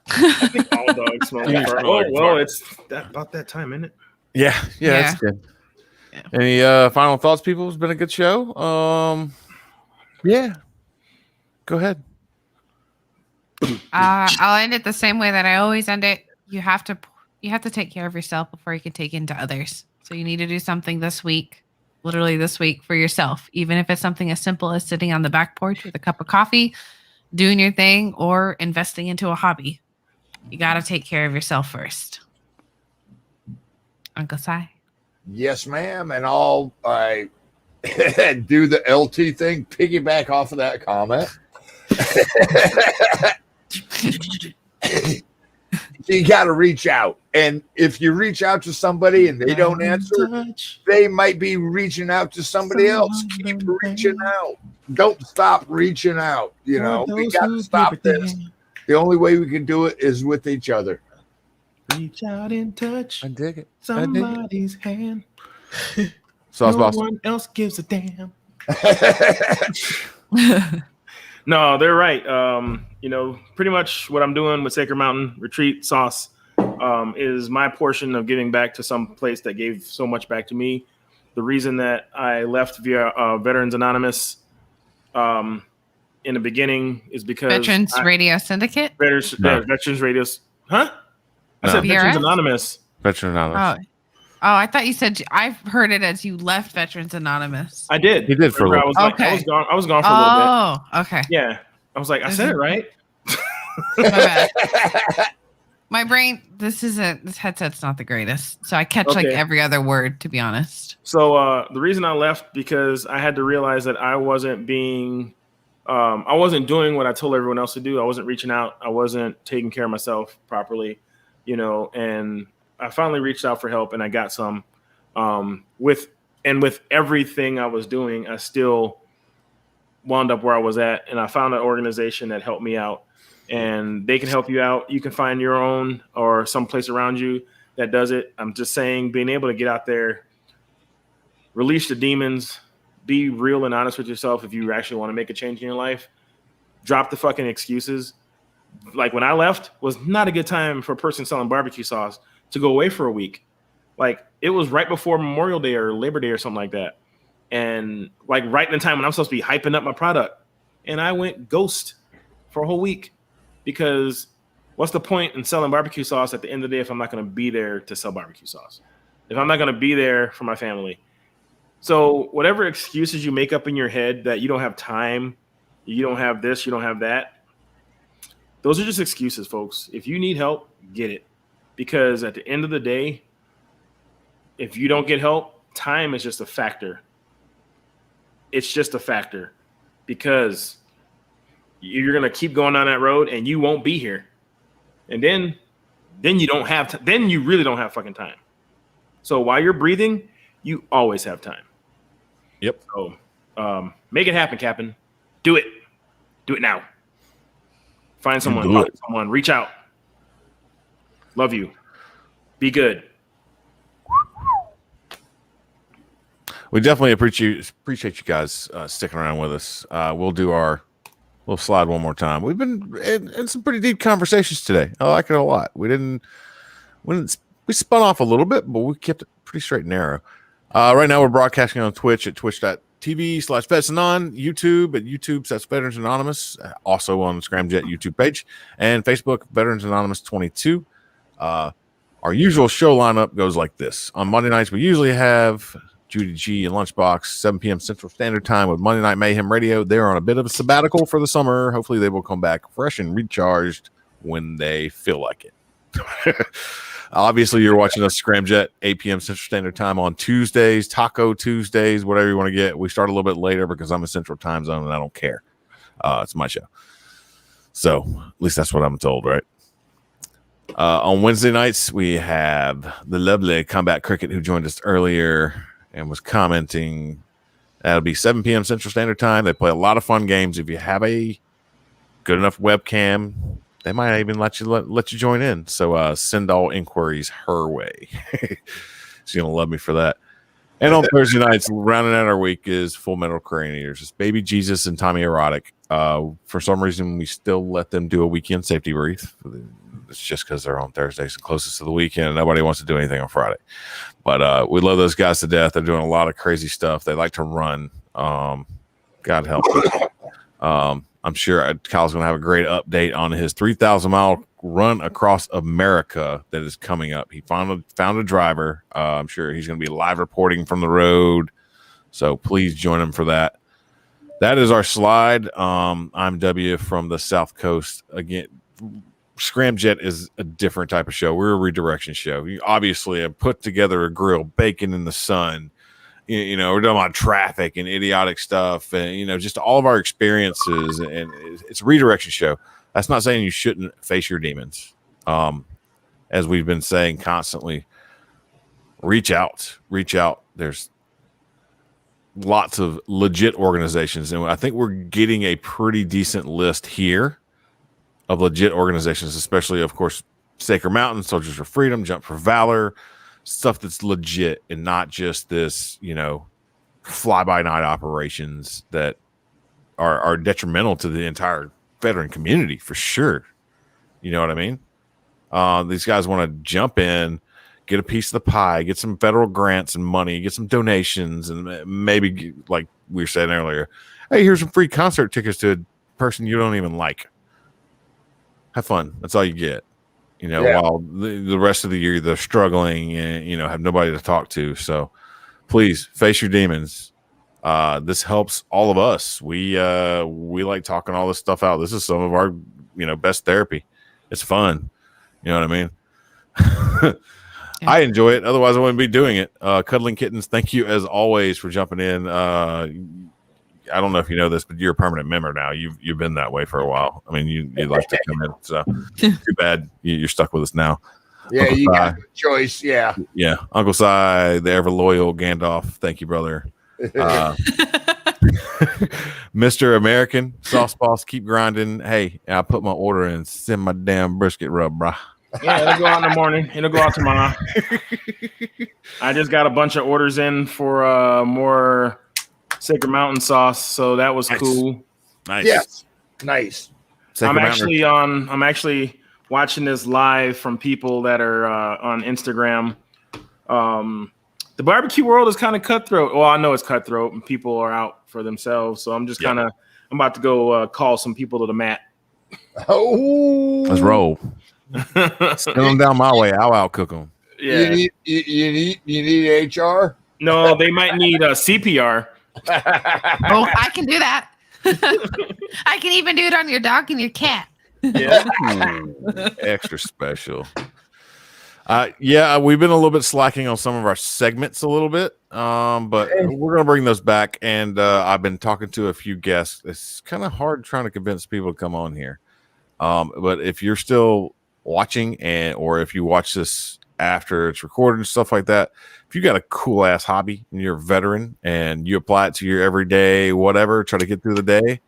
I think all dogs smell like fart. Oh, well, it's about that time, isn't it?
Yeah, that's good. Yeah. Any final thoughts, people? It's been a good show. Yeah. Go ahead.
I'll end it the same way that I always end it. You have to take care of yourself before you can take into others. So you need to do something this week, literally this week, for yourself, even if it's something as simple as sitting on the back porch with a cup of coffee, doing your thing, or investing into a hobby. You got to take care of yourself first. Uncle Si?
Yes, ma'am. And I do the LT thing, piggyback off of that comment. You got to reach out. And if you reach out to somebody and they don't answer, they might be reaching out to somebody else. Keep reaching out. Don't stop reaching out. You know, we got to stop this. The only way we can do it is with each other.
Reach out and touch.
I dig it.
Somebody's hand.
Sauce
no
boss.
one else gives a damn. No, they're right. Pretty much what I'm doing with Sacred Mountain Retreat Sauce is my portion of giving back to some place that gave so much back to me. The reason that I left via Veterans Anonymous in the beginning is because
Veterans Radio Syndicate?
Veterans Radio. Huh? I said
VRS?
Veterans Anonymous.
Veteran Anonymous.
Oh, I thought you said I've heard it as you left Veterans Anonymous.
I did.
He did for a
Remember,
little.
I was gone for a little bit.
Oh, okay.
Yeah. I was like, I said it right.
My bad. My brain. This headset's not the greatest, so I catch like every other word. To be honest.
So the reason I left because I had to realize that I wasn't doing what I told everyone else to do. I wasn't reaching out. I wasn't taking care of myself properly, and I finally reached out for help and I got some. With everything I was doing, I still wound up where I was at, and I found an organization that helped me out, and they can help you out. You can find your own or someplace around you that does it. I'm just saying, being able to get out there, release the demons, be real and honest with yourself. If you actually want to make a change in your life, drop the fucking excuses. Like when I left was not a good time for a person selling barbecue sauce to go away for a week. Like it was right before Memorial Day or Labor Day or something like that. And like right in the time when I'm supposed to be hyping up my product, and I went ghost for a whole week because what's the point in selling barbecue sauce at the end of the day if I'm not going to be there to sell barbecue sauce? If I'm not going to be there for my family. So whatever excuses you make up in your head that you don't have time, you don't have this, you don't have that, those are just excuses, folks. If you need help, get it. Because at the end of the day, if you don't get help, time is just a factor. It's just a factor because you're going to keep going down that road and you won't be here. And then you don't have then you really don't have fucking time. So while you're breathing, you always have time.
Yep.
So make it happen, Captain. Do it. Do it now. Find someone. Talk to someone. Reach out. Love you. Be good.
We definitely appreciate you guys sticking around with us. We'll slide one more time. We've been in some pretty deep conversations today. I like it a lot. We spun off a little bit, but we kept it pretty straight and narrow. Right now we're broadcasting on Twitch at twitch.tv/VetsAnon, YouTube at YouTube/Veterans Anonymous, also on the Scram Jett YouTube page, and Facebook Veterans Anonymous 22. Our usual show lineup goes like this. On Monday nights, we usually have Judy G and Lunchbox, 7 p.m. Central Standard Time with Monday Night Mayhem Radio. They're on a bit of a sabbatical for the summer. Hopefully they will come back fresh and recharged when they feel like it. Obviously, you're watching us Scram Jett, 8 p.m. Central Standard Time on Tuesdays, Taco Tuesdays, whatever you want to get. We start a little bit later because I'm in Central Time Zone and I don't care. It's my show. So at least that's what I'm told, right? On Wednesday nights, we have the lovely Combat Cricket who joined us earlier and was commenting. That'll be 7 p.m. Central Standard Time. They play a lot of fun games. If you have a good enough webcam, they might even let you join in. So send all inquiries her way. She's gonna love me for that. And on Thursday nights, rounding out our week is Full Metal Crane Eaters. It's Baby Jesus and Tommy Erotic. For some reason, we still let them do a weekend safety brief. It's just because they're on Thursdays and closest to the weekend. And nobody wants to do anything on Friday. But we love those guys to death. They're doing a lot of crazy stuff. They like to run. God help them. I'm sure Kyle's going to have a great update on his 3,000-mile run across America that is coming up. He found a driver. I'm sure he's going to be live reporting from the road. So please join him for that. That is our slide. I'm W from the South Coast. Again, Scram Jett is a different type of show. We're a redirection show. You obviously have put together a grill, bacon in the sun. We're talking about traffic and idiotic stuff and, just all of our experiences. And it's a redirection show. That's not saying you shouldn't face your demons. As we've been saying constantly, reach out. There's lots of legit organizations. And I think we're getting a pretty decent list here of legit organizations, especially, of course, Sacred Mountain, Soldiers for Freedom, Jump for Valor, stuff that's legit and not just this, fly-by-night operations that are detrimental to the entire veteran community for sure. You know what I mean? These guys want to jump in, get a piece of the pie, get some federal grants and money, get some donations, and maybe, like we were saying earlier, hey, here's some free concert tickets to a person you don't even like. Have fun. That's all you get. while the rest of the year they're struggling and, have nobody to talk to. So please face your demons. This helps all of us. We like talking all this stuff out. This is some of our, best therapy. It's fun. You know what I mean? I enjoy it. Otherwise, I wouldn't be doing it. Cuddling Kittens, thank you as always for jumping in. I don't know if you know this, but you're a permanent member now. You've been that way for a while. I mean, you like to come in. So too bad you're stuck with us now.
Yeah,
Uncle
you
Si,
got a choice. Yeah.
Yeah. Uncle Si, the ever loyal Gandalf. Thank you, brother. Mr. American, Sauce Boss, keep grinding. Hey, I put my order in. Send my damn brisket rub, brah.
Yeah, it'll go out in the morning. It'll go out tomorrow. I just got a bunch of orders in for more Sacred Mountain sauce, so that was cool.
Nice.
Yes. Nice.
I'm actually watching this live from people that are on Instagram. The barbecue world is kind of cutthroat. Well, I know it's cutthroat and people are out for themselves. So I'm just I'm about to go call some people to the mat.
Oh,
let's roll. Send them down my way. I'll outcook them.
Yeah. You need HR?
No, they might need a CPR.
Oh, I can do that. I can even do it on your dog and your cat.
Yeah.
Extra special. We've been a little bit slacking on some of our segments a little bit, but we're going to bring those back. And I've been talking to a few guests. It's kind of hard trying to convince people to come on here. But if you're still watching or if you watch this after it's recorded and stuff like that, if you got a cool ass hobby and you're a veteran and you apply it to your everyday whatever, try to get through the day,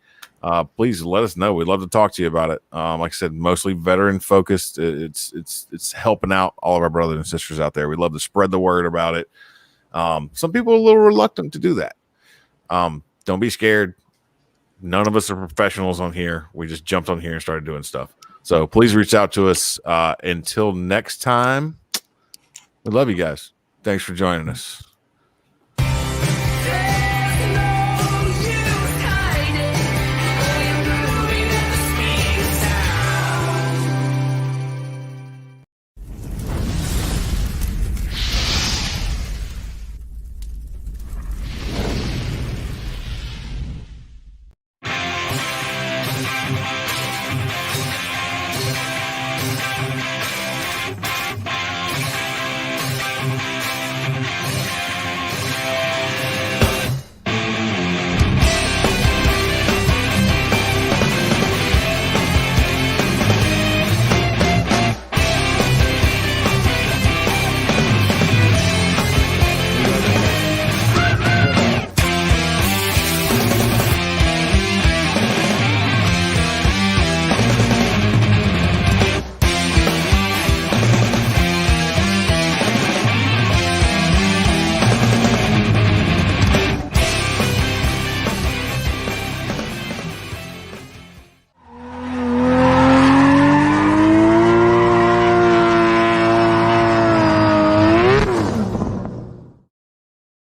please let us know. We'd love to talk to you about it. Like I said, mostly veteran focused. It's helping out all of our brothers and sisters out there. We'd love to spread the word about it. Some people are a little reluctant to do that. Don't be scared. None of us are professionals on here. We just jumped on here and started doing stuff. So please reach out to us. Until next time, we love you guys. Thanks for joining us.